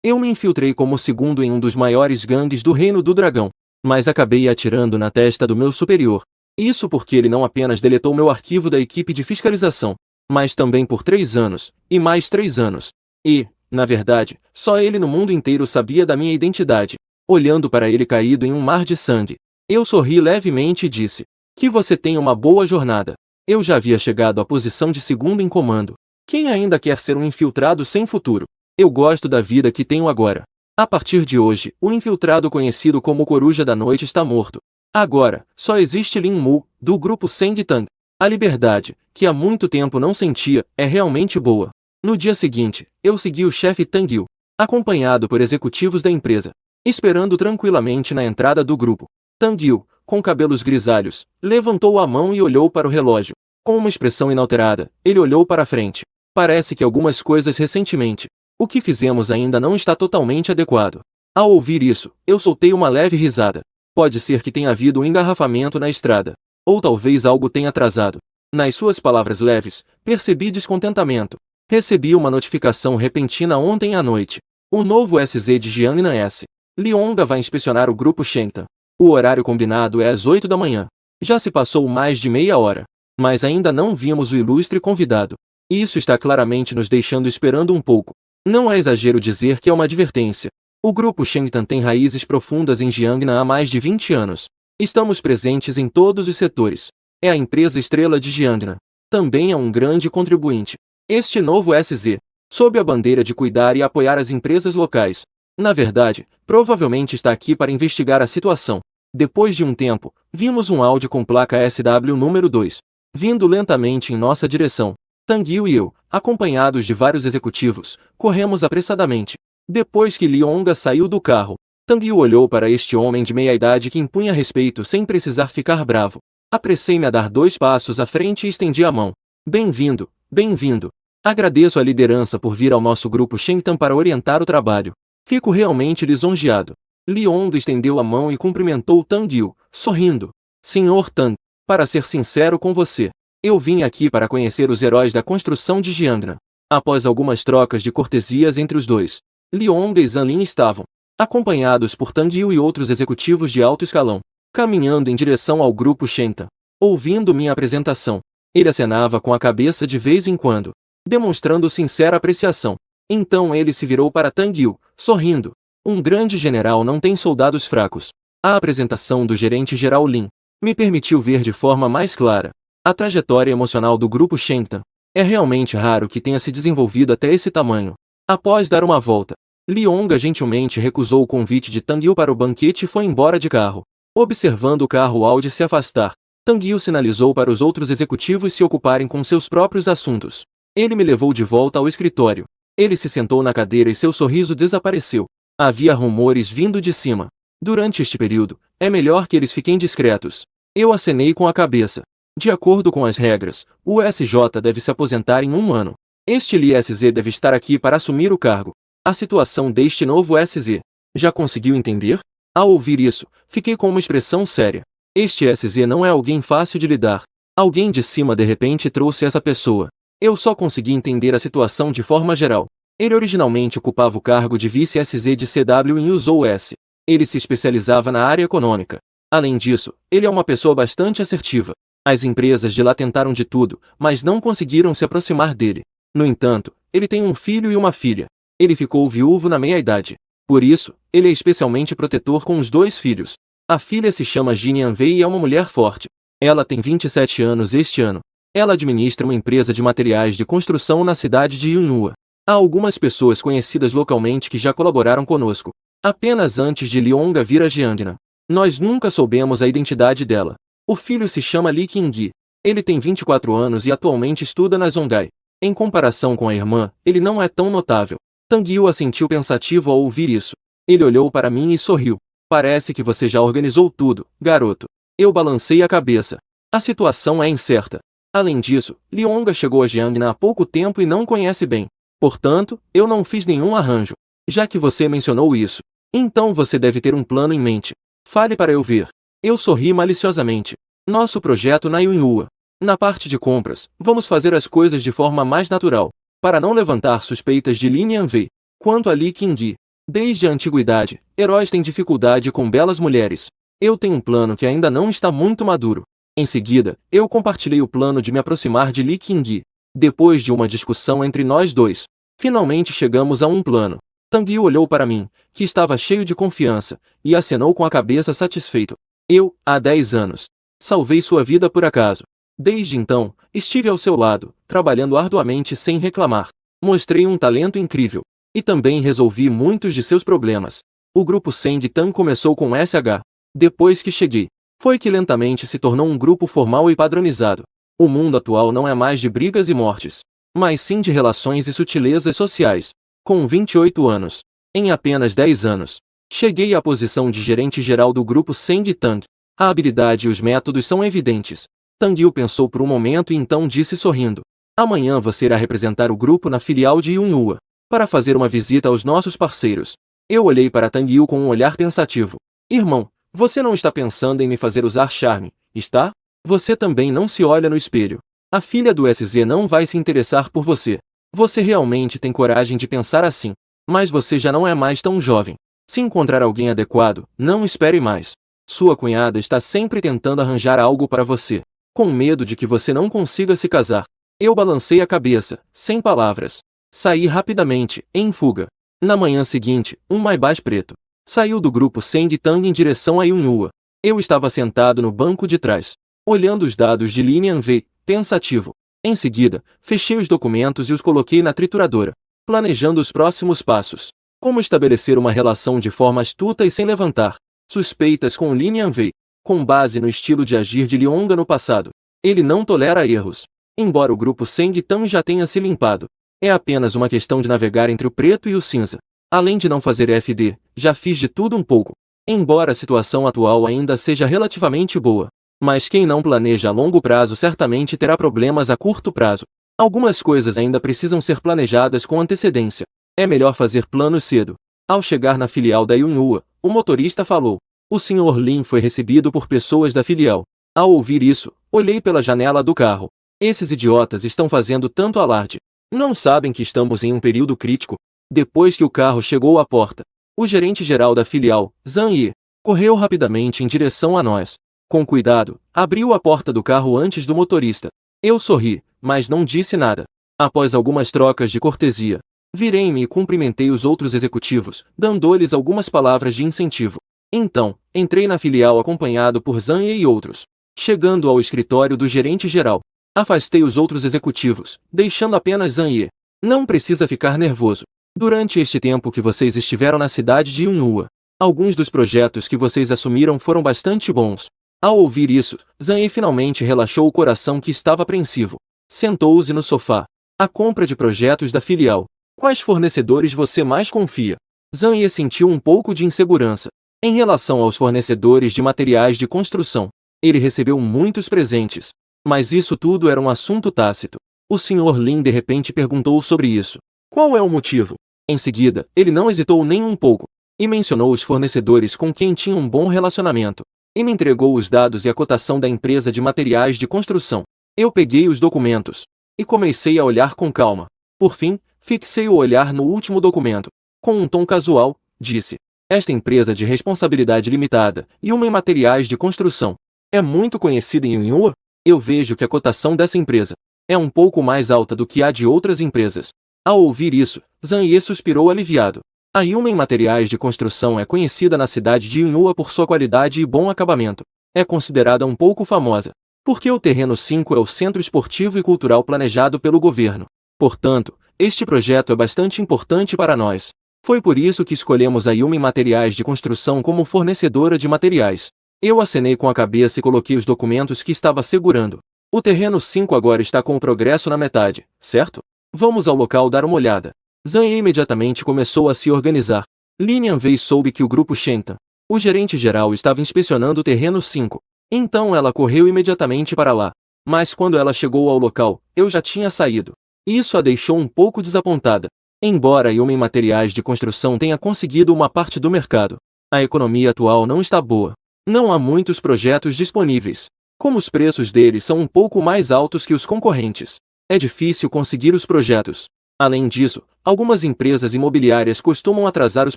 Eu me infiltrei como segundo em um dos maiores gangues do Reino do Dragão, mas acabei atirando na testa do meu superior. Isso porque ele não apenas deletou meu arquivo da equipe de fiscalização, mas também por 3 anos, e mais 3 anos. E, na verdade, só ele no mundo inteiro sabia da minha identidade. Olhando para ele caído em um mar de sangue, eu sorri levemente e disse: que você tenha uma boa jornada. Eu já havia chegado à posição de segundo em comando. Quem ainda quer ser um infiltrado sem futuro? Eu gosto da vida que tenho agora. A partir de hoje, o infiltrado conhecido como Coruja da Noite está morto. Agora, só existe Lin Mu, do grupo Sengtang. A liberdade, que há muito tempo não sentia, é realmente boa. No dia seguinte, eu segui o chefe Tang Yu, acompanhado por executivos da empresa, esperando tranquilamente na entrada do grupo. Tang Yu, com cabelos grisalhos, levantou a mão e olhou para o relógio. Com uma expressão inalterada, ele olhou para a frente. Parece que algumas coisas recentemente. O que fizemos ainda não está totalmente adequado. Ao ouvir isso, eu soltei uma leve risada. Pode ser que tenha havido um engarrafamento na estrada. Ou talvez algo tenha atrasado. Nas suas palavras leves, percebi descontentamento. Recebi uma notificação repentina ontem à noite. O novo SZ de Jiangnan S. Lionga vai inspecionar o grupo Shengtan. O horário combinado é às 8 da manhã. Já se passou mais de meia hora. Mas ainda não vimos o ilustre convidado. Isso está claramente nos deixando esperando um pouco. Não é exagero dizer que é uma advertência. O grupo Shengtan tem raízes profundas em Jiangnan há mais de 20 anos. Estamos presentes em todos os setores. É a empresa estrela de Jiangnan. Também é um grande contribuinte. Este novo SZ, sob a bandeira de cuidar e apoiar as empresas locais. Na verdade, provavelmente está aqui para investigar a situação. Depois de um tempo, vimos um Audi com placa SW número 2, vindo lentamente em nossa direção. Tang Yu e eu, acompanhados de vários executivos, corremos apressadamente. Depois que Lionga saiu do carro, Tang Yu olhou para este homem de meia-idade que impunha respeito sem precisar ficar bravo. Apressei-me a dar 2 passos à frente e estendi a mão. Bem-vindo, bem-vindo. Agradeço a liderança por vir ao nosso grupo Shengtan para orientar o trabalho. Fico realmente lisonjeado. Lionga estendeu a mão e cumprimentou Tang Yu, sorrindo. Senhor Tang, para ser sincero com você, eu vim aqui para conhecer os heróis da construção de Jiangnan. Após algumas trocas de cortesias entre os dois, Lionga e Zanlin estavam, acompanhados por Tang Yu e outros executivos de alto escalão, caminhando em direção ao grupo Shengtan. Ouvindo minha apresentação, ele acenava com a cabeça de vez em quando, demonstrando sincera apreciação. Então ele se virou para Tang Yu, sorrindo. Um grande general não tem soldados fracos. A apresentação do gerente-geral Lin me permitiu ver de forma mais clara a trajetória emocional do grupo Shengtan. É realmente raro que tenha se desenvolvido até esse tamanho. Após dar uma volta, Lionga gentilmente recusou o convite de Tang Yu para o banquete e foi embora de carro. Observando o carro Audi se afastar, Tang Yu sinalizou para os outros executivos se ocuparem com seus próprios assuntos. Ele me levou de volta ao escritório. Ele se sentou na cadeira e seu sorriso desapareceu. Havia rumores vindo de cima. Durante este período, é melhor que eles fiquem discretos. Eu acenei com a cabeça. De acordo com as regras, o SJ deve se aposentar em 1 ano. Este LSZ deve estar aqui para assumir o cargo. A situação deste novo SZ. Já conseguiu entender? Ao ouvir isso, fiquei com uma expressão séria. Este SZ não é alguém fácil de lidar. Alguém de cima de repente trouxe essa pessoa. Eu só consegui entender a situação de forma geral. Ele originalmente ocupava o cargo de vice-SZ de CW em USOS. Ele se especializava na área econômica. Além disso, ele é uma pessoa bastante assertiva. As empresas de lá tentaram de tudo, mas não conseguiram se aproximar dele. No entanto, ele tem um filho e uma filha. Ele ficou viúvo na meia-idade. Por isso, ele é especialmente protetor com os 2 filhos. A filha se chama Jinian Wei e é uma mulher forte. Ela tem 27 anos este ano. Ela administra uma empresa de materiais de construção na cidade de Yunhua. Há algumas pessoas conhecidas localmente que já colaboraram conosco. Apenas antes de Lionga vir a Jiangnan. Nós nunca soubemos a identidade dela. O filho se chama Li Qingyi. Ele tem 24 anos e atualmente estuda na Zonghai. Em comparação com a irmã, ele não é tão notável. Tang Yu assentiu pensativo ao ouvir isso. Ele olhou para mim e sorriu. Parece que você já organizou tudo, garoto. Eu balancei a cabeça. A situação é incerta. Além disso, Lionga chegou a Jiangnan há pouco tempo e não conhece bem. Portanto, eu não fiz nenhum arranjo. Já que você mencionou isso, então você deve ter um plano em mente. Fale para eu ver. Eu sorri maliciosamente. Nosso projeto na Yunhua. Na parte de compras, vamos fazer as coisas de forma mais natural, para não levantar suspeitas de Lin Yanwei. Quanto a Li Qingyi, Desde a antiguidade, heróis têm dificuldade com belas mulheres. Eu tenho um plano que ainda não está muito maduro. Em seguida, eu compartilhei o plano de me aproximar de Li Qingyi. Depois de uma discussão entre nós dois, finalmente chegamos a um plano. Tang Yu olhou para mim, que estava cheio de confiança, e acenou com a cabeça satisfeito. Eu, há 10 anos, salvei sua vida por acaso. Desde então, estive ao seu lado, trabalhando arduamente sem reclamar. Mostrei um talento incrível. E também resolvi muitos de seus problemas. O grupo Sandy Tan começou com SH. Depois que cheguei, foi que lentamente se tornou um grupo formal e padronizado. O mundo atual não é mais de brigas e mortes, mas sim de relações e sutilezas sociais. Com 28 anos, em apenas 10 anos, cheguei à posição de gerente geral do grupo Sandy Tang. A habilidade e os métodos são evidentes. Tang Yu pensou por um momento e então disse sorrindo: amanhã você irá representar o grupo na filial de Yunhua, para fazer uma visita aos nossos parceiros. Eu olhei para Tang Yu com um olhar pensativo. Irmão, você não está pensando em me fazer usar charme, está? Você também não se olha no espelho. A filha do SZ não vai se interessar por você. Você realmente tem coragem de pensar assim. Mas você já não é mais tão jovem. Se encontrar alguém adequado, não espere mais. Sua cunhada está sempre tentando arranjar algo para você, com medo de que você não consiga se casar. Eu balancei a cabeça, sem palavras. Saí rapidamente, em fuga. Na manhã seguinte, um Maybach preto saiu do grupo Sandy Tang em direção a Yunhua. Eu estava sentado no banco de trás, olhando os dados de Linian Wei, pensativo. Em seguida, fechei os documentos e os coloquei na trituradora, planejando os próximos passos. Como estabelecer uma relação de forma astuta e sem levantar suspeitas com Linian Wei, com base no estilo de agir de Lionga no passado. Ele não tolera erros. Embora o grupo Sandy Tang já tenha se limpado, é apenas uma questão de navegar entre o preto e o cinza. Além de não fazer FD, já fiz de tudo um pouco. Embora a situação atual ainda seja relativamente boa, mas quem não planeja a longo prazo certamente terá problemas a curto prazo. Algumas coisas ainda precisam ser planejadas com antecedência. É melhor fazer planos cedo. Ao chegar na filial da Yunhua, o motorista falou: o Sr. Lin foi recebido por pessoas da filial. Ao ouvir isso, olhei pela janela do carro. Esses idiotas estão fazendo tanto alarde. Não sabem que estamos em um período crítico. Depois que o carro chegou à porta, o gerente-geral da filial, Zhang Yi, correu rapidamente em direção a nós. Com cuidado, abriu a porta do carro antes do motorista. Eu sorri, mas não disse nada. Após algumas trocas de cortesia, virei-me e cumprimentei os outros executivos, dando-lhes algumas palavras de incentivo. Então, entrei na filial acompanhado por Zhang Yi e outros. Chegando ao escritório do gerente-geral, afastei os outros executivos, deixando apenas Zhang Yi. Não precisa ficar nervoso. Durante este tempo que vocês estiveram na cidade de Yunhua, alguns dos projetos que vocês assumiram foram bastante bons. Ao ouvir isso, Zhang Yi finalmente relaxou o coração que estava apreensivo. Sentou-se no sofá. A compra de projetos da filial. Quais fornecedores você mais confia? Zhang Yi sentiu um pouco de insegurança. Em relação aos fornecedores de materiais de construção, ele recebeu muitos presentes. Mas isso tudo era um assunto tácito. O Sr. Lin de repente perguntou sobre isso. Qual é o motivo? Em seguida, ele não hesitou nem um pouco, e mencionou os fornecedores com quem tinha um bom relacionamento, e me entregou os dados e a cotação da empresa de materiais de construção. Eu peguei os documentos, e comecei a olhar com calma. Por fim, fixei o olhar no último documento. Com um tom casual, disse: esta empresa de responsabilidade limitada, Yumen Materiais de Construção, é muito conhecida em Yunhua? Eu vejo que a cotação dessa empresa é um pouco mais alta do que a de outras empresas. Ao ouvir isso, Zhang Yi suspirou aliviado. A Yumen Materiais de Construção é conhecida na cidade de Yunhua por sua qualidade e bom acabamento. É considerada um pouco famosa, porque o Terreno 5 é o centro esportivo e cultural planejado pelo governo. Portanto, este projeto é bastante importante para nós. Foi por isso que escolhemos a Yumen Materiais de Construção como fornecedora de materiais. Eu acenei com a cabeça e coloquei os documentos que estava segurando. O Terreno 5 agora está com o progresso na metade, certo? Vamos ao local dar uma olhada. Zhang Yi imediatamente começou a se organizar. Linian Wei soube que o grupo Shentan, o gerente-geral, estava inspecionando o Terreno 5. Então ela correu imediatamente para lá. Mas quando ela chegou ao local, eu já tinha saído. Isso a deixou um pouco desapontada. Embora a Yumen Materiais de Construção tenha conseguido uma parte do mercado, a economia atual não está boa. Não há muitos projetos disponíveis. Como os preços deles são um pouco mais altos que os concorrentes, é difícil conseguir os projetos. Além disso, algumas empresas imobiliárias costumam atrasar os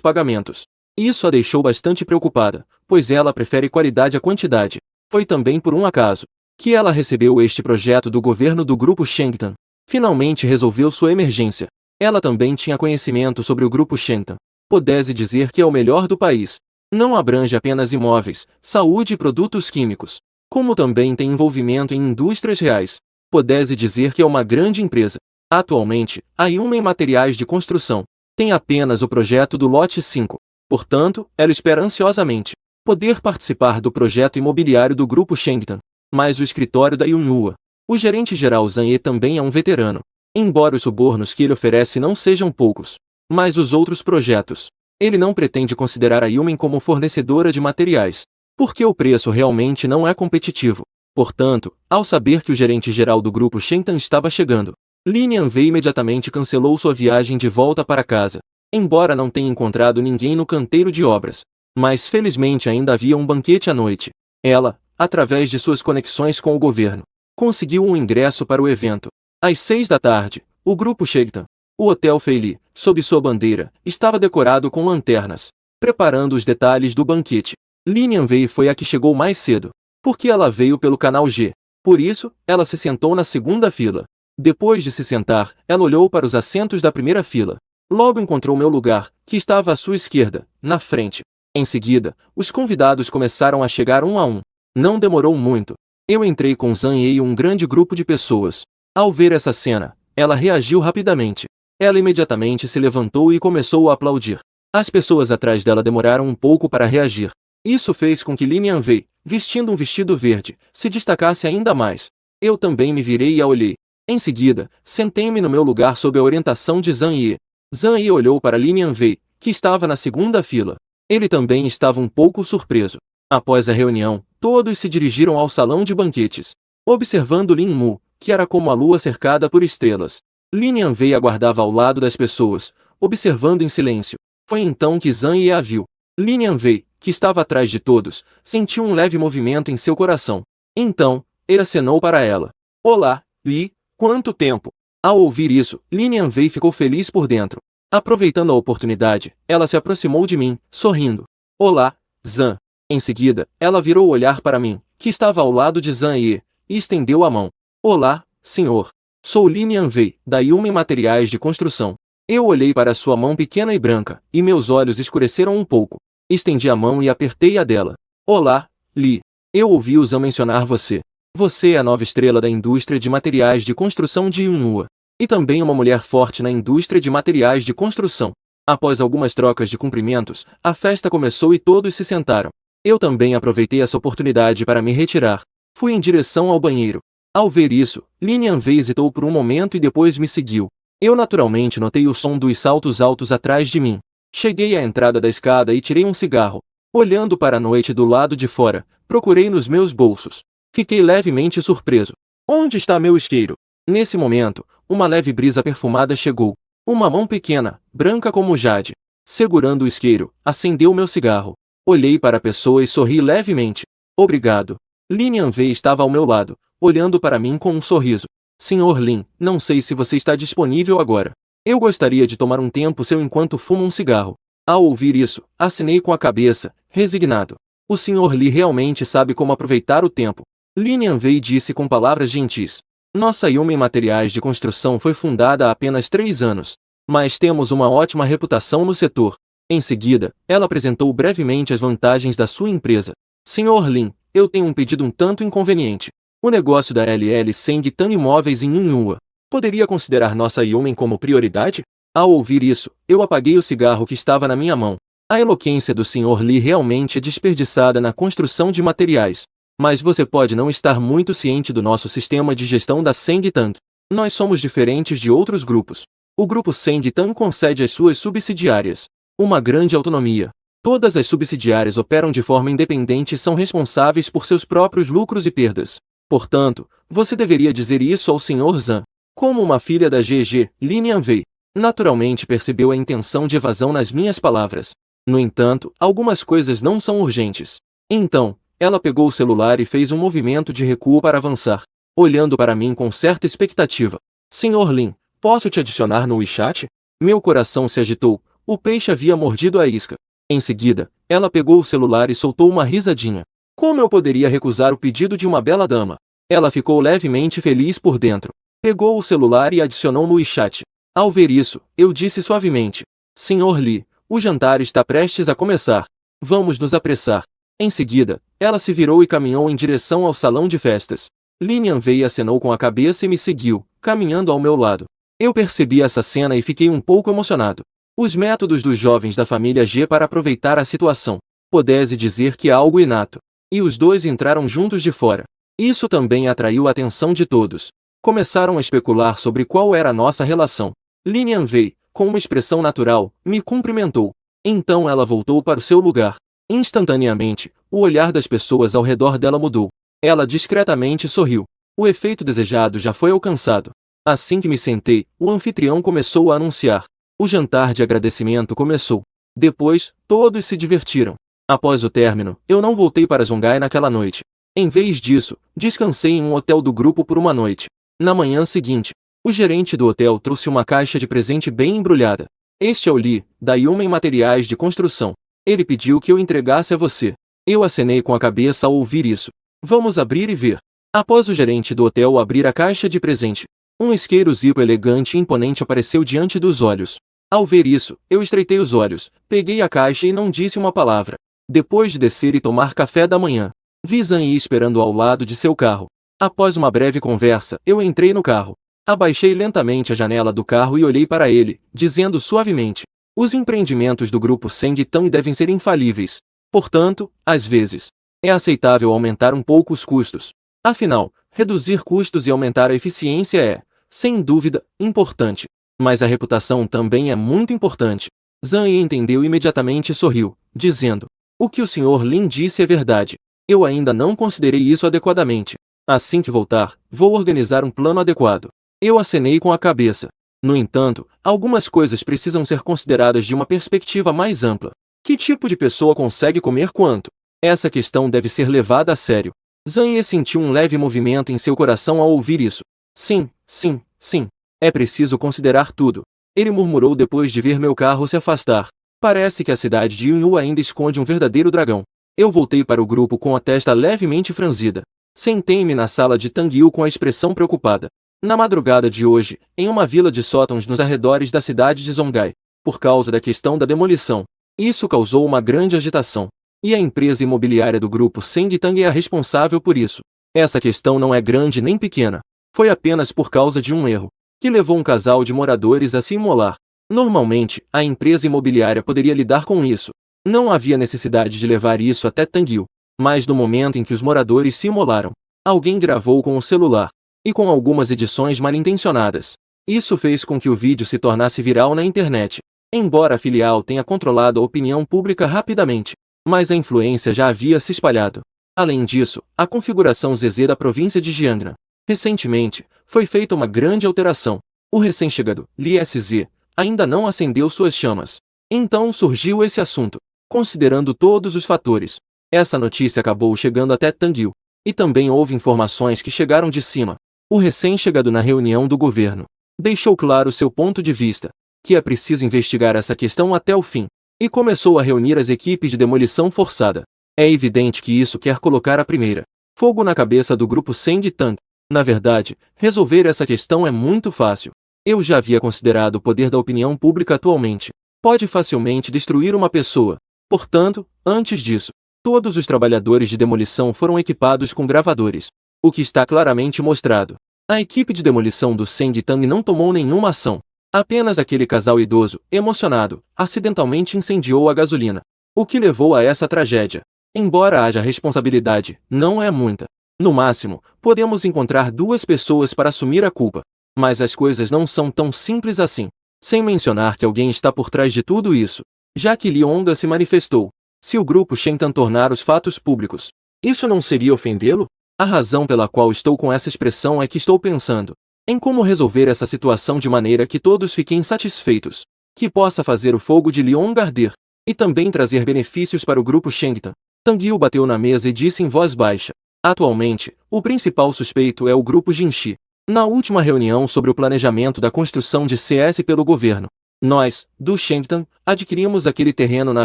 pagamentos. Isso a deixou bastante preocupada, pois ela prefere qualidade à quantidade. Foi também por um acaso que ela recebeu este projeto do governo do Grupo Shenzhen. Finalmente resolveu sua emergência. Ela também tinha conhecimento sobre o Grupo Shenzhen. Pode-se dizer que é o melhor do país. Não abrange apenas imóveis, saúde e produtos químicos, como também tem envolvimento em indústrias reais. Pode-se dizer que é uma grande empresa. Atualmente, a Yumen Materiais de Construção tem apenas o projeto do lote 5. Portanto, ela espera ansiosamente poder participar do projeto imobiliário do Grupo Shenzhen. Mas o escritório da Yunhua, o gerente-geral Zhang Ye também é um veterano. Embora os subornos que ele oferece não sejam poucos, mas os outros projetos, ele não pretende considerar a Yumen como fornecedora de materiais, porque o preço realmente não é competitivo. Portanto, ao saber que o gerente-geral do Grupo Shenzhen estava chegando, Lin Yanwei imediatamente cancelou sua viagem de volta para casa, embora não tenha encontrado ninguém no canteiro de obras. Mas felizmente ainda havia um banquete à noite. Ela, através de suas conexões com o governo, conseguiu um ingresso para o evento. Às 6 da tarde, o Grupo Shenzhen, o Hotel Feili, sob sua bandeira, estava decorado com lanternas, preparando os detalhes do banquete. Lin Yanwei foi a que chegou mais cedo, porque ela veio pelo canal G. Por isso, ela se sentou na segunda fila. Depois de se sentar, ela olhou para os assentos da primeira fila. Logo encontrou meu lugar, que estava à sua esquerda, na frente. Em seguida, os convidados começaram a chegar um a um. Não demorou muito. Eu entrei com Zhang Ye e um grande grupo de pessoas. Ao ver essa cena, ela reagiu rapidamente. Ela imediatamente se levantou e começou a aplaudir. As pessoas atrás dela demoraram um pouco para reagir. Isso fez com que Lin Yanwei, vestindo um vestido verde, se destacasse ainda mais. Eu também me virei e a olhei. Em seguida, sentei-me no meu lugar sob a orientação de Zhang Ye. Zhang Ye olhou para Lin Yanwei, que estava na segunda fila. Ele também estava um pouco surpreso. Após a reunião, todos se dirigiram ao salão de banquetes, observando Lin Mu, que era como a lua cercada por estrelas. Lin Yanwei aguardava ao lado das pessoas, observando em silêncio. Foi então que Zhang Ye a viu. Lin Yanwei, que estava atrás de todos, sentiu um leve movimento em seu coração. Então, ele acenou para ela. Olá, Li, quanto tempo! Ao ouvir isso, Lin Yanwei ficou feliz por dentro. Aproveitando a oportunidade, ela se aproximou de mim, sorrindo. Olá, Zhang. Em seguida, ela virou o olhar para mim, que estava ao lado de Zhang Ye, e estendeu a mão. Olá, senhor. Sou Lin Yanwei, da Yumen Materiais de Construção. Eu olhei para sua mão pequena e branca, e meus olhos escureceram um pouco. Estendi a mão e apertei a dela. Olá, Li. Eu ouvi o Zhang mencionar você. Você é a nova estrela da indústria de materiais de construção de Yunhua. E também uma mulher forte na indústria de materiais de construção. Após algumas trocas de cumprimentos, a festa começou e todos se sentaram. Eu também aproveitei essa oportunidade para me retirar. Fui em direção ao banheiro. Ao ver isso, Lin Yanwei hesitou por um momento e depois me seguiu. Eu naturalmente notei o som dos saltos altos atrás de mim. Cheguei à entrada da escada e tirei um cigarro. Olhando para a noite do lado de fora, procurei nos meus bolsos. Fiquei levemente surpreso. Onde está meu isqueiro? Nesse momento, uma leve brisa perfumada chegou. Uma mão pequena, branca como jade, segurando o isqueiro, acendeu meu cigarro. Olhei para a pessoa e sorri levemente. Obrigado. Lin Yanwei estava ao meu lado, olhando para mim com um sorriso. Senhor Lin, não sei se você está disponível agora. Eu gostaria de tomar um tempo seu enquanto fumo um cigarro. Ao ouvir isso, acenei com a cabeça, resignado. O Sr. Li realmente sabe como aproveitar o tempo. Lin Yanwei disse com palavras gentis. Nossa Yumen Materiais de Construção foi fundada há apenas 3 anos, mas temos uma ótima reputação no setor. Em seguida, ela apresentou brevemente as vantagens da sua empresa. Sr. Lin, eu tenho um pedido um tanto inconveniente. O negócio da LL Sengtan Imóveis em Yunhua. Poderia considerar nossa Yumen como prioridade? Ao ouvir isso, eu apaguei o cigarro que estava na minha mão. A eloquência do Sr. Li realmente é desperdiçada na construção de materiais. Mas você pode não estar muito ciente do nosso sistema de gestão da Sengtan. Nós somos diferentes de outros grupos. O grupo Sengtan concede às suas subsidiárias uma grande autonomia. Todas as subsidiárias operam de forma independente e são responsáveis por seus próprios lucros e perdas. Portanto, você deveria dizer isso ao Sr. Zhang. Como uma filha da GG, Lin Yanwei naturalmente percebeu a intenção de evasão nas minhas palavras. No entanto, algumas coisas não são urgentes. Então, ela pegou o celular e fez um movimento de recuo para avançar, olhando para mim com certa expectativa. Sr. Lin, posso te adicionar no WeChat? Meu coração se agitou, o peixe havia mordido a isca. Em seguida, ela pegou o celular e soltou uma risadinha. Como eu poderia recusar o pedido de uma bela dama? Ela ficou levemente feliz por dentro. Pegou o celular e adicionou no WeChat. Ao ver isso, eu disse suavemente: Senhor Lee, o jantar está prestes a começar. Vamos nos apressar. Em seguida, ela se virou e caminhou em direção ao salão de festas. Linian veio e acenou com a cabeça e me seguiu, caminhando ao meu lado. Eu percebi essa cena e fiquei um pouco emocionado. Os métodos dos jovens da família G para aproveitar a situação. Pudesse dizer que é algo inato. E os dois entraram juntos de fora. Isso também atraiu a atenção de todos. Começaram a especular sobre qual era a nossa relação. Linian veio, com uma expressão natural, me cumprimentou. Então ela voltou para o seu lugar. Instantaneamente, o olhar das pessoas ao redor dela mudou. Ela discretamente sorriu. O efeito desejado já foi alcançado. Assim que me sentei, o anfitrião começou a anunciar. O jantar de agradecimento começou. Depois, todos se divertiram. Após o término, eu não voltei para Zongai naquela noite. Em vez disso, descansei em um hotel do grupo por uma noite. Na manhã seguinte, o gerente do hotel trouxe uma caixa de presente bem embrulhada. Este é o Lee, da Yumen Materiais de Construção. Ele pediu que eu entregasse a você. Eu acenei com a cabeça ao ouvir isso. Vamos abrir e ver. Após o gerente do hotel abrir a caixa de presente, um isqueiro Zippo elegante e imponente apareceu diante dos olhos. Ao ver isso, eu estreitei os olhos, peguei a caixa e não disse uma palavra. Depois de descer e tomar café da manhã, vi Zhang Yi esperando ao lado de seu carro. Após uma breve conversa, eu entrei no carro. Abaixei lentamente a janela do carro e olhei para ele, dizendo suavemente: os empreendimentos do grupo Senditang devem ser infalíveis. Portanto, às vezes, é aceitável aumentar um pouco os custos. Afinal, reduzir custos e aumentar a eficiência é, sem dúvida, importante. Mas a reputação também é muito importante. Zhang Yi entendeu imediatamente e sorriu, dizendo: o que o Sr. Lin disse é verdade. Eu ainda não considerei isso adequadamente. Assim que voltar, vou organizar um plano adequado. Eu acenei com a cabeça. No entanto, algumas coisas precisam ser consideradas de uma perspectiva mais ampla. Que tipo de pessoa consegue comer quanto? Essa questão deve ser levada a sério. Zhang Yi sentiu um leve movimento em seu coração ao ouvir isso. Sim, sim, sim. É preciso considerar tudo. Ele murmurou depois de ver meu carro se afastar. Parece que a cidade de Yunyu ainda esconde um verdadeiro dragão. Eu voltei para o grupo com a testa levemente franzida. Sentei-me na sala de Tangyu com a expressão preocupada. Na madrugada de hoje, em uma vila de sótãos nos arredores da cidade de Zongai, por causa da questão da demolição, isso causou uma grande agitação. E a empresa imobiliária do grupo Senditang é a responsável por isso. Essa questão não é grande nem pequena. Foi apenas por causa de um erro, que levou um casal de moradores a se imolar. Normalmente, a empresa imobiliária poderia lidar com isso. Não havia necessidade de levar isso até Tangyu. Mas no momento em que os moradores se imolaram, alguém gravou com o celular, e com algumas edições mal intencionadas. Isso fez com que o vídeo se tornasse viral na internet. Embora a filial tenha controlado a opinião pública rapidamente, mas a influência já havia se espalhado. Além disso, a configuração ZZ da província de Jiangnan. Recentemente, foi feita uma grande alteração. O recém-chegado, Li SZ, ainda não acendeu suas chamas. Então surgiu esse assunto. Considerando todos os fatores, essa notícia acabou chegando até Tangyu. E também houve informações que chegaram de cima. O recém-chegado na reunião do governo deixou claro seu ponto de vista, que é preciso investigar essa questão até o fim, e começou a reunir as equipes de demolição forçada. É evidente que isso quer colocar a primeira fogo na cabeça do grupo Senditang. Na verdade, resolver essa questão é muito fácil. Eu já havia considerado o poder da opinião pública atualmente. Pode facilmente destruir uma pessoa. Portanto, antes disso, todos os trabalhadores de demolição foram equipados com gravadores, o que está claramente mostrado. A equipe de demolição do Senditang não tomou nenhuma ação. Apenas aquele casal idoso, emocionado, acidentalmente incendiou a gasolina, o que levou a essa tragédia. Embora haja responsabilidade, não é muita. No máximo, podemos encontrar duas pessoas para assumir a culpa. Mas as coisas não são tão simples assim. Sem mencionar que alguém está por trás de tudo isso. Já que Li Hongda se manifestou. Se o grupo Shentan tornar os fatos públicos, isso não seria ofendê-lo? A razão pela qual estou com essa expressão é que estou pensando em como resolver essa situação de maneira que todos fiquem satisfeitos, que possa fazer o fogo de Li Hongda arder, e também trazer benefícios para o grupo Shentan. Tangyu bateu na mesa e disse em voz baixa: atualmente, o principal suspeito é o grupo Jinshi. Na última reunião sobre o planejamento da construção de CS pelo governo, Nós, do Shengtan, adquirimos aquele terreno na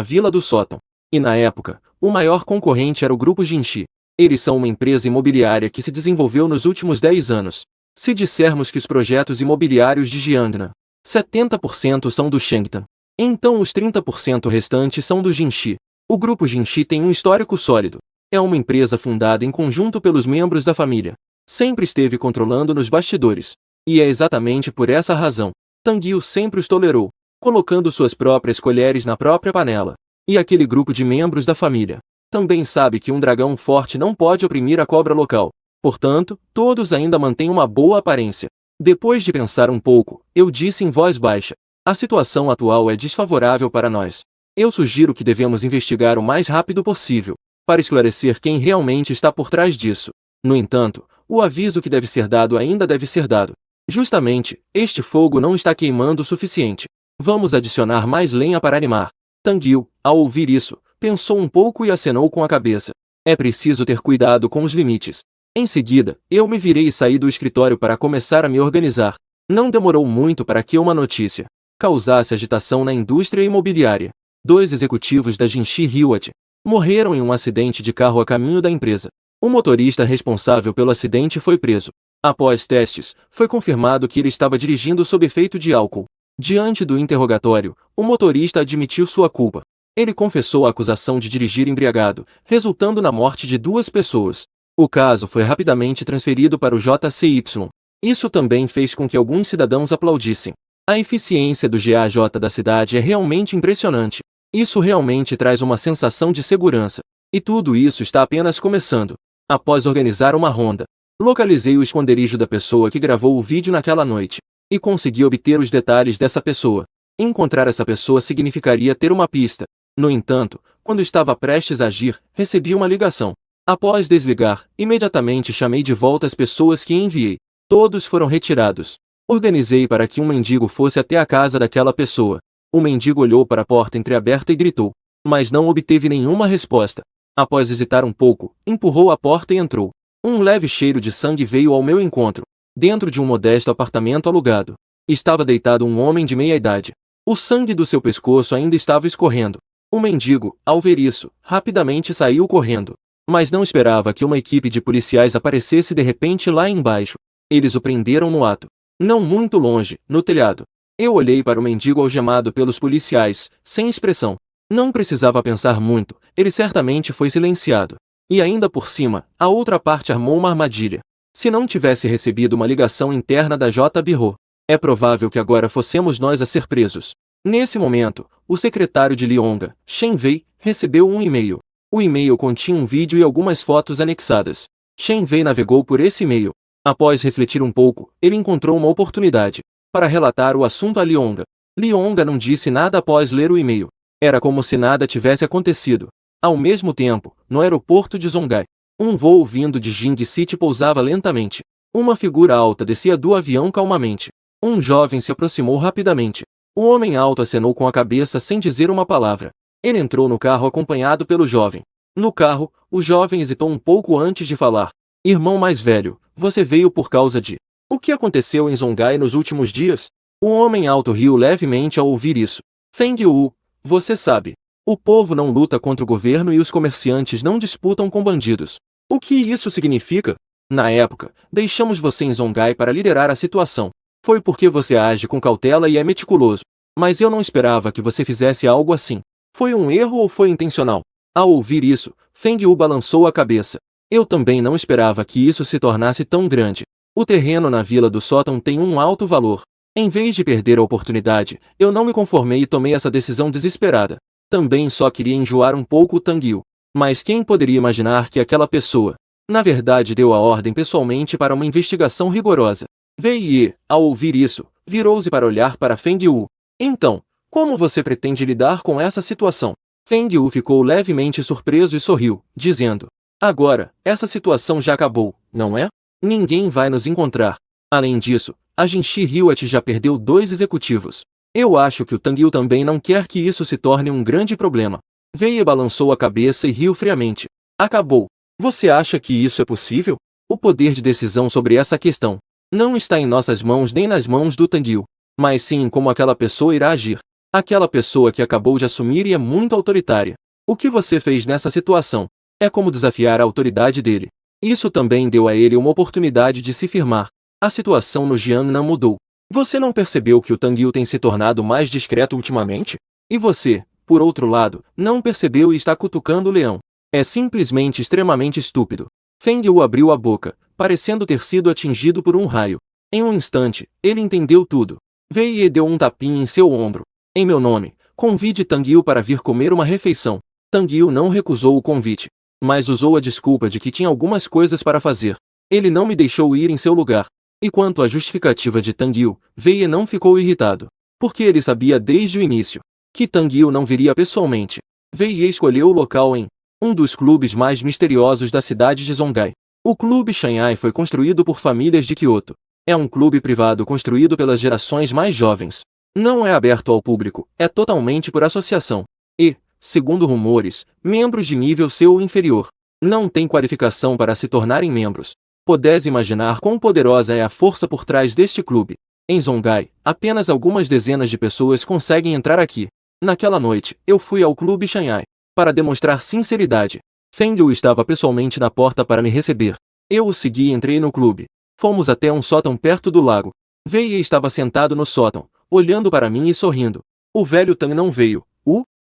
Vila do Sótão. E na época, o maior concorrente era o Grupo Jinshi. Eles são uma empresa imobiliária que se desenvolveu nos últimos 10 anos. Se dissermos que os projetos imobiliários de Jiangnan, 70% são do Shengtan, então os 30% restantes são do Jinshi. O Grupo Jinshi tem um histórico sólido. É uma empresa fundada em conjunto pelos membros da família. Sempre esteve controlando nos bastidores. E é exatamente por essa razão. Tang Yu sempre os tolerou, colocando suas próprias colheres na própria panela. E aquele grupo de membros da família também sabe que um dragão forte não pode oprimir a cobra local. Portanto, todos ainda mantêm uma boa aparência. Depois de pensar um pouco, eu disse em voz baixa: a situação atual é desfavorável para nós. Eu sugiro que devemos investigar o mais rápido possível, para esclarecer quem realmente está por trás disso. No entanto, o aviso que deve ser dado ainda deve ser dado. Justamente, este fogo não está queimando o suficiente. Vamos adicionar mais lenha para animar. Tang Yu, ao ouvir isso, pensou um pouco e acenou com a cabeça. É preciso ter cuidado com os limites. Em seguida, eu me virei e saí do escritório para começar a me organizar. Não demorou muito para que uma notícia causasse agitação na indústria imobiliária. 2 executivos da Jinshi Realty morreram em um acidente de carro a caminho da empresa. O motorista responsável pelo acidente foi preso. Após testes, foi confirmado que ele estava dirigindo sob efeito de álcool. Diante do interrogatório, o motorista admitiu sua culpa. Ele confessou a acusação de dirigir embriagado, resultando na morte de 2 pessoas. O caso foi rapidamente transferido para o JCY. Isso também fez com que alguns cidadãos aplaudissem. A eficiência do GAJ da cidade é realmente impressionante. Isso realmente traz uma sensação de segurança. E tudo isso está apenas começando. Após organizar uma ronda, localizei o esconderijo da pessoa que gravou o vídeo naquela noite. E consegui obter os detalhes dessa pessoa. Encontrar essa pessoa significaria ter uma pista. No entanto, quando estava prestes a agir, recebi uma ligação. Após desligar, imediatamente chamei de volta as pessoas que enviei. Todos foram retirados. Organizei para que um mendigo fosse até a casa daquela pessoa. O mendigo olhou para a porta entreaberta e gritou, mas não obteve nenhuma resposta. Após hesitar um pouco, empurrou a porta e entrou. Um leve cheiro de sangue veio ao meu encontro. Dentro de um modesto apartamento alugado, estava deitado um homem de meia idade. O sangue do seu pescoço ainda estava escorrendo. O mendigo, ao ver isso, rapidamente saiu correndo. Mas não esperava que uma equipe de policiais aparecesse de repente lá embaixo. Eles o prenderam no ato. Não muito longe, no telhado. Eu olhei para o mendigo algemado pelos policiais, sem expressão. Não precisava pensar muito, ele certamente foi silenciado. E ainda por cima, a outra parte armou uma armadilha. Se não tivesse recebido uma ligação interna da J. Bureau, é provável que agora fossemos nós a ser presos. Nesse momento, o secretário de Lionga, Shen Wei, recebeu um e-mail. O e-mail continha um vídeo e algumas fotos anexadas. Shen Wei navegou por esse e-mail. Após refletir um pouco, ele encontrou uma oportunidade para relatar o assunto a Lionga. Lionga não disse nada após ler o e-mail. Era como se nada tivesse acontecido. Ao mesmo tempo, no aeroporto de Zongai, um voo vindo de Jing City pousava lentamente. Uma figura alta descia do avião calmamente. Um jovem se aproximou rapidamente. O homem alto acenou com a cabeça sem dizer uma palavra. Ele entrou no carro acompanhado pelo jovem. No carro, o jovem hesitou um pouco antes de falar. Irmão mais velho, você veio por causa de... O que aconteceu em Zongai nos últimos dias? O homem alto riu levemente ao ouvir isso. Feng Yu, você sabe. O povo não luta contra o governo e os comerciantes não disputam com bandidos. O que isso significa? Na época, deixamos você em Zongai para liderar a situação. Foi porque você age com cautela e é meticuloso. Mas eu não esperava que você fizesse algo assim. Foi um erro ou foi intencional? Ao ouvir isso, Feng Yu balançou a cabeça. Eu também não esperava que isso se tornasse tão grande. O terreno na Vila do Sótão tem um alto valor. Em vez de perder a oportunidade, eu não me conformei e tomei essa decisão desesperada. Também só queria enjoar um pouco o Tang Yu. Mas quem poderia imaginar que aquela pessoa, na verdade, deu a ordem pessoalmente para uma investigação rigorosa? Wei, ao ouvir isso, virou-se para olhar para Feng Yu. Então, como você pretende lidar com essa situação? Feng Yu ficou levemente surpreso e sorriu, dizendo, agora, essa situação já acabou, não é? Ninguém vai nos encontrar. Além disso, a Jinshi Realty já perdeu 2 executivos. Eu acho que o Tang Yu também não quer que isso se torne um grande problema. Wei balançou a cabeça e riu friamente. Acabou. Você acha que isso é possível? O poder de decisão sobre essa questão não está em nossas mãos nem nas mãos do Tang Yu. mas sim em como aquela pessoa irá agir. Aquela pessoa que acabou de assumir e é muito autoritária. O que você fez nessa situação? É como desafiar a autoridade dele. Isso também deu a ele uma oportunidade de se firmar. A situação no Jian não mudou. Você não percebeu que o Tang Yu tem se tornado mais discreto ultimamente? E você, por outro lado, não percebeu e está cutucando o leão. É simplesmente extremamente estúpido. Feng Yu abriu a boca, parecendo ter sido atingido por um raio. Em um instante, ele entendeu tudo. Veio e deu um tapinha em seu ombro. Em meu nome, convide Tang Yu para vir comer uma refeição. Tang Yu não recusou o convite, mas usou a desculpa de que tinha algumas coisas para fazer. Ele não me deixou ir em seu lugar. E quanto à justificativa de Tang Yu, Wei não ficou irritado, porque ele sabia desde o início que Tang Yu não viria pessoalmente. Wei escolheu o local em um dos clubes mais misteriosos da cidade de Zongai. O Clube Shanghai foi construído por famílias de Kyoto. É um clube privado construído pelas gerações mais jovens. Não é aberto ao público, é totalmente por associação. E, segundo rumores, membros de nível seu ou inferior não têm qualificação para se tornarem membros. Podes imaginar quão poderosa é a força por trás deste clube. Em Zongai, apenas algumas dezenas de pessoas conseguem entrar aqui. Naquela noite, eu fui ao Clube Shanghai para demonstrar sinceridade. Feng Yu estava pessoalmente na porta para me receber. Eu o segui e entrei no clube. Fomos até um sótão perto do lago. Wei estava sentado no sótão, olhando para mim e sorrindo. O velho Tang não veio.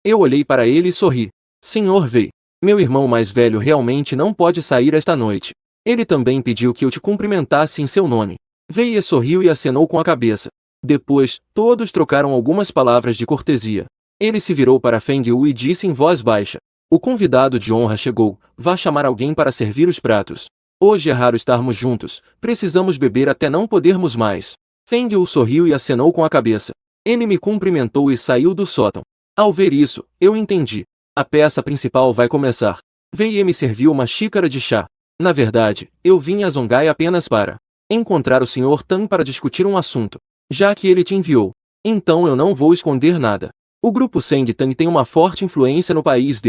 Eu olhei para ele e sorri. Senhor Wei, meu irmão mais velho realmente não pode sair esta noite. Ele também pediu que eu te cumprimentasse em seu nome. Wei sorriu e acenou com a cabeça. Depois, todos trocaram algumas palavras de cortesia. Ele se virou para Feng Yu e disse em voz baixa: o convidado de honra chegou, vá chamar alguém para servir os pratos. Hoje é raro estarmos juntos, precisamos beber até não podermos mais. Feng Yu sorriu e acenou com a cabeça. Ele me cumprimentou e saiu do sótão. Ao ver isso, eu entendi. A peça principal vai começar. Wei me serviu uma xícara de chá. Na verdade, eu vim a Zongai apenas para encontrar o Sr. Tang para discutir um assunto, já que ele te enviou. Então eu não vou esconder nada. O grupo Seng Tang tem uma forte influência no país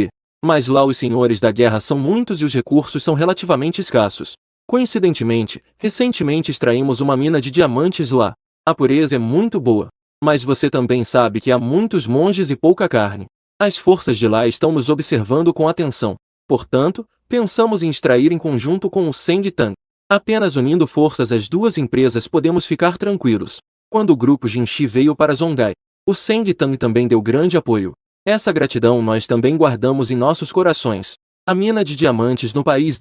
mas lá os senhores da guerra são muitos e os recursos são relativamente escassos. Coincidentemente, recentemente extraímos uma mina de diamantes lá. A pureza é muito boa. Mas você também sabe que há muitos monges e pouca carne. As forças de lá estão nos observando com atenção. Portanto, pensamos em extrair em conjunto com o Seng Tang. Apenas unindo forças as duas empresas podemos ficar tranquilos. Quando o grupo Jinshi veio para Zongai, o Seng Tang também deu grande apoio. Essa gratidão nós também guardamos em nossos corações. A mina de diamantes no país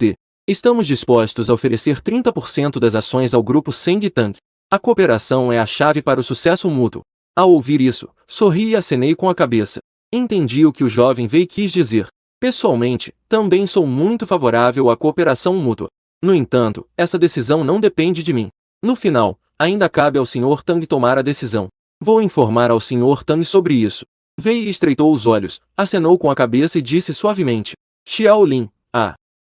Estamos dispostos a oferecer 30% das ações ao grupo Seng Tang. A cooperação é a chave para o sucesso mútuo. Ao ouvir isso, sorri e acenei com a cabeça. Entendi o que o jovem Wei quis dizer. Pessoalmente, também sou muito favorável à cooperação mútua. No entanto, essa decisão não depende de mim. No final, ainda cabe ao Sr. Tang tomar a decisão. Vou informar ao Sr. Tang sobre isso. Wei estreitou os olhos, acenou com a cabeça e disse suavemente: Xiaolin,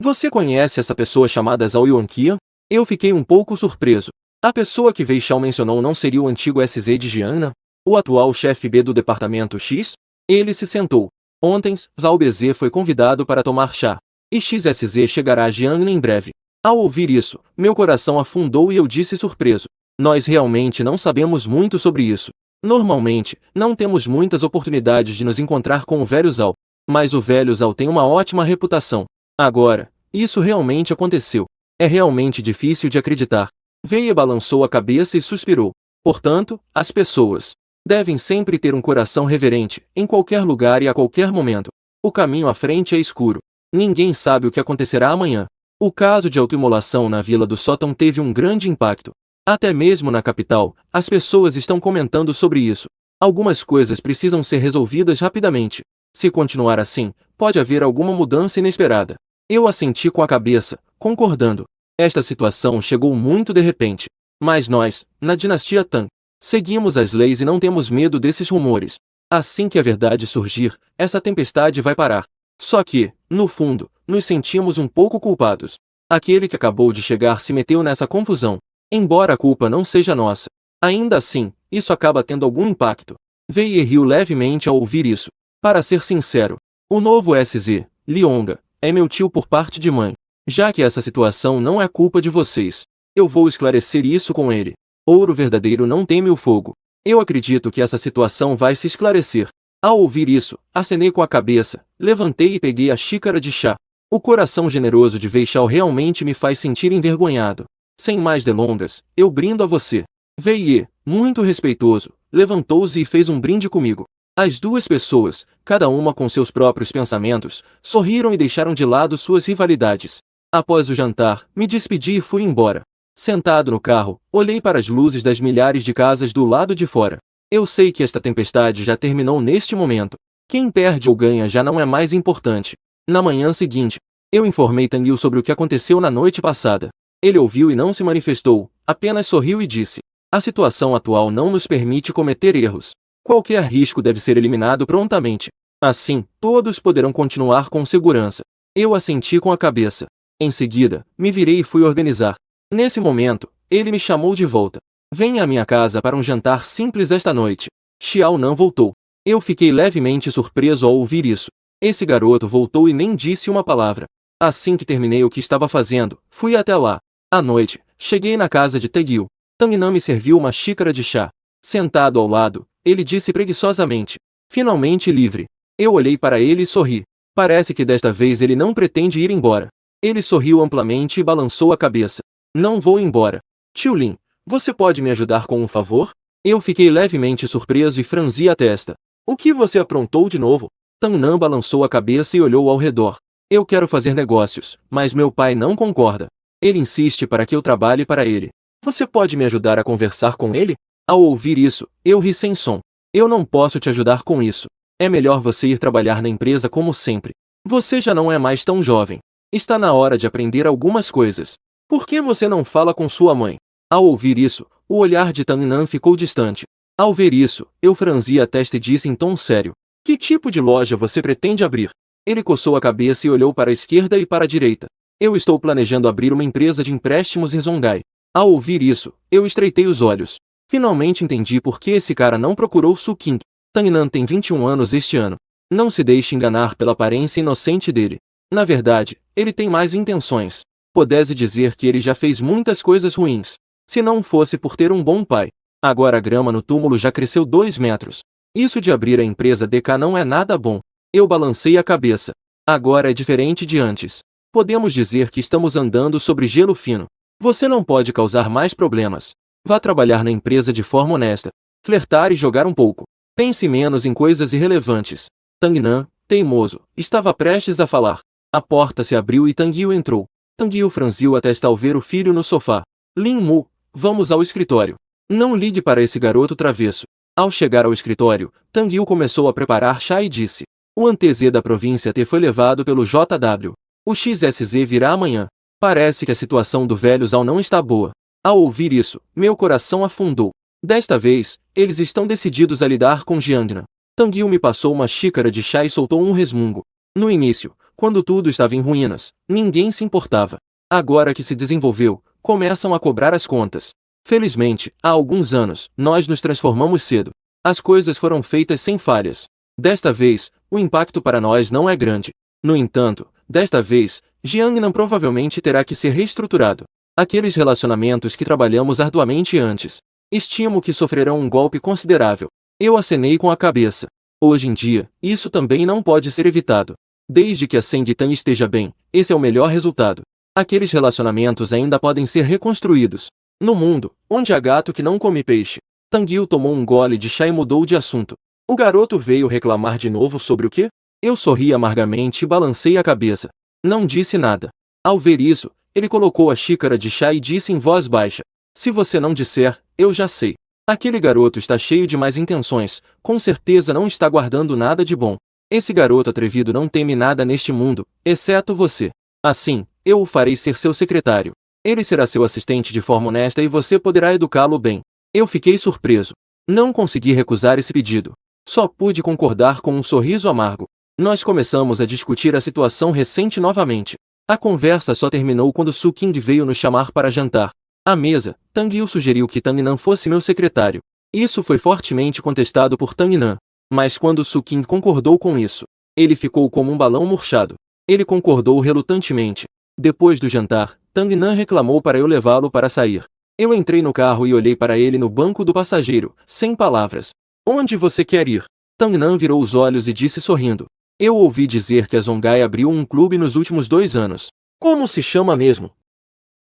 você conhece essa pessoa chamada Zhao Yuanqian? Eu fiquei um pouco surpreso. A pessoa que Wei Xiao mencionou não seria o antigo SZ de Jiangnan? O atual chefe B do departamento X? Ele se sentou. Ontem, Zhao BZ foi convidado para tomar chá. E XSZ chegará a Jiangnan em breve. Ao ouvir isso, meu coração afundou e eu disse surpreso: nós realmente não sabemos muito sobre isso. Normalmente, não temos muitas oportunidades de nos encontrar com o velho Zhao. Mas o velho Zhao tem uma ótima reputação. Agora, isso realmente aconteceu. É realmente difícil de acreditar. Wei balançou a cabeça e suspirou. Portanto, as pessoas devem sempre ter um coração reverente, em qualquer lugar e a qualquer momento. O caminho à frente é escuro. Ninguém sabe o que acontecerá amanhã. O caso de autoimolação na Vila do Sótão teve um grande impacto. Até mesmo na capital, as pessoas estão comentando sobre isso. Algumas coisas precisam ser resolvidas rapidamente. Se continuar assim, pode haver alguma mudança inesperada. Eu assenti com a cabeça, concordando. Esta situação chegou muito de repente. Mas nós, na dinastia Tang, seguimos as leis e não temos medo desses rumores. Assim que a verdade surgir, essa tempestade vai parar. Só que, no fundo, nos sentimos um pouco culpados. Aquele que acabou de chegar se meteu nessa confusão. Embora a culpa não seja nossa. Ainda assim, isso acaba tendo algum impacto. Wei riu levemente ao ouvir isso. Para ser sincero, o novo SZ, Lionga, é meu tio por parte de mãe. Já que essa situação não é culpa de vocês, eu vou esclarecer isso com ele. Ouro verdadeiro não teme o fogo. Eu acredito que essa situação vai se esclarecer. Ao ouvir isso, acenei com a cabeça, levantei e peguei a xícara de chá. O coração generoso de Wei Xiao realmente me faz sentir envergonhado. Sem mais delongas, eu brindo a você. Wei Ye, muito respeitoso, levantou-se e fez um brinde comigo. As duas pessoas, cada uma com seus próprios pensamentos, sorriram e deixaram de lado suas rivalidades. Após o jantar, me despedi e fui embora. Sentado no carro, olhei para as luzes das milhares de casas do lado de fora. Eu sei que esta tempestade já terminou neste momento. Quem perde ou ganha já não é mais importante. Na manhã seguinte, eu informei Tang Yu sobre o que aconteceu na noite passada. Ele ouviu e não se manifestou, apenas sorriu e disse: a situação atual não nos permite cometer erros. Qualquer risco deve ser eliminado prontamente. Assim, todos poderão continuar com segurança. Eu assenti com a cabeça. Em seguida, me virei e fui organizar. Nesse momento, ele me chamou de volta. Venha à minha casa para um jantar simples esta noite. Xiao não voltou. Eu fiquei levemente surpreso ao ouvir isso. Esse garoto voltou e nem disse uma palavra. Assim que terminei o que estava fazendo, fui até lá. À noite, cheguei na casa de Tang Yu. Tang Nan me serviu uma xícara de chá. Sentado ao lado, ele disse preguiçosamente: finalmente livre. Eu olhei para ele e sorri. Parece que desta vez ele não pretende ir embora. Ele sorriu amplamente e balançou a cabeça. Não vou embora. Tio Lin, você pode me ajudar com um favor? Eu fiquei levemente surpreso e franzi a testa. O que você aprontou de novo? Tang Nan balançou a cabeça e olhou ao redor. Eu quero fazer negócios, mas meu pai não concorda. Ele insiste para que eu trabalhe para ele. Você pode me ajudar a conversar com ele? Ao ouvir isso, eu ri sem som. Eu não posso te ajudar com isso. É melhor você ir trabalhar na empresa como sempre. Você já não é mais tão jovem. Está na hora de aprender algumas coisas. Por que você não fala com sua mãe? Ao ouvir isso, o olhar de Tang Nan ficou distante. Ao ver isso, eu franzi a testa e disse em tom sério: que tipo de loja você pretende abrir? Ele coçou a cabeça e olhou para a esquerda e para a direita. Eu estou planejando abrir uma empresa de empréstimos em Zongai. Ao ouvir isso, eu estreitei os olhos. Finalmente entendi por que esse cara não procurou Su Qing. Tang Nan tem 21 anos este ano. Não se deixe enganar pela aparência inocente dele. Na verdade, ele tem mais intenções. Pudesse dizer que ele já fez muitas coisas ruins. Se não fosse por ter um bom pai. Agora a grama no túmulo já cresceu 2 metros. Isso de abrir a empresa DK não é nada bom. Eu balancei a cabeça. Agora é diferente de antes. Podemos dizer que estamos andando sobre gelo fino. Você não pode causar mais problemas. Vá trabalhar na empresa de forma honesta. Flertar e jogar um pouco. Pense menos em coisas irrelevantes. Tang Nan, teimoso, estava prestes a falar. A porta se abriu e Tang Yu entrou. Tang Yu franziu a testa ao ver o filho no sofá. Lin Mu, vamos ao escritório. Não ligue para esse garoto travesso. Ao chegar ao escritório, Tang Yu começou a preparar chá e disse: o ANTZ da província T foi levado pelo JW. O XSZ virá amanhã. Parece que a situação do velho Zhao não está boa. Ao ouvir isso, meu coração afundou. Desta vez, eles estão decididos a lidar com Jiangnan. Tang Yu me passou uma xícara de chá e soltou um resmungo. No início, quando tudo estava em ruínas, ninguém se importava. Agora que se desenvolveu, começam a cobrar as contas. Felizmente, há alguns anos, nós nos transformamos cedo. As coisas foram feitas sem falhas. Desta vez, o impacto para nós não é grande. No entanto, desta vez, Jiangnan provavelmente terá que ser reestruturado. Aqueles relacionamentos que trabalhamos arduamente antes, estimo que sofrerão um golpe considerável. Eu acenei com a cabeça. Hoje em dia, isso também não pode ser evitado. Desde que a Senditan esteja bem, esse é o melhor resultado. Aqueles relacionamentos ainda podem ser reconstruídos. No mundo, onde há gato que não come peixe. Tang Yu tomou um gole de chá e mudou de assunto. O garoto veio reclamar de novo sobre o quê? Eu sorri amargamente e balancei a cabeça. Não disse nada. Ao ver isso, ele colocou a xícara de chá e disse em voz baixa: se você não disser, eu já sei. Aquele garoto está cheio de más intenções, com certeza não está guardando nada de bom. Esse garoto atrevido não teme nada neste mundo, exceto você. Assim, eu o farei ser seu secretário. Ele será seu assistente de forma honesta e você poderá educá-lo bem. Eu fiquei surpreso. Não consegui recusar esse pedido. Só pude concordar com um sorriso amargo. Nós começamos a discutir a situação recente novamente. A conversa só terminou quando Su Qing veio nos chamar para jantar. À mesa, Tang Yu sugeriu que Tang Nan fosse meu secretário. Isso foi fortemente contestado por Tang Nan. Mas quando Su Qing concordou com isso, ele ficou como um balão murchado. Ele concordou relutantemente. Depois do jantar, Tang Nan reclamou para eu levá-lo para sair. Eu entrei no carro e olhei para ele no banco do passageiro, sem palavras. Onde você quer ir? Tang Nan virou os olhos e disse sorrindo. Eu ouvi dizer que a Zongai abriu um clube nos últimos 2 anos. Como se chama mesmo?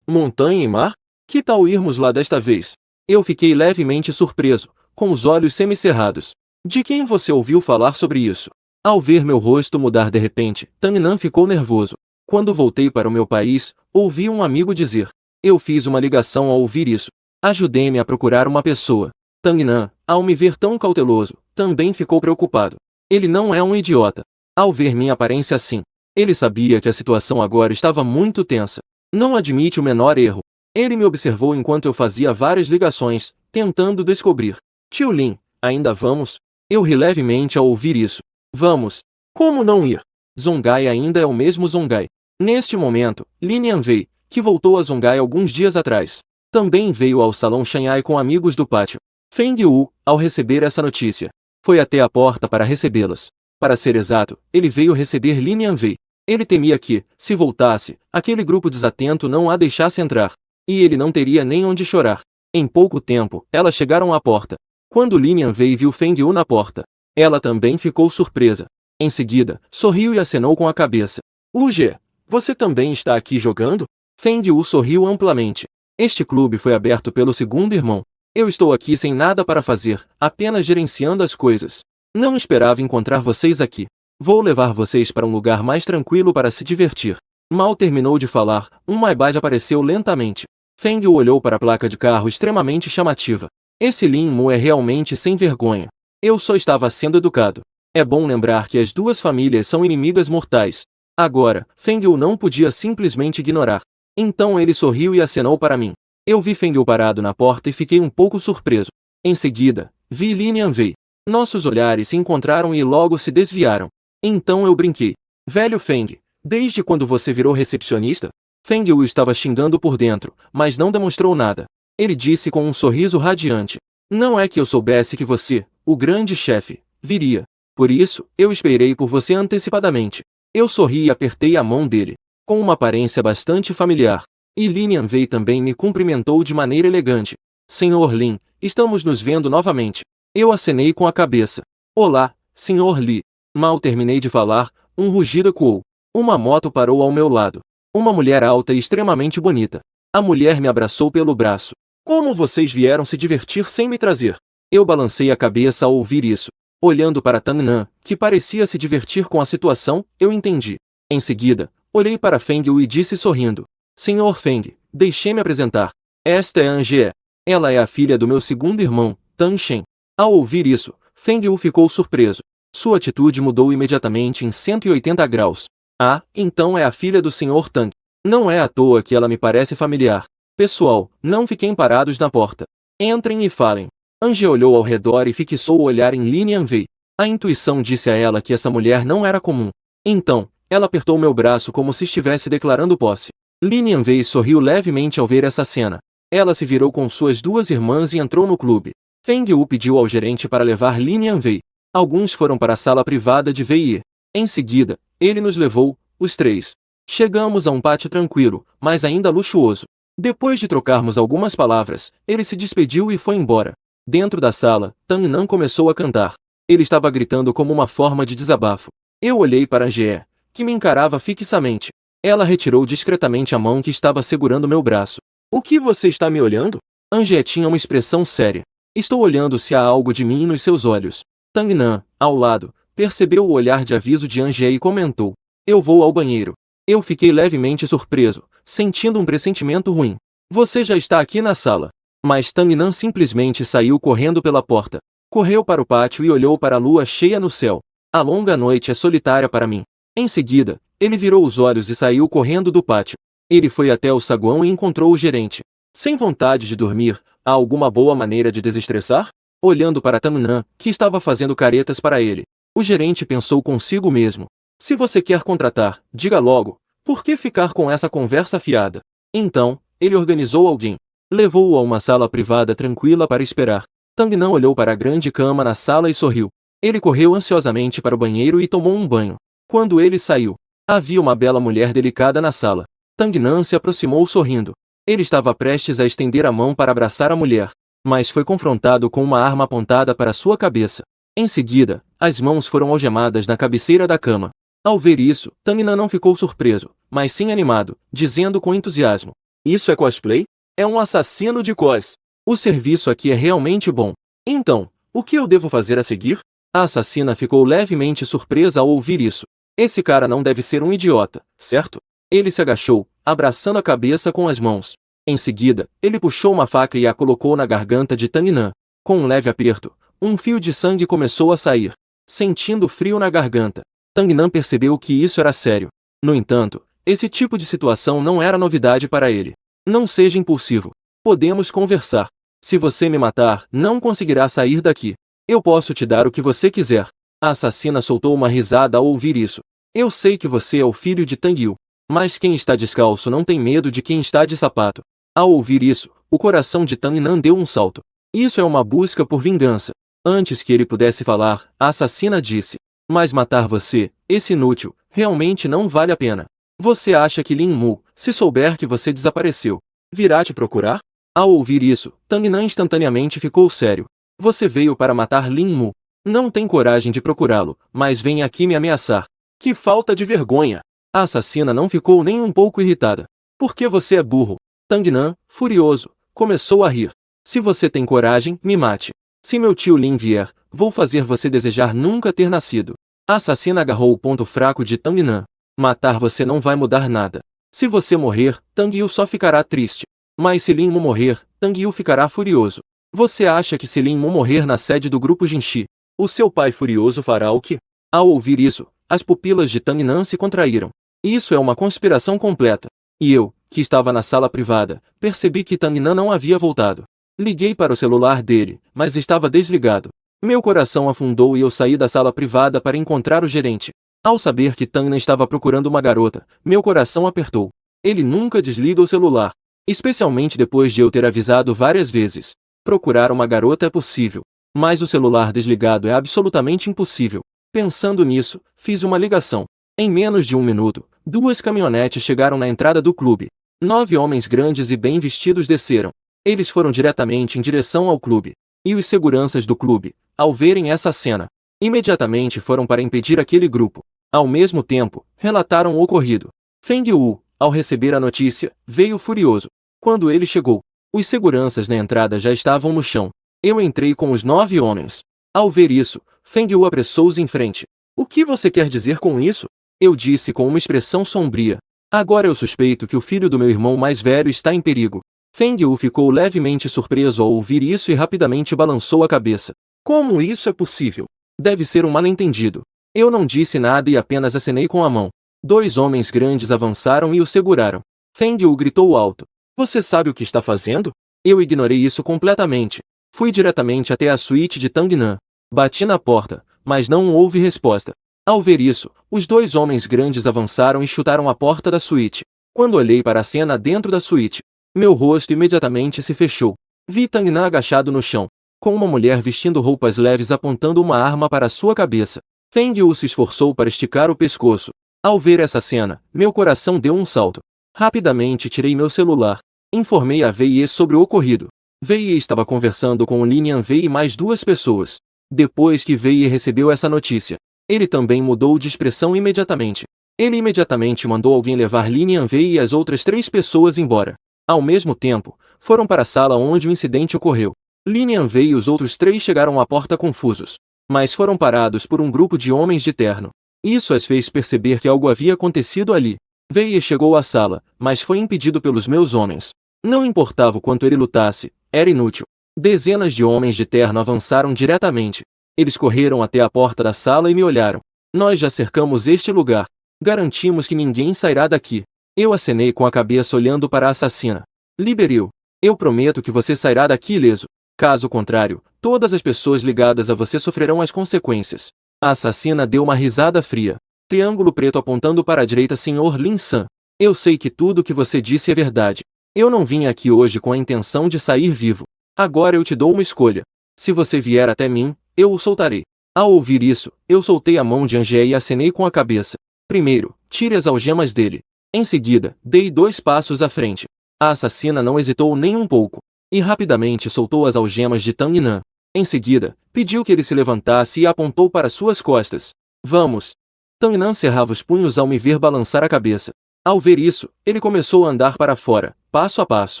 Montanha e Mar? Que tal irmos lá desta vez? Eu fiquei levemente surpreso, com os olhos semicerrados. De quem você ouviu falar sobre isso? Ao ver meu rosto mudar de repente, Tang Nan ficou nervoso. Quando voltei para o meu país, ouvi um amigo dizer. Eu fiz uma ligação ao ouvir isso. Ajudei-me a procurar uma pessoa. Tang Nan, ao me ver tão cauteloso, também ficou preocupado. Ele não é um idiota. Ao ver minha aparência assim, ele sabia que a situação agora estava muito tensa. Não admite o menor erro. Ele me observou enquanto eu fazia várias ligações, tentando descobrir. Tio Lin, ainda vamos? Eu ri levemente ao ouvir isso. Vamos. Como não ir? Zongai ainda é o mesmo Zongai. Neste momento, Lin Yanwei, que voltou a Zongai alguns dias atrás, também veio ao salão Shanghai com amigos do pátio. Feng Yu, ao receber essa notícia, foi até a porta para recebê-las. Para ser exato, ele veio receber Lin Yanwei. Ele temia que, se voltasse, aquele grupo desatento não a deixasse entrar. E ele não teria nem onde chorar. Em pouco tempo, elas chegaram à porta. Quando Lin Yanwei viu Feng Yu na porta, ela também ficou surpresa. Em seguida, sorriu e acenou com a cabeça. Uge, você também está aqui jogando? Feng Yu sorriu amplamente. Este clube foi aberto pelo segundo irmão. Eu estou aqui sem nada para fazer, apenas gerenciando as coisas. Não esperava encontrar vocês aqui. Vou levar vocês para um lugar mais tranquilo para se divertir. Mal terminou de falar, um Maybach apareceu lentamente. Feng Yu olhou para a placa de carro extremamente chamativa. Esse Lin Mu é realmente sem vergonha. Eu só estava sendo educado. É bom lembrar que as duas famílias são inimigas mortais. Agora, Feng Yu não podia simplesmente ignorar. Então ele sorriu e acenou para mim. Eu vi Feng Yu parado na porta e fiquei um pouco surpreso. Em seguida, vi Lin Yanwei. Nossos olhares se encontraram e logo se desviaram. Então eu brinquei. Velho Feng, desde quando você virou recepcionista? Feng Yu estava xingando por dentro, mas não demonstrou nada. Ele disse com um sorriso radiante. Não é que eu soubesse que você, o grande chefe, viria. Por isso, eu esperei por você antecipadamente. Eu sorri e apertei a mão dele, com uma aparência bastante familiar. E Lin Yanwei também me cumprimentou de maneira elegante. Senhor Lin, estamos nos vendo novamente. Eu acenei com a cabeça. Olá, Senhor Li. Mal terminei de falar, um rugido ecoou. Uma moto parou ao meu lado. Uma mulher alta e extremamente bonita. A mulher me abraçou pelo braço. Como vocês vieram se divertir sem me trazer? Eu balancei a cabeça ao ouvir isso. Olhando para Tang Nan, que parecia se divertir com a situação, eu entendi. Em seguida, olhei para Feng Yu e disse sorrindo. Senhor Feng, deixe-me apresentar. Esta é Angie. Ela é a filha do meu segundo irmão, Tang Shen. Ao ouvir isso, Feng Yu ficou surpreso. Sua atitude mudou imediatamente em 180 graus. Ah, então é a filha do Sr. Tang. Não é à toa que ela me parece familiar. Pessoal, não fiquem parados na porta. Entrem e falem. Angie olhou ao redor e fixou o olhar em Lin Yanwei. A intuição disse a ela que essa mulher não era comum. Então, ela apertou meu braço como se estivesse declarando posse. Lin Yanwei sorriu levemente ao ver essa cena. Ela se virou com suas duas irmãs e entrou no clube. Feng Yu pediu ao gerente para levar Lin Yanwei. Alguns foram para a sala privada de VIE. Em seguida, ele nos levou, os três. Chegamos a um pátio tranquilo, mas ainda luxuoso. Depois de trocarmos algumas palavras, ele se despediu e foi embora. Dentro da sala, Tang Nan começou a cantar. Ele estava gritando como uma forma de desabafo. Eu olhei para Angie, que me encarava fixamente. Ela retirou discretamente a mão que estava segurando meu braço. O que você está me olhando? Angie tinha uma expressão séria. Estou olhando se há algo de mim nos seus olhos. Tang Nan, ao lado, percebeu o olhar de aviso de Angie e comentou. Eu vou ao banheiro. Eu fiquei levemente surpreso, sentindo um pressentimento ruim. Você já está aqui na sala. Mas Tang Nan simplesmente saiu correndo pela porta. Correu para o pátio e olhou para a lua cheia no céu. A longa noite é solitária para mim. Em seguida, ele virou os olhos e saiu correndo do pátio. Ele foi até o saguão e encontrou o gerente. Sem vontade de dormir, há alguma boa maneira de desestressar? Olhando para Tang Nan, que estava fazendo caretas para ele, o gerente pensou consigo mesmo. Se você quer contratar, diga logo. Por que ficar com essa conversa fiada? Então, ele organizou alguém. Levou-o a uma sala privada tranquila para esperar. Tang Nan olhou para a grande cama na sala e sorriu. Ele correu ansiosamente para o banheiro e tomou um banho. Quando ele saiu, havia uma bela mulher delicada na sala. Tang Nan se aproximou sorrindo. Ele estava prestes a estender a mão para abraçar a mulher, mas foi confrontado com uma arma apontada para sua cabeça. Em seguida, as mãos foram algemadas na cabeceira da cama. Ao ver isso, Tangnan não ficou surpreso, mas sim animado, dizendo com entusiasmo: "Isso é cosplay? É um assassino de cos. O serviço aqui é realmente bom. Então, o que eu devo fazer a seguir?" A assassina ficou levemente surpresa ao ouvir isso. Esse cara não deve ser um idiota, certo? Ele se agachou, abraçando a cabeça com as mãos. Em seguida, ele puxou uma faca e a colocou na garganta de Tangnan. Com um leve aperto, um fio de sangue começou a sair. Sentindo frio na garganta, Tangnan percebeu que isso era sério. No entanto, esse tipo de situação não era novidade para ele. "Não seja impulsivo. Podemos conversar. Se você me matar, não conseguirá sair daqui. Eu posso te dar o que você quiser." A assassina soltou uma risada ao ouvir isso. "Eu sei que você é o filho de Tang Yu, mas quem está descalço não tem medo de quem está de sapato." Ao ouvir isso, o coração de Tangnan deu um salto. Isso é uma busca por vingança. Antes que ele pudesse falar, a assassina disse: "Mas matar você, esse inútil, realmente não vale a pena. Você acha que Lin Mu, se souber que você desapareceu, virá te procurar?" Ao ouvir isso, Tangnan instantaneamente ficou sério. "Você veio para matar Lin Mu. Não tem coragem de procurá-lo, mas vem aqui me ameaçar. Que falta de vergonha!" A assassina não ficou nem um pouco irritada. "Porque você é burro." Tangnan, furioso, começou a rir. "Se você tem coragem, me mate. Se meu tio Lin vier, vou fazer você desejar nunca ter nascido." A assassina agarrou o ponto fraco de Tangnan. "Matar você não vai mudar nada. Se você morrer, Tang Yu só ficará triste. Mas se Lin Mu morrer, Tang Yu ficará furioso. Você acha que se Lin Mu morrer na sede do grupo Jinshi, o seu pai furioso fará o quê?" Ao ouvir isso, as pupilas de Tangnan se contraíram. Isso é uma conspiração completa. E eu, que estava na sala privada, percebi que Tangnan não havia voltado. Liguei para o celular dele, mas estava desligado. Meu coração afundou e eu saí da sala privada para encontrar o gerente. Ao saber que Tangnan estava procurando uma garota, meu coração apertou. Ele nunca desliga o celular, especialmente depois de eu ter avisado várias vezes. Procurar uma garota é possível, mas o celular desligado é absolutamente impossível. Pensando nisso, fiz uma ligação. Em menos de um minuto, 2 caminhonetes chegaram na entrada do clube. 9 homens grandes e bem vestidos desceram. Eles foram diretamente em direção ao clube. E os seguranças do clube, ao verem essa cena, imediatamente foram para impedir aquele grupo. Ao mesmo tempo, relataram o ocorrido. Feng Yu, ao receber a notícia, veio furioso. Quando ele chegou, os seguranças na entrada já estavam no chão. Eu entrei com os 9 homens. Ao ver isso, Feng Yu apressou-se em frente. "O que você quer dizer com isso?" Eu disse com uma expressão sombria. "Agora eu suspeito que o filho do meu irmão mais velho está em perigo." Feng Yu ficou levemente surpreso ao ouvir isso e rapidamente balançou a cabeça. "Como isso é possível? Deve ser um mal-entendido." Eu não disse nada e apenas acenei com a mão. 2 homens grandes avançaram e o seguraram. Feng Yu gritou alto: "Você sabe o que está fazendo?" Eu ignorei isso completamente. Fui diretamente até a suíte de Tangnan. Bati na porta, mas não houve resposta. Ao ver isso, os 2 homens grandes avançaram e chutaram a porta da suíte. Quando olhei para a cena dentro da suíte, meu rosto imediatamente se fechou. Vi Tangnan agachado no chão, com uma mulher vestindo roupas leves apontando uma arma para sua cabeça. Feng Yu se esforçou para esticar o pescoço. Ao ver essa cena, meu coração deu um salto. Rapidamente tirei meu celular. Informei a Wei sobre o ocorrido. Wei estava conversando com o Lin Yanwei e mais 2 pessoas. Depois que Wei recebeu essa notícia, ele também mudou de expressão imediatamente. Ele imediatamente mandou alguém levar Lin Yanwei e as outras 3 pessoas embora. Ao mesmo tempo, foram para a sala onde o incidente ocorreu. Lin Yanwei e os outros 3 chegaram à porta confusos, mas foram parados por um grupo de homens de terno. Isso as fez perceber que algo havia acontecido ali. Wei chegou à sala, mas foi impedido pelos meus homens. Não importava o quanto ele lutasse, era inútil. Dezenas de homens de terno avançaram diretamente. Eles correram até a porta da sala e me olharam. "Nós já cercamos este lugar. Garantimos que ninguém sairá daqui." Eu acenei com a cabeça olhando para a assassina. "Libere-o. Eu prometo que você sairá daqui ileso. Caso contrário, todas as pessoas ligadas a você sofrerão as consequências." A assassina deu uma risada fria. Triângulo preto apontando para a direita. "Senhor Lin San, eu sei que tudo o que você disse é verdade. Eu não vim aqui hoje com a intenção de sair vivo. Agora eu te dou uma escolha. Se você vier até mim, eu o soltarei." Ao ouvir isso, eu soltei a mão de Angé e acenei com a cabeça. "Primeiro, tire as algemas dele." Em seguida, dei 2 passos à frente. A assassina não hesitou nem um pouco, e rapidamente soltou as algemas de Tang Nan. Em seguida, pediu que ele se levantasse e apontou para suas costas. Vamos! Tang Nan cerrava os punhos ao me ver balançar a cabeça. Ao ver isso, ele começou a andar para fora, passo a passo.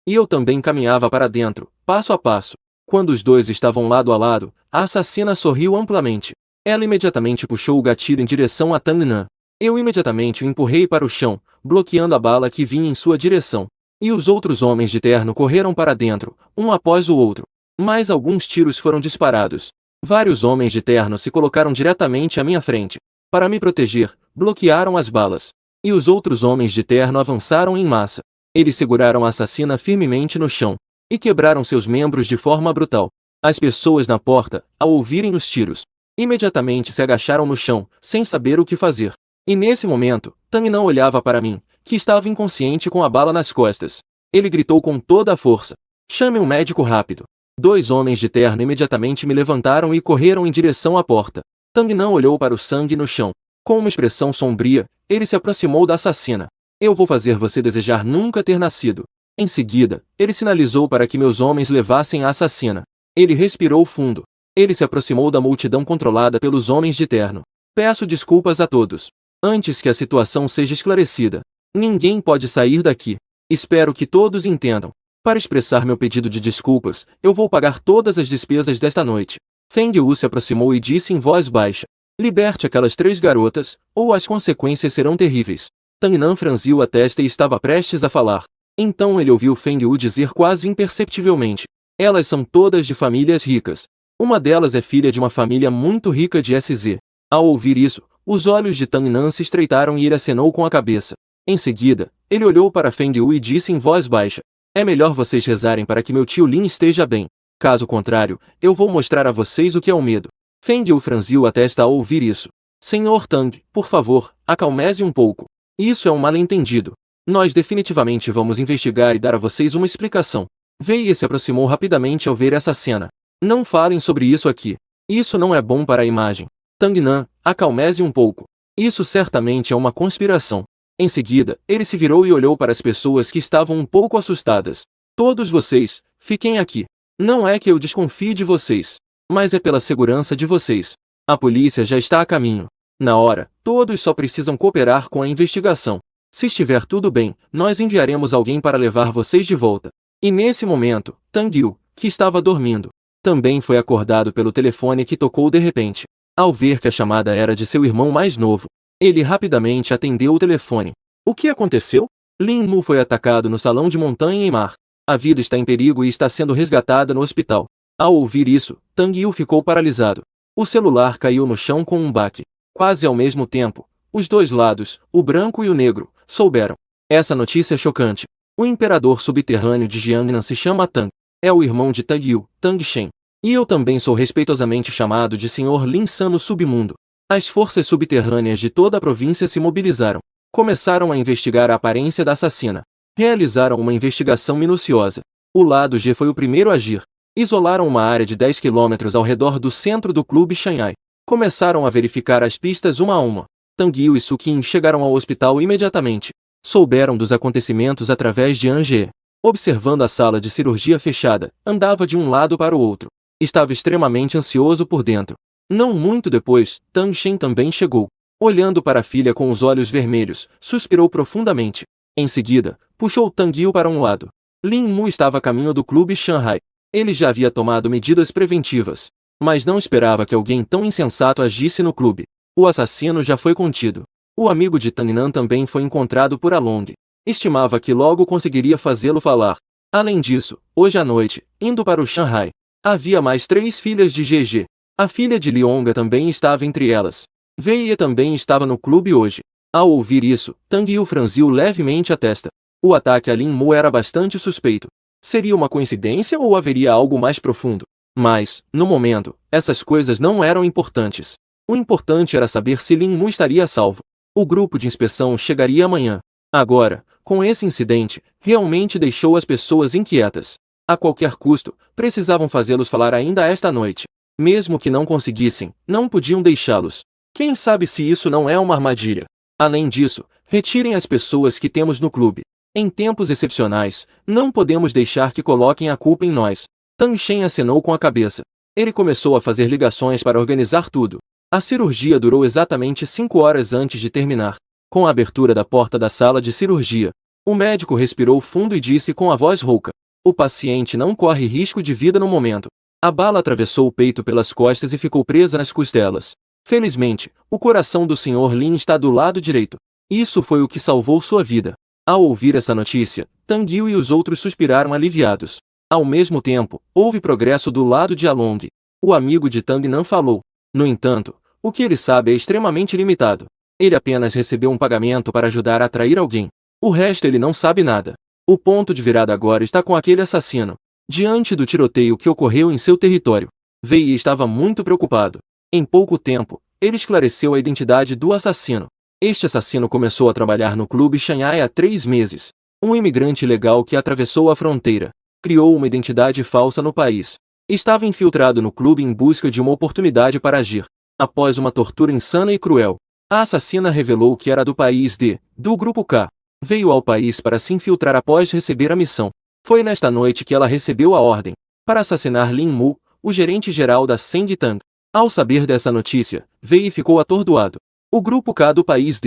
E eu também caminhava para dentro, passo a passo. Quando os dois estavam lado a lado, a assassina sorriu amplamente. Ela imediatamente puxou o gatilho em direção a Tang Nan. Eu imediatamente o empurrei para o chão, bloqueando a bala que vinha em sua direção. E os outros homens de terno correram para dentro, um após o outro. Mais alguns tiros foram disparados. Vários homens de terno se colocaram diretamente à minha frente. Para me proteger, bloquearam as balas. E os outros homens de terno avançaram em massa. Eles seguraram a assassina firmemente no chão e quebraram seus membros de forma brutal. As pessoas na porta, ao ouvirem os tiros, imediatamente se agacharam no chão, sem saber o que fazer. E nesse momento, Tang não olhava para mim, que estava inconsciente com a bala nas costas. Ele gritou com toda a força: "Chame um médico rápido!" 2 homens de terno imediatamente me levantaram e correram em direção à porta. Tang não olhou para o sangue no chão. Com uma expressão sombria, ele se aproximou da assassina. "Eu vou fazer você desejar nunca ter nascido." Em seguida, ele sinalizou para que meus homens levassem a assassina. Ele respirou fundo. Ele se aproximou da multidão controlada pelos homens de terno. "Peço desculpas a todos. Antes que a situação seja esclarecida, ninguém pode sair daqui. Espero que todos entendam. Para expressar meu pedido de desculpas, eu vou pagar todas as despesas desta noite." Feng Yu se aproximou e disse em voz baixa: "Liberte aquelas 3 garotas, ou as consequências serão terríveis." Tang Nan franziu a testa e estava prestes a falar. Então ele ouviu Feng Yu dizer quase imperceptivelmente: "Elas são todas de famílias ricas. Uma delas é filha de uma família muito rica de SZ." Ao ouvir isso, os olhos de Tang Nan se estreitaram e ele acenou com a cabeça. Em seguida, ele olhou para Feng Yu e disse em voz baixa: "É melhor vocês rezarem para que meu tio Lin esteja bem. Caso contrário, eu vou mostrar a vocês o que é o medo." Feng Yu franziu a testa ao ouvir isso. "Senhor Tang, por favor, acalme-se um pouco. Isso é um mal-entendido. Nós definitivamente vamos investigar e dar a vocês uma explicação." Wei se aproximou rapidamente ao ver essa cena. "Não falem sobre isso aqui. Isso não é bom para a imagem." Tang Nan, acalme-se um pouco. "Isso certamente é uma conspiração." Em seguida, ele se virou e olhou para as pessoas que estavam um pouco assustadas. "Todos vocês, fiquem aqui. Não é que eu desconfie de vocês, mas é pela segurança de vocês. A polícia já está a caminho. Na hora, todos só precisam cooperar com a investigação. Se estiver tudo bem, nós enviaremos alguém para levar vocês de volta." E nesse momento, Tang Yu, que estava dormindo, também foi acordado pelo telefone que tocou de repente. Ao ver que a chamada era de seu irmão mais novo, ele rapidamente atendeu o telefone. "O que aconteceu?" "Lin Mu foi atacado no salão de montanha e mar. A vida está em perigo e está sendo resgatada no hospital." Ao ouvir isso, Tang Yu ficou paralisado. O celular caiu no chão com um baque. Quase ao mesmo tempo, os dois lados, o branco e o negro, souberam. Essa notícia é chocante. O imperador subterrâneo de Jiangnan se chama Tang. É o irmão de Tang Yu, Tang Shen. E eu também sou respeitosamente chamado de Sr. Lin San no submundo. As forças subterrâneas de toda a província se mobilizaram. Começaram a investigar a aparência da assassina. Realizaram uma investigação minuciosa. O lado G foi o primeiro a agir. Isolaram uma área de 10 quilômetros ao redor do centro do clube Shanghai. Começaram a verificar as pistas uma a uma. Tang Yu e Su Qin chegaram ao hospital imediatamente. Souberam dos acontecimentos através de Ange. Observando a sala de cirurgia fechada, andava de um lado para o outro. Estava extremamente ansioso por dentro. Não muito depois, Tang Shen também chegou. Olhando para a filha com os olhos vermelhos, suspirou profundamente. Em seguida, puxou Tang Yu para um lado. Lin Mu estava a caminho do clube Shanghai. Ele já havia tomado medidas preventivas, mas não esperava que alguém tão insensato agisse no clube. O assassino já foi contido. O amigo de Tang Nan também foi encontrado por Along. Estimava que logo conseguiria fazê-lo falar. Além disso, hoje à noite, indo para o Shanghai, havia mais 3 filhas de GG. A filha de Lionga também estava entre elas. Wei também estava no clube hoje. Ao ouvir isso, Tang Yu franziu levemente a testa. O ataque a Lin Mu era bastante suspeito. Seria uma coincidência ou haveria algo mais profundo? Mas, no momento, essas coisas não eram importantes. O importante era saber se Lin Mu estaria a salvo. O grupo de inspeção chegaria amanhã. Agora, com esse incidente, realmente deixou as pessoas inquietas. A qualquer custo, precisavam fazê-los falar ainda esta noite. Mesmo que não conseguissem, não podiam deixá-los. Quem sabe se isso não é uma armadilha? Além disso, retirem as pessoas que temos no clube. Em tempos excepcionais, não podemos deixar que coloquem a culpa em nós. Tang Shen acenou com a cabeça. Ele começou a fazer ligações para organizar tudo. A cirurgia durou exatamente 5 horas antes de terminar. Com a abertura da porta da sala de cirurgia, o médico respirou fundo e disse com a voz rouca: o paciente não corre risco de vida no momento. A bala atravessou o peito pelas costas e ficou presa nas costelas. Felizmente, o coração do Sr. Lin está do lado direito. Isso foi o que salvou sua vida. Ao ouvir essa notícia, Tang Yu e os outros suspiraram aliviados. Ao mesmo tempo, houve progresso do lado de Along. O amigo de Tang não falou. No entanto, o que ele sabe é extremamente limitado. Ele apenas recebeu um pagamento para ajudar a atrair alguém. O resto ele não sabe nada. O ponto de virada agora está com aquele assassino. Diante do tiroteio que ocorreu em seu território, Wei estava muito preocupado. Em pouco tempo, ele esclareceu a identidade do assassino. Este assassino começou a trabalhar no clube Shanghai há 3 meses. Um imigrante ilegal que atravessou a fronteira. Criou uma identidade falsa no país. Estava infiltrado no clube em busca de uma oportunidade para agir. Após uma tortura insana e cruel, a assassina revelou que era do país do Grupo K. Veio ao país para se infiltrar após receber a missão. Foi nesta noite que ela recebeu a ordem para assassinar Lin Mu, o gerente-geral da Senditang. Ao saber dessa notícia, Wei ficou atordoado. O Grupo K do país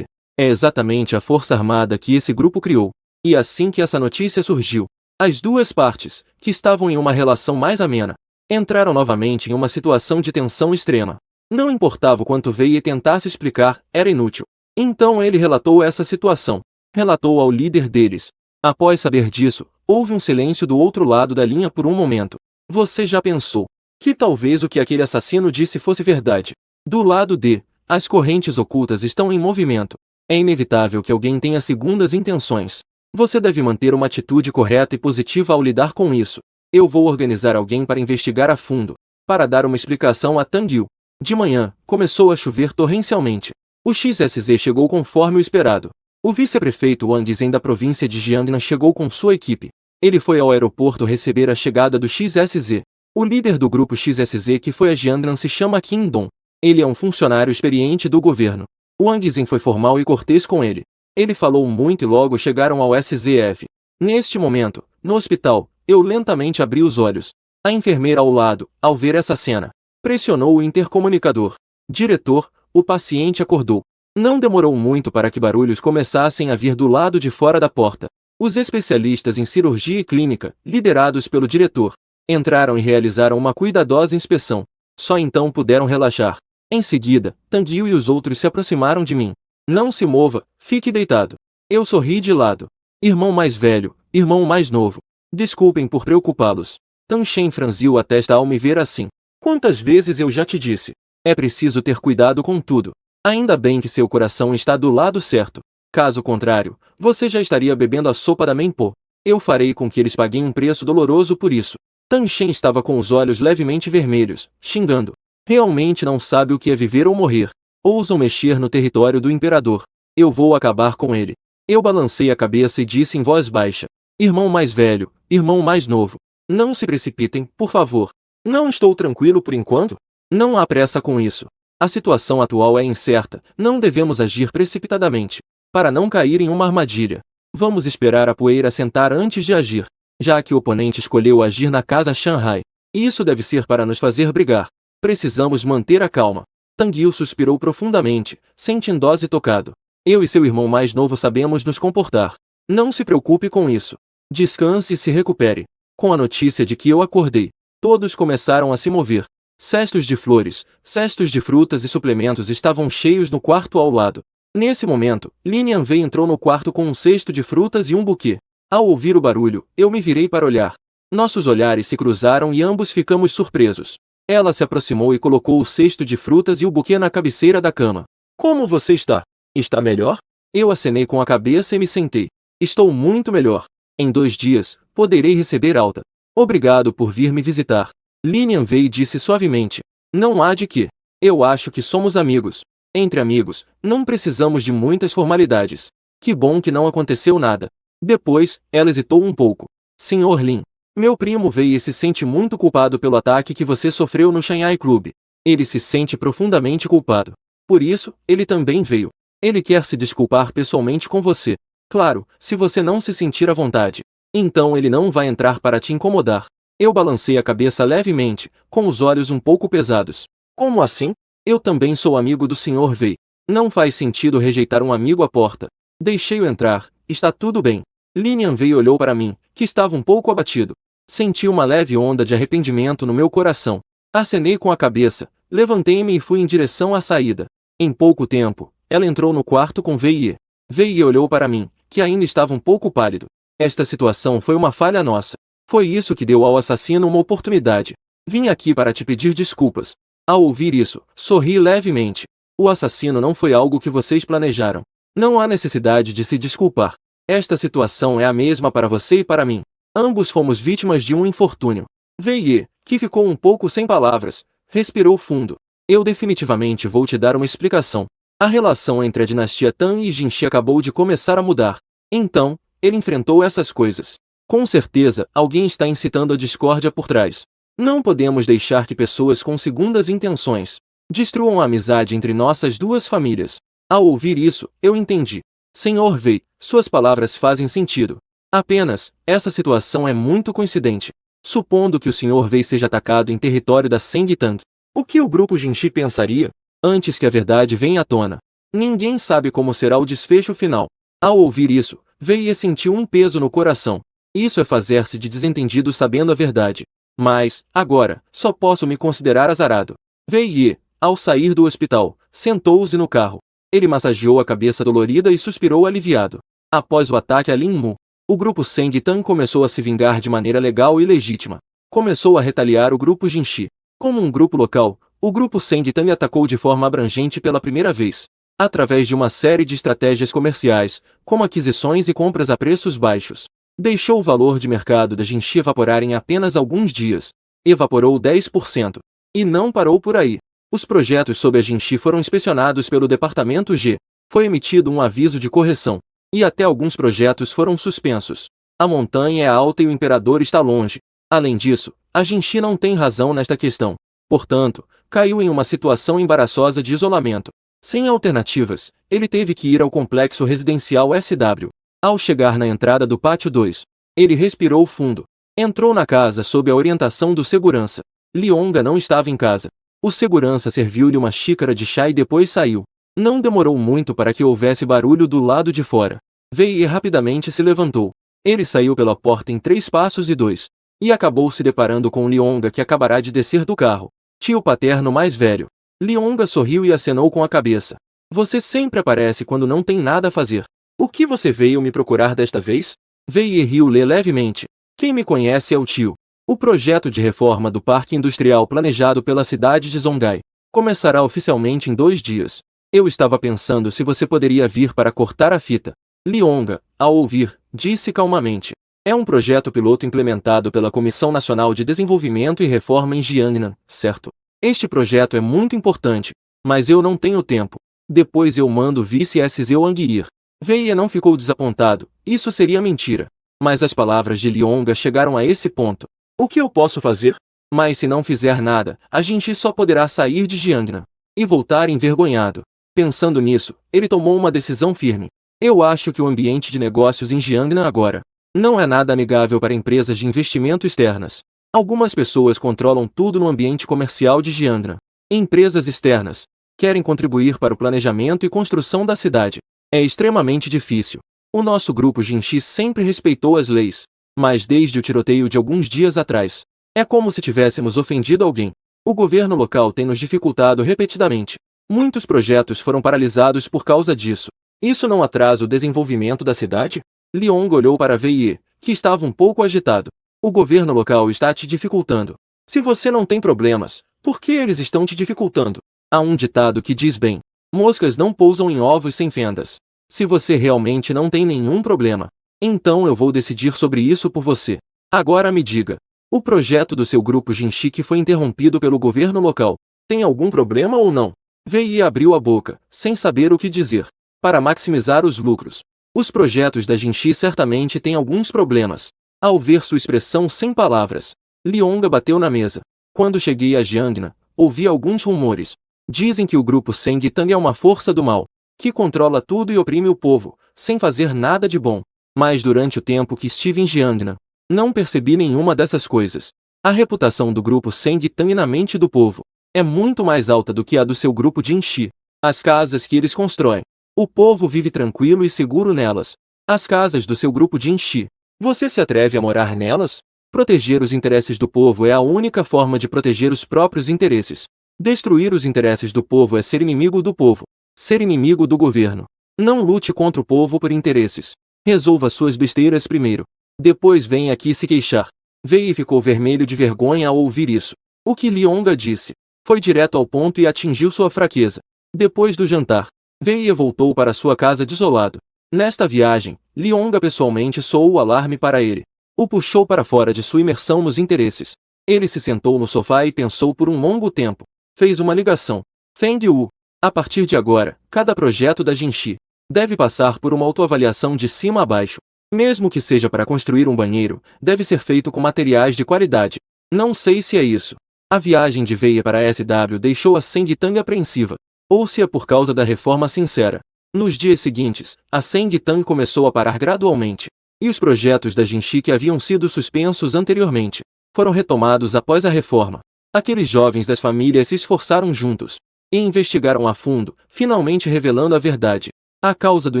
é exatamente a força armada que esse grupo criou. E assim que essa notícia surgiu, as duas partes, que estavam em uma relação mais amena, entraram novamente em uma situação de tensão extrema. Não importava o quanto Wei tentasse explicar, era inútil. Então ele relatou essa situação. Relatou ao líder deles. Após saber disso, houve um silêncio do outro lado da linha por um momento. Você já pensou que talvez o que aquele assassino disse fosse verdade? Do lado as correntes ocultas estão em movimento. É inevitável que alguém tenha segundas intenções. Você deve manter uma atitude correta e positiva ao lidar com isso. Eu vou organizar alguém para investigar a fundo, para dar uma explicação a Tang Yu. De manhã, começou a chover torrencialmente. O XSZ chegou conforme o esperado. O vice-prefeito Wang Zhen da província de Jiangnan chegou com sua equipe. Ele foi ao aeroporto receber a chegada do XSZ. O líder do grupo XSZ que foi a Jiangnan se chama Qin Dong. Ele é um funcionário experiente do governo. Wang Zhen foi formal e cortês com ele. Ele falou muito e logo chegaram ao SZF. Neste momento, no hospital, eu lentamente abri os olhos. A enfermeira ao lado, ao ver essa cena, pressionou o intercomunicador. Diretor, o paciente acordou. Não demorou muito para que barulhos começassem a vir do lado de fora da porta. Os especialistas em cirurgia e clínica, liderados pelo diretor, entraram e realizaram uma cuidadosa inspeção. Só então puderam relaxar. Em seguida, Tang Yu e os outros se aproximaram de mim. Não se mova, fique deitado. Eu sorri de lado. Irmão mais velho, irmão mais novo. Desculpem por preocupá-los. Tang Shen franziu a testa ao me ver assim. Quantas vezes eu já te disse? É preciso ter cuidado com tudo. Ainda bem que seu coração está do lado certo. Caso contrário, você já estaria bebendo a sopa da Menpo. Eu farei com que eles paguem um preço doloroso por isso. Tang Shen estava com os olhos levemente vermelhos, xingando. Realmente não sabe o que é viver ou morrer. Ousam mexer no território do imperador. Eu vou acabar com ele. Eu balancei a cabeça e disse em voz baixa. Irmão mais velho, irmão mais novo. Não se precipitem, por favor. Não estou tranquilo por enquanto? Não há pressa com isso. A situação atual é incerta, não devemos agir precipitadamente, para não cair em uma armadilha. Vamos esperar a poeira assentar antes de agir, já que o oponente escolheu agir na casa Shanghai. Isso deve ser para nos fazer brigar. Precisamos manter a calma. Tang Yu suspirou profundamente, sentindo-se tocado. Eu e seu irmão mais novo sabemos nos comportar. Não se preocupe com isso. Descanse e se recupere. Com a notícia de que eu acordei, todos começaram a se mover. Cestos de flores, cestos de frutas e suplementos estavam cheios no quarto ao lado. Nesse momento, Lin Yanwei entrou no quarto com um cesto de frutas e um buquê. Ao ouvir o barulho, eu me virei para olhar. Nossos olhares se cruzaram e ambos ficamos surpresos. Ela se aproximou e colocou o cesto de frutas e o buquê na cabeceira da cama. Como você está? Está melhor? Eu acenei com a cabeça e me sentei. Estou muito melhor. Em 2 dias, poderei receber alta. Obrigado por vir me visitar. Lin Yanwei disse suavemente. Não há de quê. Eu acho que somos amigos. Entre amigos, não precisamos de muitas formalidades. Que bom que não aconteceu nada. Depois, ela hesitou um pouco. Sr. Lin, meu primo Wei se sente muito culpado pelo ataque que você sofreu no Shanghai Club. Ele se sente profundamente culpado. Por isso, ele também veio. Ele quer se desculpar pessoalmente com você. Claro, se você não se sentir à vontade. Então ele não vai entrar para te incomodar. Eu balancei a cabeça levemente, com os olhos um pouco pesados. Como assim? Eu também sou amigo do Sr. Wei. Não faz sentido rejeitar um amigo à porta. Deixei-o entrar, está tudo bem. Linian Wei olhou para mim, que estava um pouco abatido. Senti uma leve onda de arrependimento no meu coração. Acenei com a cabeça, levantei-me e fui em direção à saída. Em pouco tempo, ela entrou no quarto com Wei. Wei olhou para mim, que ainda estava um pouco pálido. Esta situação foi uma falha nossa. Foi isso que deu ao assassino uma oportunidade. Vim aqui para te pedir desculpas. Ao ouvir isso, sorri levemente. O assassino não foi algo que vocês planejaram. Não há necessidade de se desculpar. Esta situação é a mesma para você e para mim. Ambos fomos vítimas de um infortúnio. Wei, que ficou um pouco sem palavras, respirou fundo. Eu definitivamente vou te dar uma explicação. A relação entre a dinastia Tang e Jinshi acabou de começar a mudar. Então, ele enfrentou essas coisas. Com certeza, alguém está incitando a discórdia por trás. Não podemos deixar que pessoas com segundas intenções destruam a amizade entre nossas duas famílias. Ao ouvir isso, eu entendi. Senhor Wei, suas palavras fazem sentido. Apenas, essa situação é muito coincidente. Supondo que o Sr. Wei seja atacado em território da Sengtang, o que o grupo Jinshi pensaria? Antes que a verdade venha à tona. Ninguém sabe como será o desfecho final. Ao ouvir isso, Wei sentiu um peso no coração. Isso é fazer-se de desentendido sabendo a verdade. Mas, agora, só posso me considerar azarado. Wei, ao sair do hospital, sentou-se no carro. Ele massageou a cabeça dolorida e suspirou aliviado. Após o ataque a Lin Mu, o grupo Sengtang começou a se vingar de maneira legal e legítima. Começou a retaliar o grupo Jinshi. Como um grupo local, o grupo Sengtang atacou de forma abrangente pela primeira vez. Através de uma série de estratégias comerciais, como aquisições e compras a preços baixos. Deixou o valor de mercado da Jinshi evaporar em apenas alguns dias. Evaporou 10%. E não parou por aí. Os projetos sob a Jinshi foram inspecionados pelo Departamento G. Foi emitido um aviso de correção. E até alguns projetos foram suspensos. A montanha é alta e o imperador está longe. Além disso, a Jinshi não tem razão nesta questão. Portanto, caiu em uma situação embaraçosa de isolamento. Sem alternativas, ele teve que ir ao complexo residencial SW. Ao chegar na entrada do pátio 2, ele respirou fundo. Entrou na casa sob a orientação do segurança. Lionga não estava em casa. O segurança serviu-lhe uma xícara de chá e depois saiu. Não demorou muito para que houvesse barulho do lado de fora. Wei rapidamente se levantou. Ele saiu pela porta em 3 passos e 2. E acabou se deparando com Lionga, que acabará de descer do carro. Tio paterno mais velho. Lionga sorriu e acenou com a cabeça. Você sempre aparece quando não tem nada a fazer. O que você veio me procurar desta vez? Wei riu levemente. Quem me conhece é o tio. O projeto de reforma do parque industrial planejado pela cidade de Zongai começará oficialmente em 2 dias. Eu estava pensando se você poderia vir para cortar a fita. Lionga, ao ouvir, disse calmamente. É um projeto piloto implementado pela Comissão Nacional de Desenvolvimento e Reforma em Jiangnan, certo? Este projeto é muito importante, mas eu não tenho tempo. Depois eu mando o vice Zhang ir. Wei não ficou desapontado, isso seria mentira. Mas as palavras de Lionga chegaram a esse ponto. O que eu posso fazer? Mas se não fizer nada, a Jinshi só poderá sair de Jiangnan e voltar envergonhado. Pensando nisso, ele tomou uma decisão firme. Eu acho que o ambiente de negócios em Jiangnan agora não é nada amigável para empresas de investimento externas. Algumas pessoas controlam tudo no ambiente comercial de Jiangnan. Empresas externas querem contribuir para o planejamento e construção da cidade. É extremamente difícil. O nosso grupo Jinshi sempre respeitou as leis. Mas desde o tiroteio de alguns dias atrás, é como se tivéssemos ofendido alguém. O governo local tem nos dificultado repetidamente. Muitos projetos foram paralisados por causa disso. Isso não atrasa o desenvolvimento da cidade? Lionga olhou para Wei, que estava um pouco agitado. O governo local está te dificultando. Se você não tem problemas, por que eles estão te dificultando? Há um ditado que diz bem: moscas não pousam em ovos sem fendas. Se você realmente não tem nenhum problema, então eu vou decidir sobre isso por você. Agora me diga, o projeto do seu grupo Jinshi que foi interrompido pelo governo local, tem algum problema ou não? Wei abriu a boca, sem saber o que dizer. Para maximizar os lucros, os projetos da Jinshi certamente têm alguns problemas. Ao ver sua expressão sem palavras, Lionga bateu na mesa. Quando cheguei a Jiangnan, ouvi alguns rumores. Dizem que o grupo Sengtang é uma força do mal, que controla tudo e oprime o povo, sem fazer nada de bom. Mas durante o tempo que estive em Jiangnan, não percebi nenhuma dessas coisas. A reputação do grupo Sengtan na mente do povo é muito mais alta do que a do seu grupo Jinshi. As casas que eles constroem, o povo vive tranquilo e seguro nelas. As casas do seu grupo Jinshi, você se atreve a morar nelas? Proteger os interesses do povo é a única forma de proteger os próprios interesses. Destruir os interesses do povo é ser inimigo do povo, ser inimigo do governo. Não lute contra o povo por interesses. Resolva suas besteiras primeiro. Depois venha aqui se queixar. Wei ficou vermelho de vergonha ao ouvir isso. O que Lionga disse foi direto ao ponto e atingiu sua fraqueza. Depois do jantar, Wei voltou para sua casa desolado. Nesta viagem, Lionga pessoalmente soou o alarme para ele. O puxou para fora de sua imersão nos interesses. Ele se sentou no sofá e pensou por um longo tempo. Fez uma ligação. Feng Yu. A partir de agora, cada projeto da Jinshi deve passar por uma autoavaliação de cima a baixo. Mesmo que seja para construir um banheiro, deve ser feito com materiais de qualidade. Não sei se é isso. A viagem de Wei para a SW deixou a Sengtan apreensiva. Ou se é por causa da reforma sincera. Nos dias seguintes, a Sengtan começou a parar gradualmente. E os projetos da Jinshi que haviam sido suspensos anteriormente foram retomados após a reforma. Aqueles jovens das famílias se esforçaram juntos e investigaram a fundo, finalmente revelando a verdade. A causa do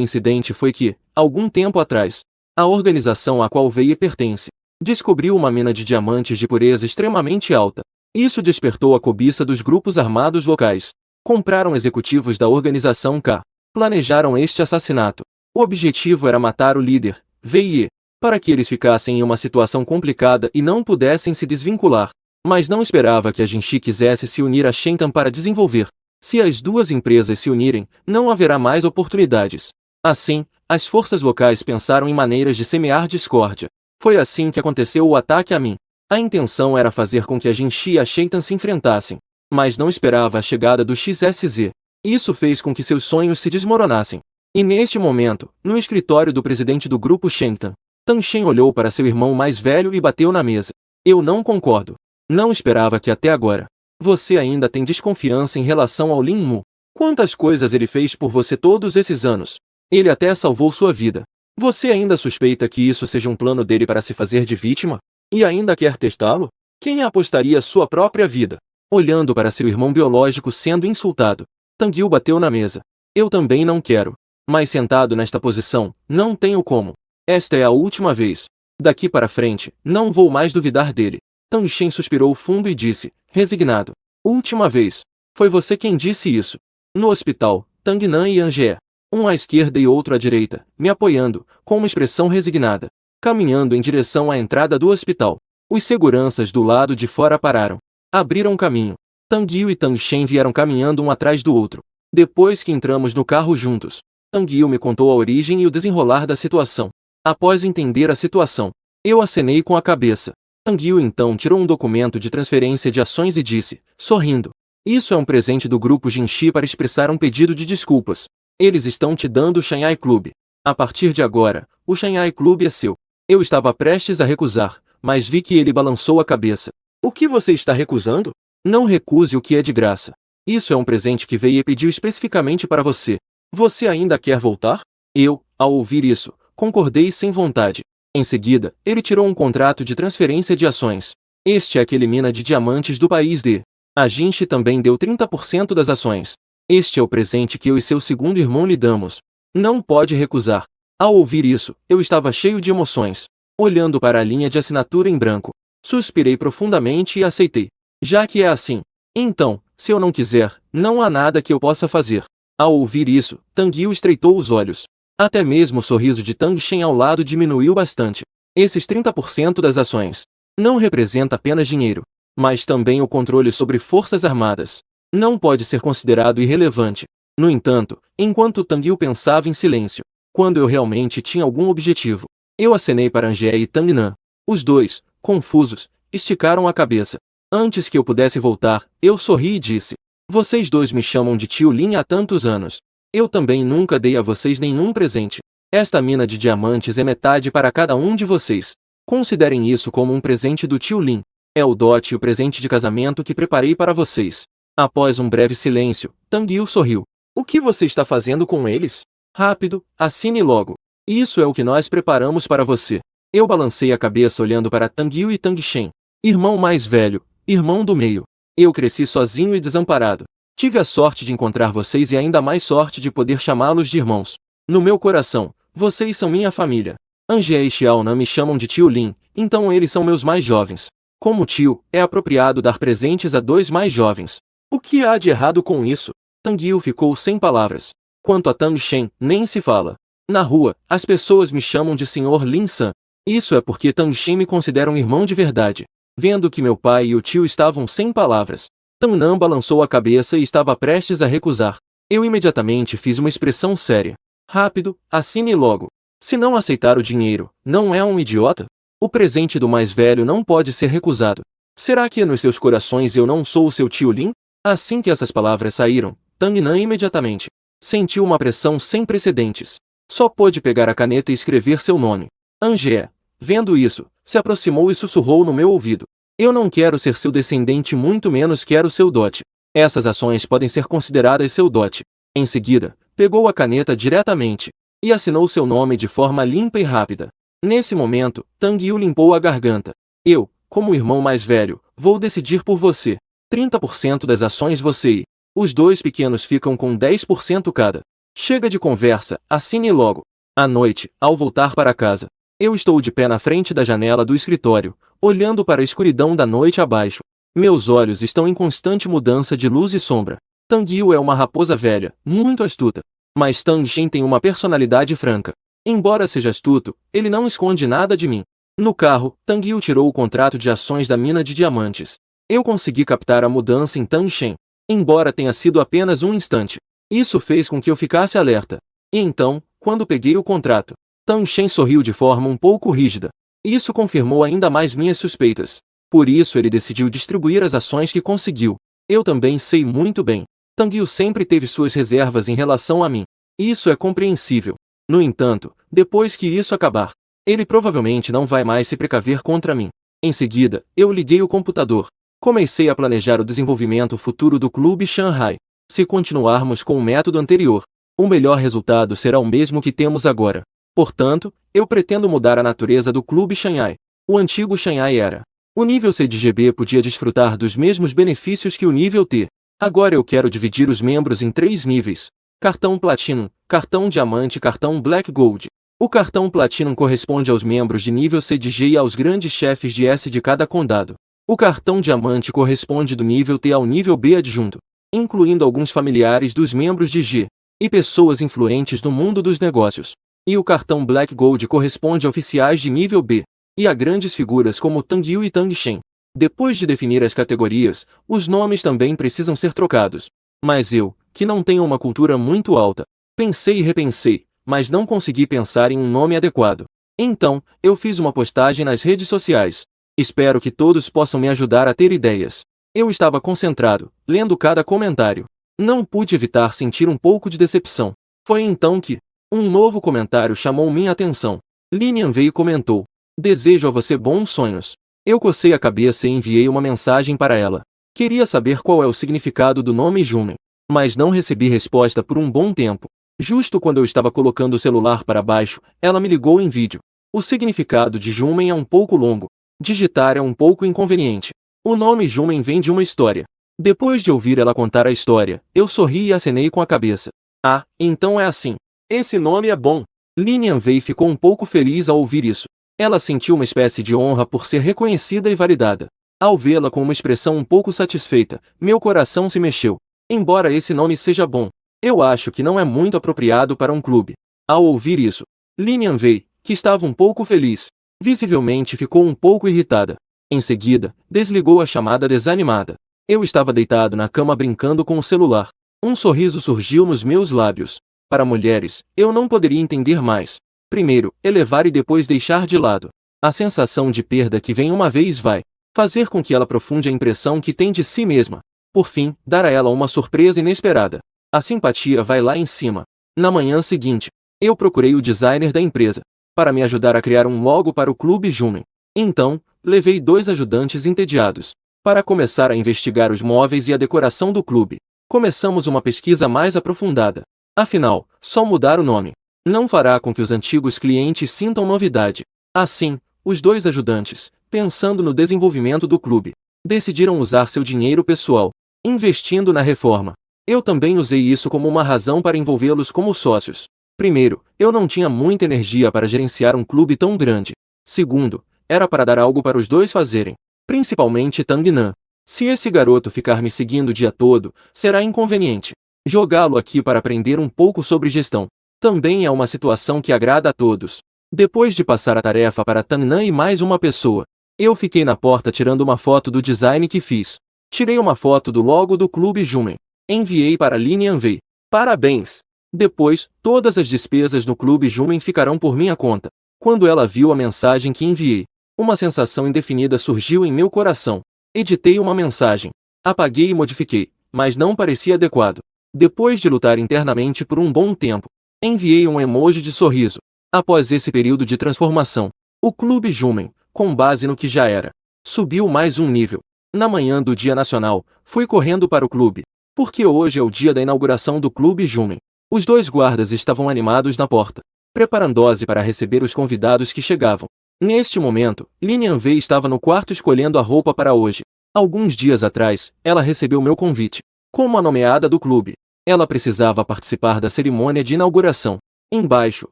incidente foi que, algum tempo atrás, a organização a qual Wei pertence descobriu uma mina de diamantes de pureza extremamente alta. Isso despertou a cobiça dos grupos armados locais. Compraram executivos da organização K. Planejaram este assassinato. O objetivo era matar o líder, Wei, para que eles ficassem em uma situação complicada e não pudessem se desvincular. Mas não esperava que a Jinshi quisesse se unir a Shentan para desenvolver. Se as duas empresas se unirem, não haverá mais oportunidades. Assim, as forças locais pensaram em maneiras de semear discórdia. Foi assim que aconteceu o ataque a mim. A intenção era fazer com que a Jinshi e a Shentan se enfrentassem, mas não esperava a chegada do XSZ. Isso fez com que seus sonhos se desmoronassem. E neste momento, no escritório do presidente do grupo Shentan, Tan Shen olhou para seu irmão mais velho e bateu na mesa. Eu não concordo. Não esperava que até agora você ainda tem desconfiança em relação ao Lin Mu. Quantas coisas ele fez por você todos esses anos. Ele até salvou sua vida. Você ainda suspeita que isso seja um plano dele para se fazer de vítima? E ainda quer testá-lo? Quem apostaria sua própria vida? Olhando para seu irmão biológico sendo insultado, Tang Yu bateu na mesa. Eu também não quero. Mas sentado nesta posição, não tenho como. Esta é a última vez. Daqui para frente, não vou mais duvidar dele. Tang Shen suspirou fundo e disse, resignado. Última vez. Foi você quem disse isso. No hospital, Tang Nan e Angie, um à esquerda e outro à direita, me apoiando, com uma expressão resignada, caminhando em direção à entrada do hospital. Os seguranças do lado de fora pararam. Abriram caminho. Tang Yu e Tang Shen vieram caminhando um atrás do outro. Depois que entramos no carro juntos, Tang Yu me contou a origem e o desenrolar da situação. Após entender a situação, eu acenei com a cabeça. Tang Yu então tirou um documento de transferência de ações e disse, sorrindo, isso é um presente do grupo Jinshi para expressar um pedido de desculpas. Eles estão te dando o Shanghai Club. A partir de agora, o Shanghai Club é seu. Eu estava prestes a recusar, mas vi que ele balançou a cabeça. O que você está recusando? Não recuse o que é de graça. Isso é um presente que Wei pediu especificamente para você. Você ainda quer voltar? Eu, ao ouvir isso, concordei sem vontade. Em seguida, ele tirou um contrato de transferência de ações. Este é aquele mina de diamantes do país de. A Jinshi também deu 30% das ações. Este é o presente que eu e seu segundo irmão lhe damos. Não pode recusar. Ao ouvir isso, eu estava cheio de emoções. Olhando para a linha de assinatura em branco, suspirei profundamente e aceitei. Já que é assim, então, se eu não quiser, não há nada que eu possa fazer. Ao ouvir isso, Tang Yu estreitou os olhos. Até mesmo o sorriso de Tang Shen ao lado diminuiu bastante. Esses 30% das ações não representa apenas dinheiro, mas também o controle sobre forças armadas. Não pode ser considerado irrelevante. No entanto, enquanto Tang Yu pensava em silêncio, quando eu realmente tinha algum objetivo, eu acenei para Angie e Tang Nan. Os dois, confusos, esticaram a cabeça. Antes que eu pudesse voltar, eu sorri e disse, vocês dois me chamam de tio Lin há tantos anos. Eu também nunca dei a vocês nenhum presente. Esta mina de diamantes é metade para cada um de vocês. Considerem isso como um presente do tio Lin. É o dote e o presente de casamento que preparei para vocês. Após um breve silêncio, Tang Yu sorriu. O que você está fazendo com eles? Rápido, assine logo. Isso é o que nós preparamos para você. Eu balancei a cabeça olhando para Tang Yu e Tang Shen. Irmão mais velho, irmão do meio. Eu cresci sozinho e desamparado. Tive a sorte de encontrar vocês e ainda mais sorte de poder chamá-los de irmãos. No meu coração, vocês são minha família. Angie e Xiaonan me chamam de tio Lin, então eles são meus mais jovens. Como tio, é apropriado dar presentes a dois mais jovens. O que há de errado com isso? Tang Yu ficou sem palavras. Quanto a Tang Shen, nem se fala. Na rua, as pessoas me chamam de Sr. Lin San. Isso é porque Tang Shen me considera um irmão de verdade. Vendo que meu pai e o tio estavam sem palavras, Tang Nan balançou a cabeça e estava prestes a recusar. Eu imediatamente fiz uma expressão séria. Rápido, assine logo. Se não aceitar o dinheiro, não é um idiota? O presente do mais velho não pode ser recusado. Será que nos seus corações eu não sou o seu tio Lin? Assim que essas palavras saíram, Tang Nan imediatamente sentiu uma pressão sem precedentes. Só pôde pegar a caneta e escrever seu nome. Angie, vendo isso, se aproximou e sussurrou no meu ouvido. Eu não quero ser seu descendente, muito menos quero seu dote. Essas ações podem ser consideradas seu dote. Em seguida, pegou a caneta diretamente e assinou seu nome de forma limpa e rápida. Nesse momento, Tang Yu limpou a garganta. Eu, como irmão mais velho, vou decidir por você. 30% das ações você e os dois pequenos ficam com 10% cada. Chega de conversa, assine logo. À noite, ao voltar para casa, eu estou de pé na frente da janela do escritório, olhando para a escuridão da noite abaixo. Meus olhos estão em constante mudança de luz e sombra. Tang Yu é uma raposa velha, muito astuta. Mas Tang Shen tem uma personalidade franca. Embora seja astuto, ele não esconde nada de mim. No carro, Tang Yu tirou o contrato de ações da mina de diamantes. Eu consegui captar a mudança em Tang Shen, embora tenha sido apenas um instante. Isso fez com que eu ficasse alerta. E então, quando peguei o contrato, Tang Shen sorriu de forma um pouco rígida. Isso confirmou ainda mais minhas suspeitas. Por isso ele decidiu distribuir as ações que conseguiu. Eu também sei muito bem. Tang Yu sempre teve suas reservas em relação a mim. Isso é compreensível. No entanto, depois que isso acabar, ele provavelmente não vai mais se precaver contra mim. Em seguida, eu liguei o computador. Comecei a planejar o desenvolvimento futuro do Clube Shanghai. Se continuarmos com o método anterior, o melhor resultado será o mesmo que temos agora. Portanto, eu pretendo mudar a natureza do Clube Shanghai. O antigo Shanghai era. O nível C de GB podia desfrutar dos mesmos benefícios que o nível T. Agora eu quero dividir os membros em 3 níveis. Cartão Platinum, Cartão Diamante e Cartão Black Gold. O Cartão Platinum corresponde aos membros de nível C de G e aos grandes chefes de S de cada condado. O Cartão Diamante corresponde do nível T ao nível B adjunto, incluindo alguns familiares dos membros de G e pessoas influentes no mundo dos negócios. E o Cartão Black Gold corresponde a oficiais de nível B e a grandes figuras como Tang Yu e Tang Shen. Depois de definir as categorias, os nomes também precisam ser trocados. Mas eu, que não tenho uma cultura muito alta, pensei e repensei, mas não consegui pensar em um nome adequado. Então, eu fiz uma postagem nas redes sociais. Espero que todos possam me ajudar a ter ideias. Eu estava concentrado, lendo cada comentário. Não pude evitar sentir um pouco de decepção. Foi então que um novo comentário chamou minha atenção. Linian veio e comentou: "Desejo a você bons sonhos." Eu cocei a cabeça e enviei uma mensagem para ela. Queria saber qual é o significado do nome Jumen, mas não recebi resposta por um bom tempo. Justo quando eu estava colocando o celular para baixo, ela me ligou em vídeo. O significado de Jumen é um pouco longo. Digitar é um pouco inconveniente. O nome Jumen vem de uma história. Depois de ouvir ela contar a história, eu sorri e acenei com a cabeça. Ah, então é assim. Esse nome é bom. Linian Wei ficou um pouco feliz ao ouvir isso. Ela sentiu uma espécie de honra por ser reconhecida e validada. Ao vê-la com uma expressão um pouco satisfeita, meu coração se mexeu. Embora esse nome seja bom, eu acho que não é muito apropriado para um clube. Ao ouvir isso, Linian Wei, que estava um pouco feliz, visivelmente ficou um pouco irritada. Em seguida, desligou a chamada desanimada. Eu estava deitado na cama brincando com o celular. Um sorriso surgiu nos meus lábios. Para mulheres, eu não poderia entender mais. Primeiro, elevar e depois deixar de lado. A sensação de perda que vem uma vez vai fazer com que ela aprofunde a impressão que tem de si mesma. Por fim, dar a ela uma surpresa inesperada. A simpatia vai lá em cima. Na manhã seguinte, eu procurei o designer da empresa para me ajudar a criar um logo para o Clube Jumen. Então, levei 2 ajudantes entediados para começar a investigar os móveis e a decoração do clube. Começamos uma pesquisa mais aprofundada. Afinal, só mudar o nome não fará com que os antigos clientes sintam novidade. Assim, os dois ajudantes, pensando no desenvolvimento do clube, decidiram usar seu dinheiro pessoal, investindo na reforma. Eu também usei isso como uma razão para envolvê-los como sócios. Primeiro, eu não tinha muita energia para gerenciar um clube tão grande. Segundo, era para dar algo para os dois fazerem, principalmente Tangnan. Se esse garoto ficar me seguindo o dia todo, será inconveniente. Jogá-lo aqui para aprender um pouco sobre gestão também é uma situação que agrada a todos. Depois de passar a tarefa para Tangnan e mais uma pessoa, eu fiquei na porta tirando uma foto do design que fiz. Tirei uma foto do logo do Clube Jumen. Enviei para Lin Yanwei. Parabéns! Depois, todas as despesas no Clube Jumen ficarão por minha conta. Quando ela viu a mensagem que enviei, uma sensação indefinida surgiu em meu coração. Editei uma mensagem. Apaguei e modifiquei, mas não parecia adequado. Depois de lutar internamente por um bom tempo, enviei um emoji de sorriso. Após esse período de transformação, o Clube Jumen, com base no que já era, subiu mais um nível. Na manhã do Dia Nacional, fui correndo para o clube, porque hoje é o dia da inauguração do Clube Jumen. Os dois guardas estavam animados na porta, preparando-se para receber os convidados que chegavam. Neste momento, Lin Yanwei estava no quarto escolhendo a roupa para hoje. Alguns dias atrás, ela recebeu meu convite. Como a nomeada do clube, ela precisava participar da cerimônia de inauguração. Embaixo,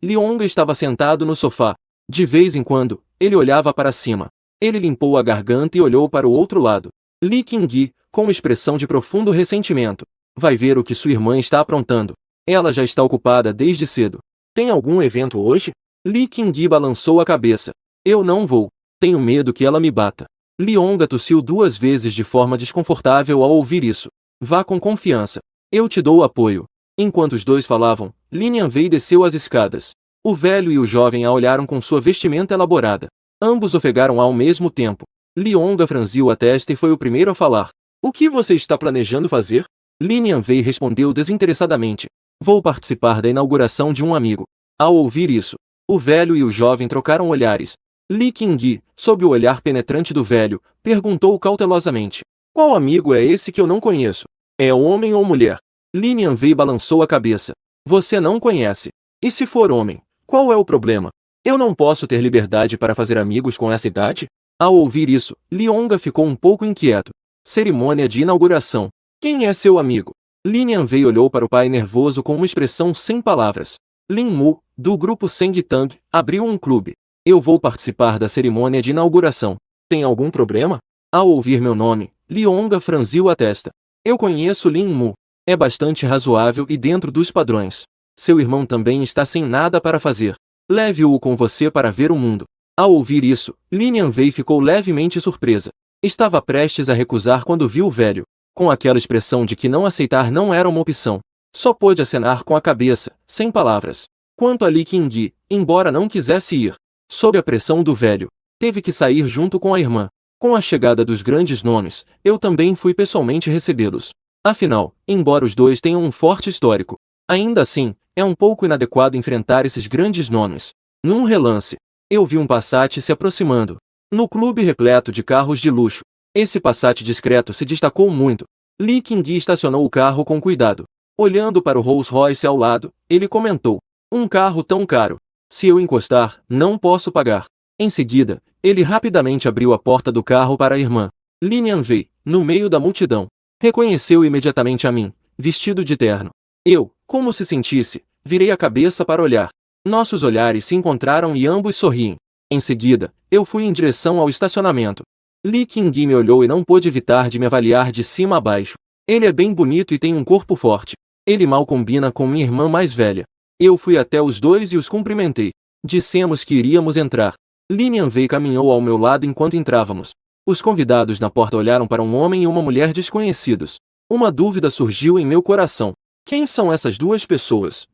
Lionga estava sentado no sofá. De vez em quando, ele olhava para cima. Ele limpou a garganta e olhou para o outro lado. Li Qingyi, com expressão de profundo ressentimento. Vai ver o que sua irmã está aprontando. Ela já está ocupada desde cedo. Tem algum evento hoje? Li Qingyi balançou a cabeça. Eu não vou. Tenho medo que ela me bata. Lionga tossiu 2 vezes de forma desconfortável ao ouvir isso. Vá com confiança. Eu te dou apoio. Enquanto os dois falavam, Lin Yanwei desceu as escadas. O velho e o jovem a olharam com sua vestimenta elaborada. Ambos ofegaram ao mesmo tempo. Lionga franziu a testa e foi o primeiro a falar. O que você está planejando fazer? Lin Yanwei respondeu desinteressadamente. Vou participar da inauguração de um amigo. Ao ouvir isso, o velho e o jovem trocaram olhares. Li Qingyi, sob o olhar penetrante do velho, perguntou cautelosamente. Qual amigo é esse que eu não conheço? É homem ou mulher? Lin Yanwei balançou a cabeça. Você não conhece. E se for homem, qual é o problema? Eu não posso ter liberdade para fazer amigos com essa idade? Ao ouvir isso, Lionga ficou um pouco inquieto. Cerimônia de inauguração. Quem é seu amigo? Lin Yanwei olhou para o pai nervoso com uma expressão sem palavras. Lin Mu, do grupo Sengtang, abriu um clube. Eu vou participar da cerimônia de inauguração. Tem algum problema? Ao ouvir meu nome, Lionga franziu a testa. Eu conheço Lin Mu. É bastante razoável e dentro dos padrões. Seu irmão também está sem nada para fazer. Leve-o com você para ver o mundo. Ao ouvir isso, Lin Yanwei ficou levemente surpresa. Estava prestes a recusar quando viu o velho, com aquela expressão de que não aceitar não era uma opção. Só pôde acenar com a cabeça, sem palavras. Quanto a Li Qingyi, embora não quisesse ir, sob a pressão do velho, teve que sair junto com a irmã. Com a chegada dos grandes nomes, eu também fui pessoalmente recebê-los. Afinal, embora os dois tenham um forte histórico, ainda assim, é um pouco inadequado enfrentar esses grandes nomes. Num relance, eu vi um Passat se aproximando. No clube repleto de carros de luxo, esse Passat discreto se destacou muito. Li Qingyi estacionou o carro com cuidado. Olhando para o Rolls-Royce ao lado, ele comentou. Um carro tão caro. Se eu encostar, não posso pagar. Em seguida, ele rapidamente abriu a porta do carro para a irmã. Lin Yanwei, no meio da multidão, reconheceu imediatamente a mim, vestido de terno. Eu, como se sentisse, virei a cabeça para olhar. Nossos olhares se encontraram e ambos sorriem. Em seguida, eu fui em direção ao estacionamento. Li Qingyi me olhou e não pôde evitar de me avaliar de cima a baixo. Ele é bem bonito e tem um corpo forte. Ele mal combina com minha irmã mais velha. Eu fui até os dois e os cumprimentei. Dissemos que iríamos entrar. Lin Yanwei caminhou ao meu lado enquanto entrávamos. Os convidados na porta olharam para um homem e uma mulher desconhecidos. Uma dúvida surgiu em meu coração. Quem são essas duas pessoas?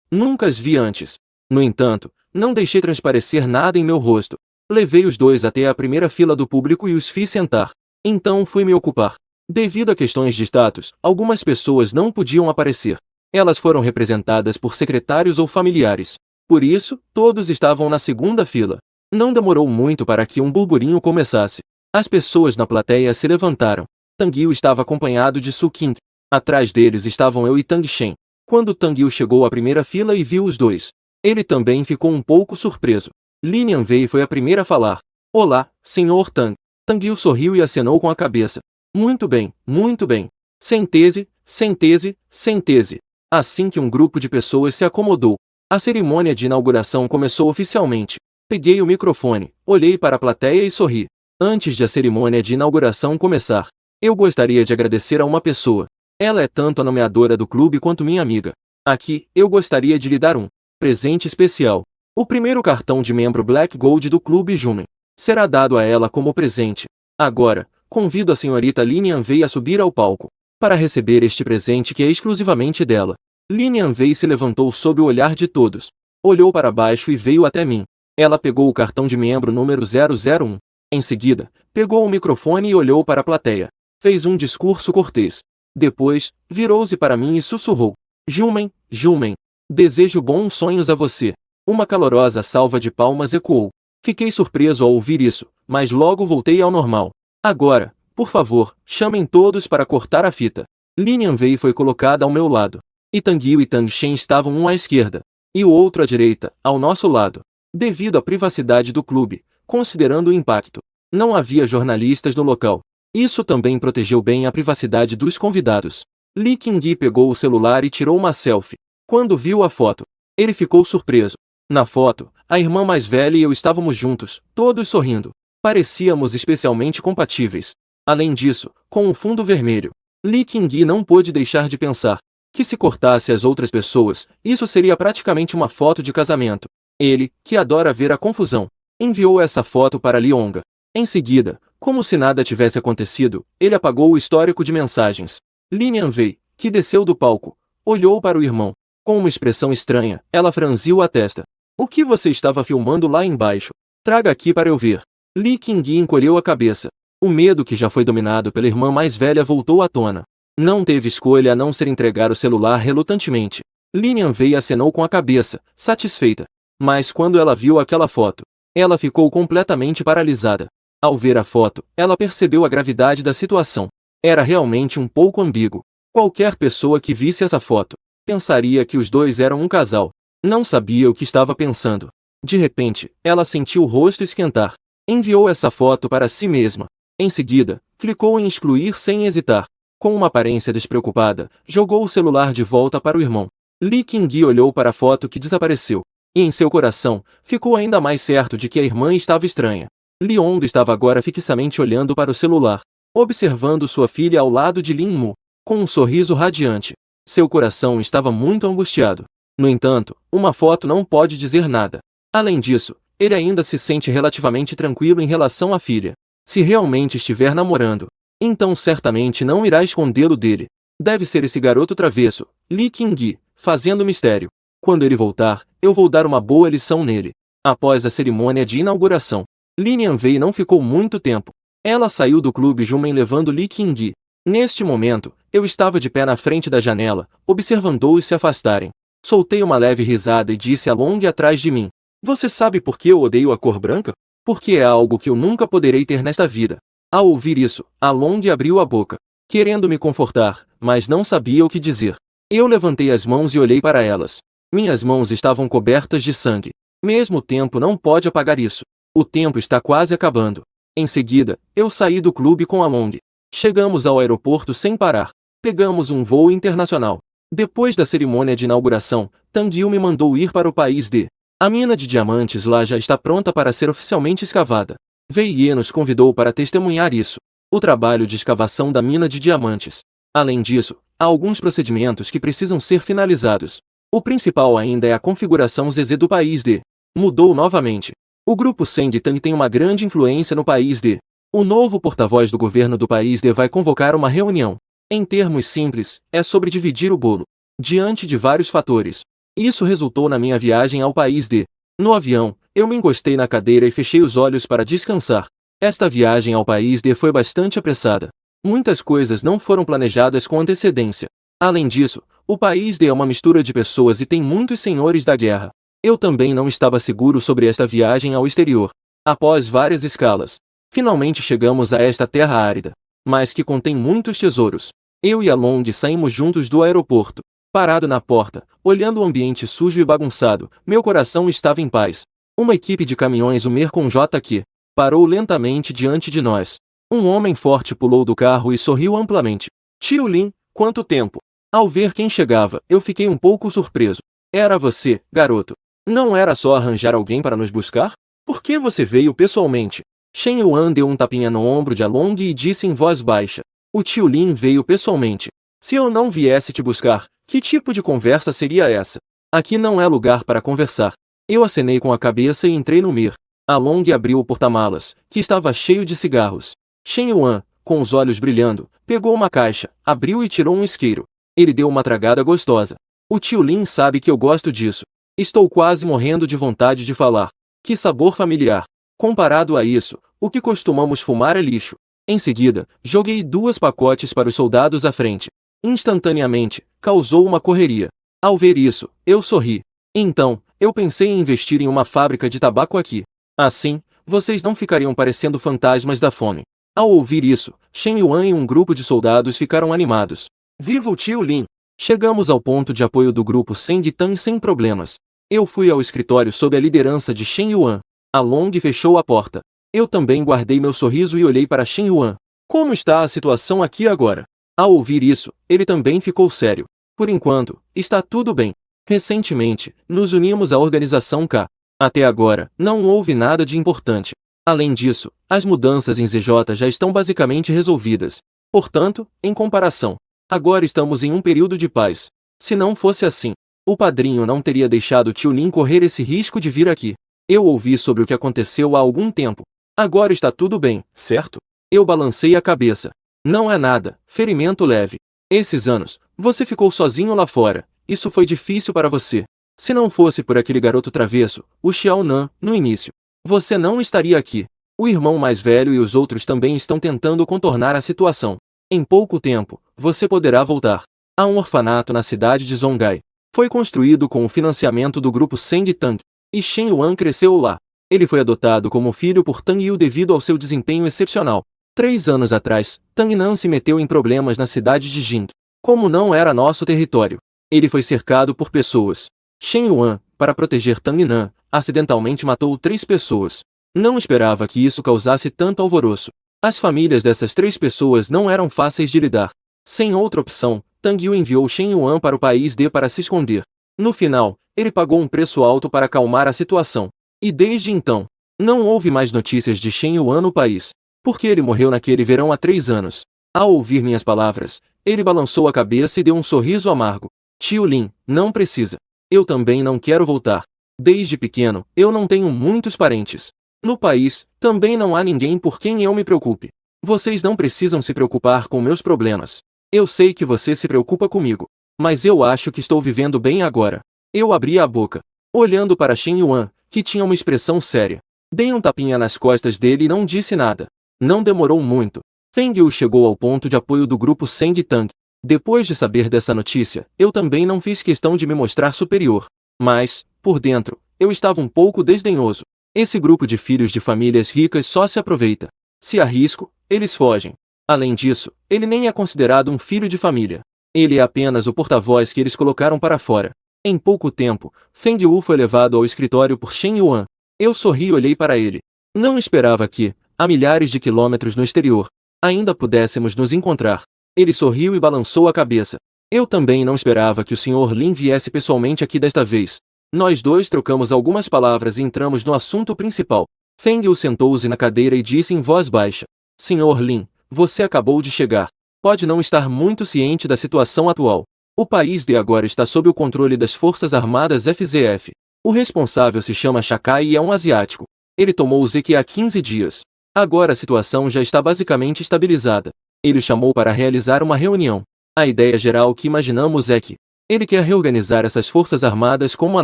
Nunca as vi antes. No entanto, não deixei transparecer nada em meu rosto. Levei os dois até a primeira fila do público e os fiz sentar. Então fui me ocupar. Devido a questões de status, algumas pessoas não podiam aparecer. Elas foram representadas por secretários ou familiares. Por isso, todos estavam na segunda fila. Não demorou muito para que um burburinho começasse. As pessoas na plateia se levantaram. Tang Yu estava acompanhado de Su Qing. Atrás deles estavam eu e Tang Shen. Quando Tang Yu chegou à primeira fila e viu os dois, ele também ficou um pouco surpreso. Lin Yanwei foi a primeira a falar. Olá, Sr. Tang. Tang Yu sorriu e acenou com a cabeça. Muito bem, muito bem. Sente-se, sente-se, sente-se. Assim que um grupo de pessoas se acomodou, a cerimônia de inauguração começou oficialmente. Peguei o microfone, olhei para a plateia e sorri. Antes de a cerimônia de inauguração começar, eu gostaria de agradecer a uma pessoa. Ela é tanto a nomeadora do clube quanto minha amiga. Aqui, eu gostaria de lhe dar um presente especial. O primeiro cartão de membro Black Gold do Clube Jumen será dado a ela como presente. Agora, convido a senhorita Lin Yanwei a subir ao palco para receber este presente que é exclusivamente dela. Lin Yanwei se levantou sob o olhar de todos. Olhou para baixo e veio até mim. Ela pegou o cartão de membro número 001. Em seguida, pegou o microfone e olhou para a plateia. Fez um discurso cortês. Depois, virou-se para mim e sussurrou. Jumen, Jumen, desejo bons sonhos a você. Uma calorosa salva de palmas ecoou. Fiquei surpreso ao ouvir isso, mas logo voltei ao normal. Agora, por favor, chamem todos para cortar a fita. Lin Yanwei foi colocada ao meu lado. E Tang Yu e Tang Shen estavam um à esquerda, e o outro à direita, ao nosso lado. Devido à privacidade do clube, considerando o impacto, não havia jornalistas no local. Isso também protegeu bem a privacidade dos convidados. Li Qingyi pegou o celular e tirou uma selfie. Quando viu a foto, ele ficou surpreso. Na foto, a irmã mais velha e eu estávamos juntos, todos sorrindo. Parecíamos especialmente compatíveis. Além disso, com um fundo vermelho, Li Qingyi não pôde deixar de pensar que se cortasse as outras pessoas, isso seria praticamente uma foto de casamento. Ele, que adora ver a confusão, enviou essa foto para Li Hongga. Em seguida, como se nada tivesse acontecido, ele apagou o histórico de mensagens. Lin Yanwei, que desceu do palco, olhou para o irmão. Com uma expressão estranha, ela franziu a testa. O que você estava filmando lá embaixo? Traga aqui para eu ver. Li Qingyi encolheu a cabeça. O medo que já foi dominado pela irmã mais velha voltou à tona. Não teve escolha a não ser entregar o celular relutantemente. Lin Yanwei acenou com a cabeça, satisfeita. Mas quando ela viu aquela foto, ela ficou completamente paralisada. Ao ver a foto, ela percebeu a gravidade da situação. Era realmente um pouco ambíguo. Qualquer pessoa que visse essa foto pensaria que os dois eram um casal. Não sabia o que estava pensando. De repente, ela sentiu o rosto esquentar. Enviou essa foto para si mesma. Em seguida, clicou em excluir sem hesitar. Com uma aparência despreocupada, jogou o celular de volta para o irmão. Li Qingyi olhou para a foto que desapareceu. E em seu coração, ficou ainda mais certo de que a irmã estava estranha. Li Hongga estava agora fixamente olhando para o celular, observando sua filha ao lado de Lin Mu, com um sorriso radiante. Seu coração estava muito angustiado. No entanto, uma foto não pode dizer nada. Além disso, ele ainda se sente relativamente tranquilo em relação à filha. Se realmente estiver namorando, então certamente não irá escondê-lo dele. Deve ser esse garoto travesso, Li Qingyi, fazendo mistério. Quando ele voltar, eu vou dar uma boa lição nele. Após a cerimônia de inauguração, Lin Yanwei não ficou muito tempo. Ela saiu do clube Jumen levando Li Qingyi. Neste momento, eu estava de pé na frente da janela, observando-os se afastarem. Soltei uma leve risada e disse a Long atrás de mim. Você sabe por que eu odeio a cor branca? Porque é algo que eu nunca poderei ter nesta vida. Ao ouvir isso, a Long abriu a boca, querendo me confortar, mas não sabia o que dizer. Eu levantei as mãos e olhei para elas. Minhas mãos estavam cobertas de sangue. Mesmo tempo não pode apagar isso. O tempo está quase acabando. Em seguida, eu saí do clube com a Long. Chegamos ao aeroporto sem parar. Pegamos um voo internacional. Depois da cerimônia de inauguração, Tang Yu me mandou ir para o país de. A mina de diamantes lá já está pronta para ser oficialmente escavada. Wei nos convidou para testemunhar isso. O trabalho de escavação da mina de diamantes. Além disso, há alguns procedimentos que precisam ser finalizados. O principal ainda é a configuração ZZ do país de. Mudou novamente. O grupo Seng Tang tem uma grande influência no país de. O novo porta-voz do governo do país de vai convocar uma reunião. Em termos simples, é sobre dividir o bolo. Diante de vários fatores. Isso resultou na minha viagem ao país de. No avião, eu me encostei na cadeira e fechei os olhos para descansar. Esta viagem ao país de foi bastante apressada. Muitas coisas não foram planejadas com antecedência. Além disso, o país de é uma mistura de pessoas e tem muitos senhores da guerra. Eu também não estava seguro sobre esta viagem ao exterior. Após várias escalas, finalmente chegamos a esta terra árida, mas que contém muitos tesouros. Eu e a Long saímos juntos do aeroporto. Parado na porta, olhando o ambiente sujo e bagunçado, meu coração estava em paz. Uma equipe de caminhões Umer com JQ parou lentamente diante de nós. Um homem forte pulou do carro e sorriu amplamente. Tio Lin, quanto tempo! Ao ver quem chegava, eu fiquei um pouco surpreso. Era você, garoto. Não era só arranjar alguém para nos buscar? Por que você veio pessoalmente? Shen Yuan deu um tapinha no ombro de Along e disse em voz baixa. O tio Lin veio pessoalmente. Se eu não viesse te buscar, que tipo de conversa seria essa? Aqui não é lugar para conversar. Eu acenei com a cabeça e entrei no Mir. Along abriu o porta-malas, que estava cheio de cigarros. Shen Yuan, com os olhos brilhando, pegou uma caixa, abriu e tirou um isqueiro. Ele deu uma tragada gostosa. O tio Lin sabe que eu gosto disso. Estou quase morrendo de vontade de falar. Que sabor familiar. Comparado a isso, o que costumamos fumar é lixo. Em seguida, joguei 2 pacotes para os soldados à frente. Instantaneamente, causou uma correria. Ao ver isso, eu sorri. Então, eu pensei em investir em uma fábrica de tabaco aqui. Assim, vocês não ficariam parecendo fantasmas da fome. Ao ouvir isso, Shen Yuan e um grupo de soldados ficaram animados. Viva o tio Lin! Chegamos ao ponto de apoio do grupo Sandy Tan sem problemas. Eu fui ao escritório sob a liderança de Shen Yuan. A Long fechou a porta. Eu também guardei meu sorriso e olhei para Shen Yuan. Como está a situação aqui agora? Ao ouvir isso, ele também ficou sério. Por enquanto, está tudo bem. Recentemente, nos unimos à organização K. Até agora, não houve nada de importante. Além disso, as mudanças em ZJ já estão basicamente resolvidas. Portanto, em comparação, agora estamos em um período de paz. Se não fosse assim, o padrinho não teria deixado o tio Lin correr esse risco de vir aqui. Eu ouvi sobre o que aconteceu há algum tempo. Agora está tudo bem, certo? Eu balancei a cabeça. Não é nada, ferimento leve. Esses anos, você ficou sozinho lá fora. Isso foi difícil para você. Se não fosse por aquele garoto travesso, o Xiao Nan, no início, você não estaria aqui. O irmão mais velho e os outros também estão tentando contornar a situação. Em pouco tempo, você poderá voltar. Há um orfanato na cidade de Zongai. Foi construído com o financiamento do grupo Sandy Tang. E Shen Yuan cresceu lá. Ele foi adotado como filho por Tang Yu devido ao seu desempenho excepcional. 3 anos atrás, Tang Nan se meteu em problemas na cidade de Jing. Como não era nosso território, ele foi cercado por pessoas. Shen Yuan, para proteger Tang Nan, acidentalmente matou 3 pessoas. Não esperava que isso causasse tanto alvoroço. As famílias dessas 3 pessoas não eram fáceis de lidar. Sem outra opção, Tang Yu enviou Shen Yuan para o país D para se esconder. No final, ele pagou um preço alto para acalmar a situação. E desde então, não houve mais notícias de Shen Yuan no país. Porque ele morreu naquele verão há 3 anos. Ao ouvir minhas palavras, ele balançou a cabeça e deu um sorriso amargo. Tio Lin, não precisa. Eu também não quero voltar. Desde pequeno, eu não tenho muitos parentes. No país, também não há ninguém por quem eu me preocupe. Vocês não precisam se preocupar com meus problemas. Eu sei que você se preocupa comigo. Mas eu acho que estou vivendo bem agora. Eu abri a boca, olhando para Shen Yuan, que tinha uma expressão séria. Dei um tapinha nas costas dele e não disse nada. Não demorou muito. Feng Yu chegou ao ponto de apoio do grupo Sandy Tang. Depois de saber dessa notícia, eu também não fiz questão de me mostrar superior. Mas, por dentro, eu estava um pouco desdenhoso. Esse grupo de filhos de famílias ricas só se aproveita. Se há risco, eles fogem. Além disso, ele nem é considerado um filho de família. Ele é apenas o porta-voz que eles colocaram para fora. Em pouco tempo, Feng Yu foi levado ao escritório por Shen Yuan. Eu sorri e olhei para ele. Não esperava que, a milhares de quilômetros no exterior, ainda pudéssemos nos encontrar. Ele sorriu e balançou a cabeça. Eu também não esperava que o Sr. Lin viesse pessoalmente aqui desta vez. Nós dois trocamos algumas palavras e entramos no assunto principal. Feng Yu sentou-se na cadeira e disse em voz baixa. Sr. Lin, você acabou de chegar. Pode não estar muito ciente da situação atual. O país de agora está sob o controle das Forças Armadas FZF. O responsável se chama Shakai e é um asiático. Ele tomou o Zeki há 15 dias. Agora a situação já está basicamente estabilizada. Ele o chamou para realizar uma reunião. A ideia geral que imaginamos é que ele quer reorganizar essas forças armadas como a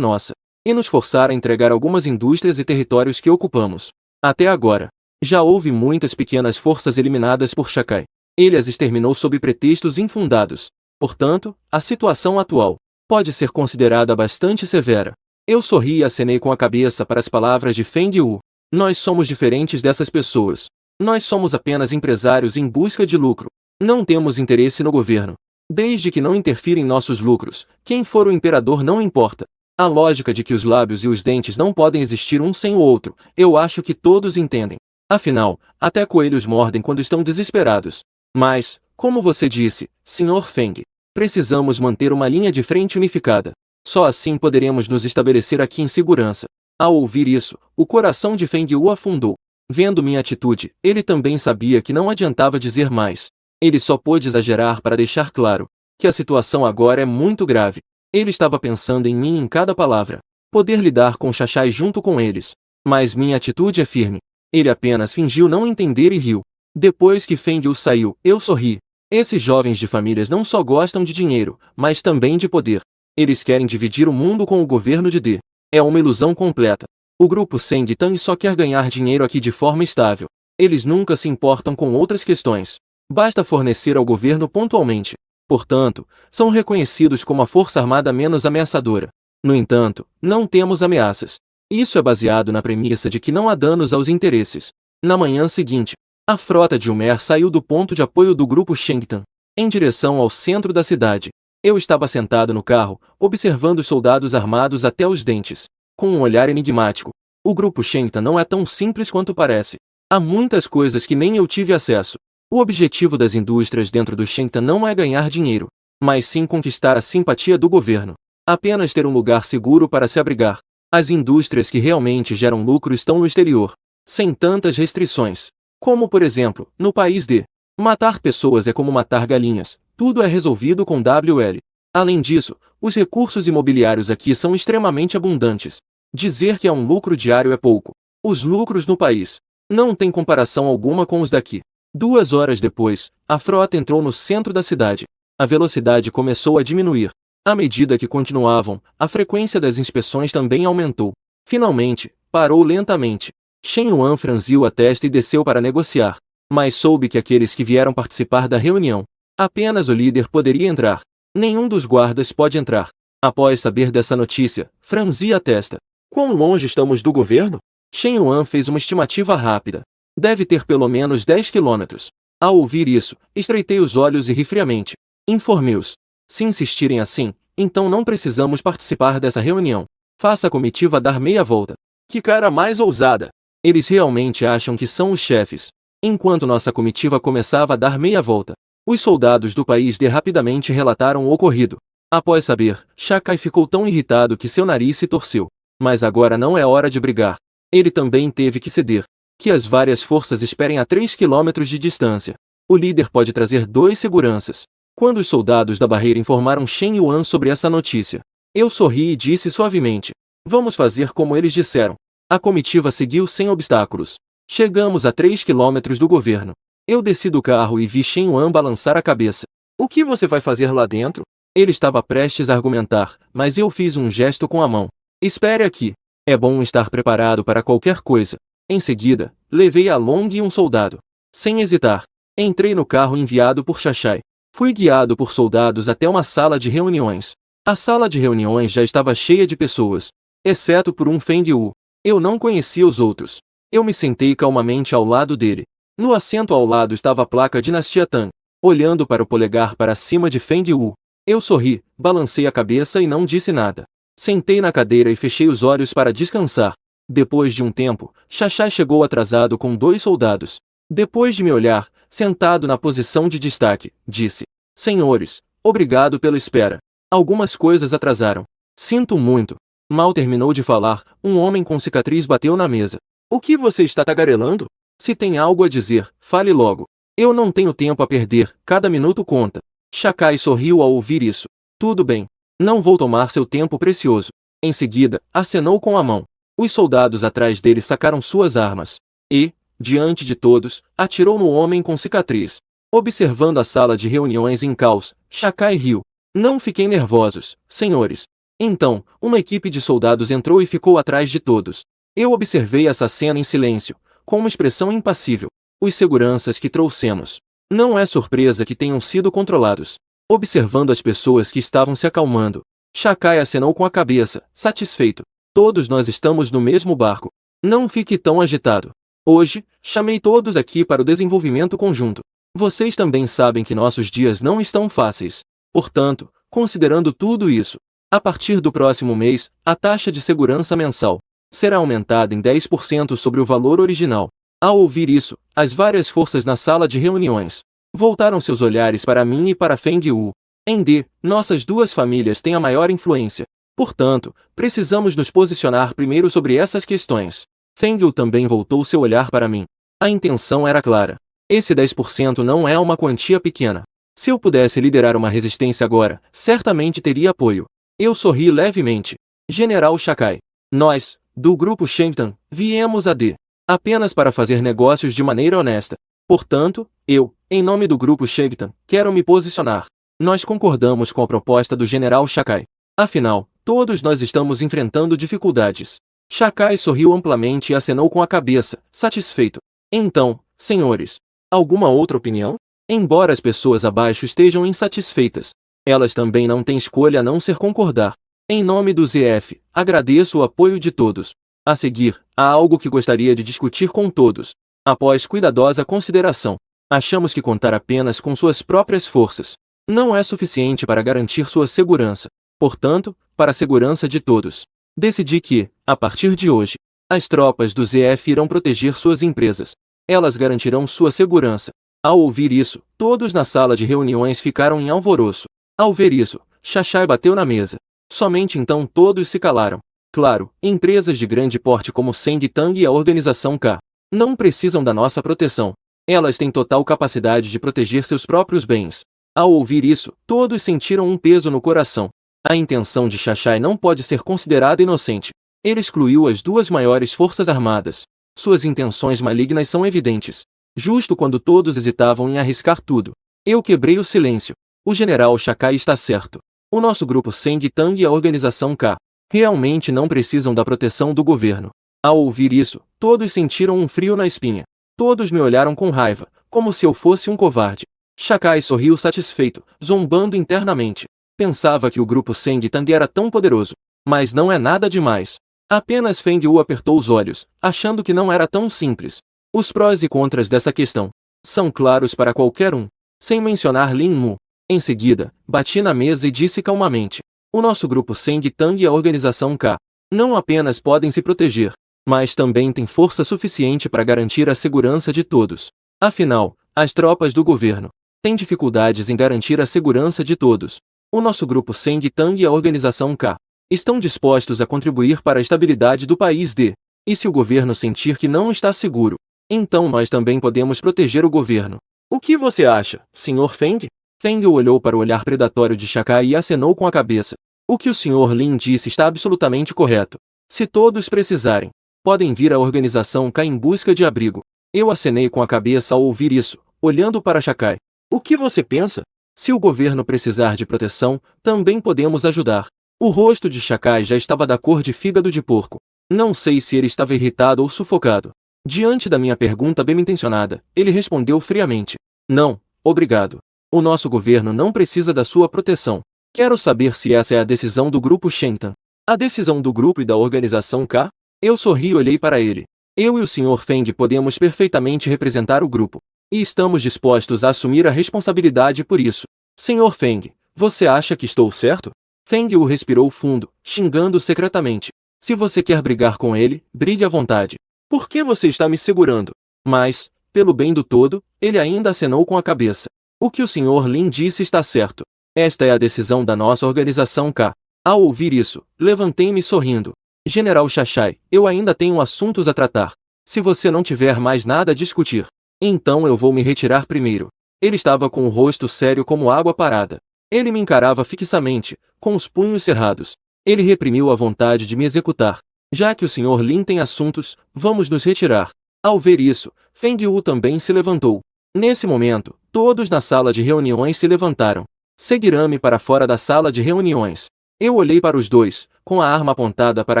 nossa, e nos forçar a entregar algumas indústrias e territórios que ocupamos. Até agora, já houve muitas pequenas forças eliminadas por Shakai. Ele as exterminou sob pretextos infundados. Portanto, a situação atual pode ser considerada bastante severa. Eu sorri e acenei com a cabeça para as palavras de Feng Yu. Nós somos diferentes dessas pessoas. Nós somos apenas empresários em busca de lucro. Não temos interesse no governo. Desde que não interfira em nossos lucros, quem for o imperador não importa. A lógica de que os lábios e os dentes não podem existir um sem o outro, eu acho que todos entendem. Afinal, até coelhos mordem quando estão desesperados. Mas, como você disse, Sr. Feng, precisamos manter uma linha de frente unificada. Só assim poderemos nos estabelecer aqui em segurança. Ao ouvir isso, o coração de Feng Yu afundou. Vendo minha atitude, ele também sabia que não adiantava dizer mais. Ele só pôde exagerar para deixar claro que a situação agora é muito grave. Ele estava pensando em mim em cada palavra. Poder lidar com Xaxai junto com eles. Mas minha atitude é firme. Ele apenas fingiu não entender e riu. Depois que Feng Yu saiu, eu sorri. Esses jovens de famílias não só gostam de dinheiro, mas também de poder. Eles querem dividir o mundo com o governo de D. É uma ilusão completa. O grupo Seng Tang só quer ganhar dinheiro aqui de forma estável. Eles nunca se importam com outras questões. Basta fornecer ao governo pontualmente. Portanto, são reconhecidos como a força armada menos ameaçadora. No entanto, não temos ameaças. Isso é baseado na premissa de que não há danos aos interesses. Na manhã seguinte, a frota de Umer saiu do ponto de apoio do grupo Shengtan, em direção ao centro da cidade. Eu estava sentado no carro, observando os soldados armados até os dentes, com um olhar enigmático. O grupo Shengtan não é tão simples quanto parece. Há muitas coisas que nem eu tive acesso. O objetivo das indústrias dentro do Shengtan não é ganhar dinheiro, mas sim conquistar a simpatia do governo. Apenas ter um lugar seguro para se abrigar. As indústrias que realmente geram lucro estão no exterior, sem tantas restrições. Como, por exemplo, no país D. Matar pessoas é como matar galinhas, tudo é resolvido com WL. Além disso, os recursos imobiliários aqui são extremamente abundantes. Dizer que há um lucro diário é pouco. Os lucros no país não têm comparação alguma com os daqui. 2 horas depois, a frota entrou no centro da cidade. A velocidade começou a diminuir. À medida que continuavam, a frequência das inspeções também aumentou. Finalmente, parou lentamente. Shen Yuan franziu a testa e desceu para negociar. Mas soube que aqueles que vieram participar da reunião, apenas o líder poderia entrar. Nenhum dos guardas pode entrar. Após saber dessa notícia, franzi a testa. Quão longe estamos do governo? Shen Yuan fez uma estimativa rápida. Deve ter pelo menos 10 quilômetros. Ao ouvir isso, estreitei os olhos e ri friamente. Informei-os. Se insistirem assim, então não precisamos participar dessa reunião. Faça a comitiva dar meia volta. Que cara mais ousada! Eles realmente acham que são os chefes. Enquanto nossa comitiva começava a dar meia volta, os soldados do país D rapidamente relataram o ocorrido. Após saber, Shakai ficou tão irritado que seu nariz se torceu. Mas agora não é hora de brigar. Ele também teve que ceder. Que as várias forças esperem a 3 quilômetros de distância. O líder pode trazer 2 seguranças. Quando os soldados da barreira informaram Shen Yuan sobre essa notícia, eu sorri e disse suavemente: vamos fazer como eles disseram. A comitiva seguiu sem obstáculos. Chegamos a 3 quilômetros do governo. Eu desci do carro e vi Shen Yuan balançar a cabeça. O que você vai fazer lá dentro? Ele estava prestes a argumentar, mas eu fiz um gesto com a mão. Espere aqui. É bom estar preparado para qualquer coisa. Em seguida, levei a Long e um soldado. Sem hesitar, entrei no carro enviado por Xaxai. Fui guiado por soldados até uma sala de reuniões. A sala de reuniões já estava cheia de pessoas, exceto por um Feng Yu. Eu não conhecia os outros. Eu me sentei calmamente ao lado dele. No assento ao lado estava a placa Dinastia Tang. Olhando para o polegar para cima de Feng Yu, eu sorri, balancei a cabeça e não disse nada. Sentei na cadeira e fechei os olhos para descansar. Depois de um tempo, Xaxai chegou atrasado com 2 soldados. Depois de me olhar, sentado na posição de destaque, disse: senhores, obrigado pela espera. Algumas coisas atrasaram. Sinto muito. Mal terminou de falar, um homem com cicatriz bateu na mesa. O que você está tagarelando? Se tem algo a dizer, fale logo. Eu não tenho tempo a perder, cada minuto conta. Shakai sorriu ao ouvir isso. Tudo bem. Não vou tomar seu tempo precioso. Em seguida, acenou com a mão. Os soldados atrás dele sacaram suas armas. E, diante de todos, atirou no homem com cicatriz. Observando a sala de reuniões em caos, Shakai riu. Não fiquem nervosos, senhores. Então, uma equipe de soldados entrou e ficou atrás de todos. Eu observei essa cena em silêncio, com uma expressão impassível. Os seguranças que trouxemos. Não é surpresa que tenham sido controlados. Observando as pessoas que estavam se acalmando, Shakai acenou com a cabeça, satisfeito. Todos nós estamos no mesmo barco. Não fique tão agitado. Hoje, chamei todos aqui para o desenvolvimento conjunto. Vocês também sabem que nossos dias não estão fáceis. Portanto, considerando tudo isso, a partir do próximo mês, a taxa de segurança mensal será aumentada em 10% sobre o valor original. Ao ouvir isso, as várias forças na sala de reuniões voltaram seus olhares para mim e para Feng Yu. Em D, nossas duas famílias têm a maior influência. Portanto, precisamos nos posicionar primeiro sobre essas questões. Feng Yu também voltou seu olhar para mim. A intenção era clara. Esse 10% não é uma quantia pequena. Se eu pudesse liderar uma resistência agora, certamente teria apoio. Eu sorri levemente. General Shakai. Nós, do grupo Shenzhen, viemos a D apenas para fazer negócios de maneira honesta. Portanto, eu, em nome do grupo Shenzhen, quero me posicionar. Nós concordamos com a proposta do General Shakai. Afinal, todos nós estamos enfrentando dificuldades. Shakai sorriu amplamente e acenou com a cabeça, satisfeito. Então, senhores, alguma outra opinião? Embora as pessoas abaixo estejam insatisfeitas, elas também não têm escolha a não ser concordar. Em nome do ZF, agradeço o apoio de todos. A seguir, há algo que gostaria de discutir com todos. Após cuidadosa consideração, achamos que contar apenas com suas próprias forças não é suficiente para garantir sua segurança. Portanto, para a segurança de todos, decidi que, a partir de hoje, as tropas do ZF irão proteger suas empresas. Elas garantirão sua segurança. Ao ouvir isso, todos na sala de reuniões ficaram em alvoroço. Ao ver isso, Shashai bateu na mesa. Somente então todos se calaram. Claro, empresas de grande porte como Sengtang e a Organização K não precisam da nossa proteção. Elas têm total capacidade de proteger seus próprios bens. Ao ouvir isso, todos sentiram um peso no coração. A intenção de Shashai não pode ser considerada inocente. Ele excluiu as duas maiores forças armadas. Suas intenções malignas são evidentes. Justo quando todos hesitavam em arriscar tudo, eu quebrei o silêncio. O General Shakai está certo. O nosso grupo Sengtang e a Organização K realmente não precisam da proteção do governo. Ao ouvir isso, todos sentiram um frio na espinha. Todos me olharam com raiva, como se eu fosse um covarde. Shakai sorriu satisfeito, zombando internamente. Pensava que o grupo Sengtang era tão poderoso. Mas não é nada demais. Apenas Feng Yu apertou os olhos, achando que não era tão simples. Os prós e contras dessa questão são claros para qualquer um, sem mencionar Lin Mu. Em seguida, bati na mesa e disse calmamente: o nosso grupo Sengtang e a Organização K não apenas podem se proteger, mas também têm força suficiente para garantir a segurança de todos. Afinal, as tropas do governo têm dificuldades em garantir a segurança de todos. O nosso grupo Sengtang e a Organização K estão dispostos a contribuir para a estabilidade do país D. E se o governo sentir que não está seguro, então nós também podemos proteger o governo. O que você acha, Sr. Feng? Feng olhou para o olhar predatório de Shakai e acenou com a cabeça. O que o Sr. Lin disse está absolutamente correto. Se todos precisarem, podem vir à Organização K em busca de abrigo. Eu acenei com a cabeça ao ouvir isso, olhando para Shakai. O que você pensa? Se o governo precisar de proteção, também podemos ajudar. O rosto de Shakai já estava da cor de fígado de porco. Não sei se ele estava irritado ou sufocado. Diante da minha pergunta bem-intencionada, ele respondeu friamente: não, obrigado. O nosso governo não precisa da sua proteção. Quero saber se essa é a decisão do grupo Shenzhen. A decisão do grupo e da Organização K? Eu sorri e olhei para ele. Eu e o Sr. Feng podemos perfeitamente representar o grupo. E estamos dispostos a assumir a responsabilidade por isso. Sr. Feng, você acha que estou certo? Feng Yu respirou fundo, xingando secretamente. Se você quer brigar com ele, brigue à vontade. Por que você está me segurando? Mas, pelo bem do todo, ele ainda acenou com a cabeça. O que o Sr. Lin disse está certo. Esta é a decisão da nossa Organização K. Ao ouvir isso, levantei-me sorrindo. General Shashai, eu ainda tenho assuntos a tratar. Se você não tiver mais nada a discutir, então eu vou me retirar primeiro. Ele estava com o rosto sério como água parada. Ele me encarava fixamente, com os punhos cerrados. Ele reprimiu a vontade de me executar. Já que o Sr. Lin tem assuntos, vamos nos retirar. Ao ver isso, Feng Yu também se levantou. Nesse momento, todos na sala de reuniões se levantaram. Seguiram-me para fora da sala de reuniões. Eu olhei para os dois, com a arma apontada para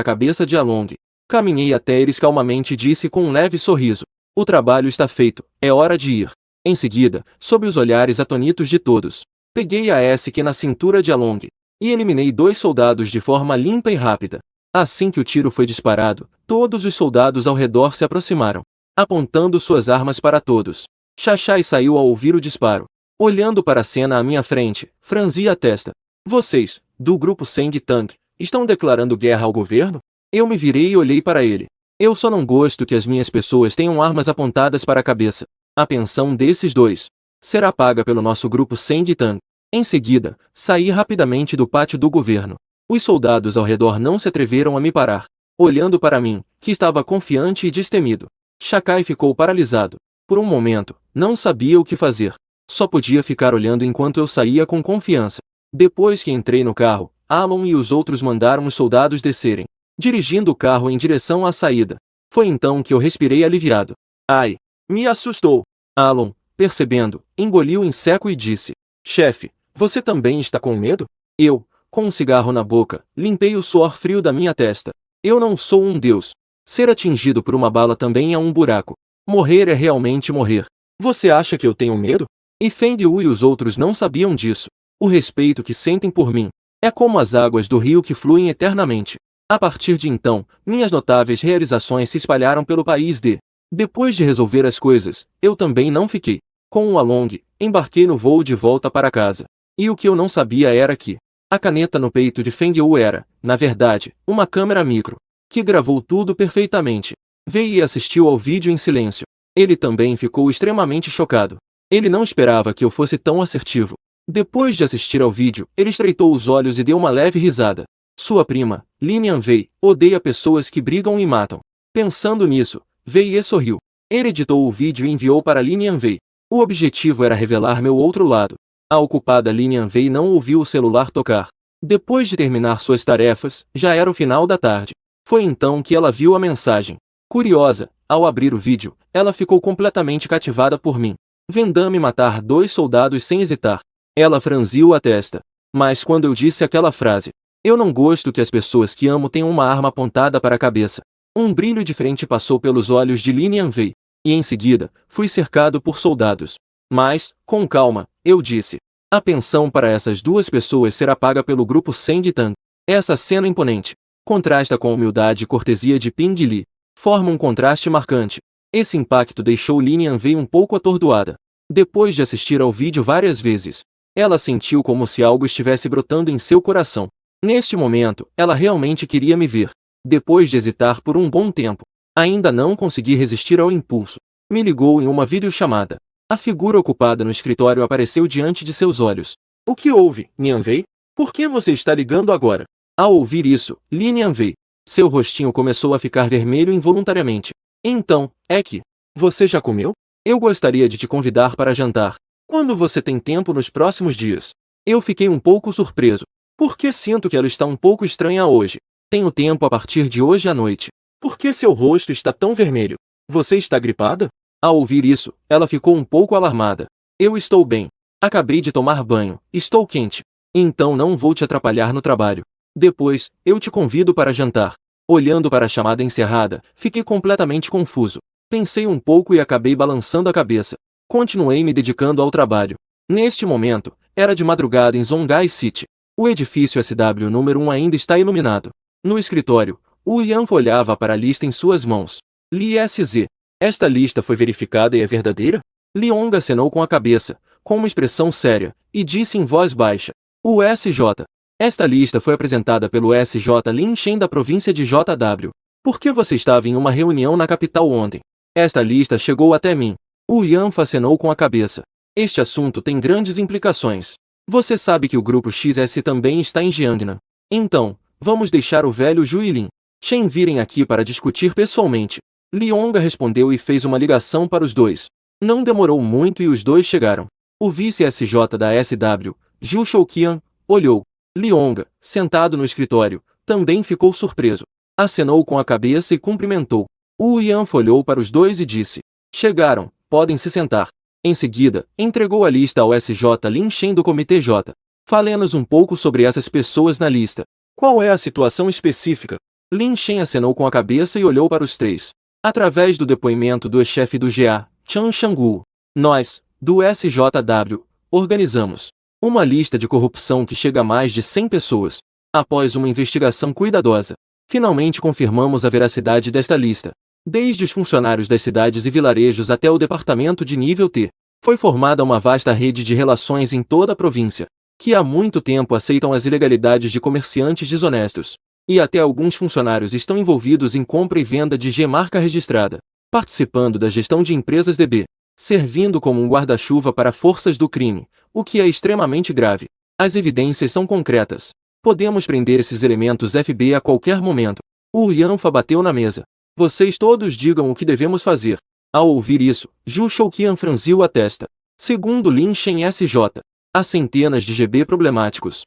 a cabeça de Along. Caminhei até eles calmamente e disse com um leve sorriso: o trabalho está feito, é hora de ir. Em seguida, sob os olhares atonitos de todos, peguei a SQ na cintura de Along e eliminei 2 soldados de forma limpa e rápida. Assim que o tiro foi disparado, todos os soldados ao redor se aproximaram, apontando suas armas para todos. Xaxai saiu ao ouvir o disparo. Olhando para a cena à minha frente, franzi a testa. Vocês, do grupo Seng Tang, estão declarando guerra ao governo? Eu me virei e olhei para ele. Eu só não gosto que as minhas pessoas tenham armas apontadas para a cabeça. A pensão desses dois será paga pelo nosso grupo Seng Tang. Em seguida, saí rapidamente do pátio do governo. Os soldados ao redor não se atreveram a me parar. Olhando para mim, que estava confiante e destemido. Xaxai ficou paralisado. Por um momento, não sabia o que fazer. Só podia ficar olhando enquanto eu saía com confiança. Depois que entrei no carro, Alon e os outros mandaram os soldados descerem, dirigindo o carro em direção à saída. Foi então que eu respirei aliviado. Ai! Me assustou! Alon, percebendo, engoliu em seco e disse: Chefe, você também está com medo? Eu, com um cigarro na boca, limpei o suor frio da minha testa. Eu não sou um deus. Ser atingido por uma bala também é um buraco. Morrer é realmente morrer. Você acha que eu tenho medo? E Feng Yu e os outros não sabiam disso. O respeito que sentem por mim é como as águas do rio que fluem eternamente. A partir de então, minhas notáveis realizações se espalharam pelo país de. Depois de resolver as coisas, eu também não fiquei. Com o Along, embarquei no voo de volta para casa. E o que eu não sabia era que a caneta no peito de Feng Yu era, na verdade, uma câmera micro, que gravou tudo perfeitamente. Veio e assistiu ao vídeo em silêncio. Ele também ficou extremamente chocado. Ele não esperava que eu fosse tão assertivo. Depois de assistir ao vídeo, ele estreitou os olhos e deu uma leve risada. Sua prima, Lin Yanwei, odeia pessoas que brigam e matam. Pensando nisso, Wei sorriu. Ele editou o vídeo e enviou para Lin Yanwei. O objetivo era revelar meu outro lado. A ocupada Lin Yanwei não ouviu o celular tocar. Depois de terminar suas tarefas, já era o final da tarde. Foi então que ela viu a mensagem. Curiosa, ao abrir o vídeo, ela ficou completamente cativada por mim. Vendo-me matar 2 soldados sem hesitar. Ela franziu a testa. Mas quando eu disse aquela frase, eu não gosto que as pessoas que amo tenham uma arma apontada para a cabeça. Um brilho diferente passou pelos olhos de Lin Yanwei. E em seguida, fui cercado por soldados. Mas, com calma, eu disse. A pensão para essas 2 pessoas será paga pelo grupo Seng Tang. Essa cena imponente contrasta com a humildade e cortesia de Ping Li. Forma um contraste marcante. Esse impacto deixou Lin Yanwei um pouco atordoada. Depois de assistir ao vídeo várias vezes, ela sentiu como se algo estivesse brotando em seu coração. Neste momento, ela realmente queria me ver. Depois de hesitar por um bom tempo, ainda não consegui resistir ao impulso. Me ligou em uma videochamada. A figura ocupada no escritório apareceu diante de seus olhos. O que houve, Yanwei? Por que você está ligando agora? Ao ouvir isso, Lin Yanwei, seu rostinho começou a ficar vermelho involuntariamente. Então, é que você já comeu? Eu gostaria de te convidar para jantar. Quando você tem tempo nos próximos dias? Eu fiquei um pouco surpreso. Porque sinto que ela está um pouco estranha hoje. Tenho tempo a partir de hoje à noite. Por que seu rosto está tão vermelho? Você está gripada? Ao ouvir isso, ela ficou um pouco alarmada. Eu estou bem. Acabei de tomar banho. Estou quente. Então não vou te atrapalhar no trabalho. Depois, eu te convido para jantar. Olhando para a chamada encerrada, fiquei completamente confuso. Pensei um pouco e acabei balançando a cabeça. Continuei me dedicando ao trabalho. Neste momento, era de madrugada em Zonghai City. O edifício SW número 1 ainda está iluminado. No escritório, Wu Yan olhava para a lista em suas mãos. Li SZ. Esta lista foi verificada e é verdadeira? Liong acenou com a cabeça, com uma expressão séria, e disse em voz baixa. O SJ. Esta lista foi apresentada pelo SJ Lin Shen da província de JW. Por que você estava em uma reunião na capital ontem? Esta lista chegou até mim. Wu Yan acenou com a cabeça. Este assunto tem grandes implicações. Você sabe que o grupo XS também está em Jiangnan. Então, vamos deixar o velho Juilin Shen virem aqui para discutir pessoalmente. Liong respondeu e fez uma ligação para os dois. Não demorou muito e os dois chegaram. O vice-SJ da SW, Zhu Shouqian, olhou. Liong, sentado no escritório, também ficou surpreso. Acenou com a cabeça e cumprimentou. Wu Yan olhou para os dois e disse. Chegaram, podem se sentar. Em seguida, entregou a lista ao SJ Lin Shen do Comitê J. Fale-nos um pouco sobre essas pessoas na lista. Qual é a situação específica? Lin Shen acenou com a cabeça e olhou para os três. Através do depoimento do chefe do GA, Chan Shanggu, nós, do SJW, organizamos uma lista de corrupção que chega a mais de 100 pessoas. Após uma investigação cuidadosa, finalmente confirmamos a veracidade desta lista. Desde os funcionários das cidades e vilarejos até o departamento de nível T, foi formada uma vasta rede de relações em toda a província, que há muito tempo aceitam as ilegalidades de comerciantes desonestos. E até alguns funcionários estão envolvidos em compra e venda de G-marca registrada, participando da gestão de empresas DB, servindo como um guarda-chuva para forças do crime, o que é extremamente grave. As evidências são concretas. Podemos prender esses elementos FB a qualquer momento. O Yanfa bateu na mesa. Vocês todos digam o que devemos fazer. Ao ouvir isso, Zhu Shouqian franziu a testa. Segundo Lin Shen SJ, há centenas de GB problemáticos.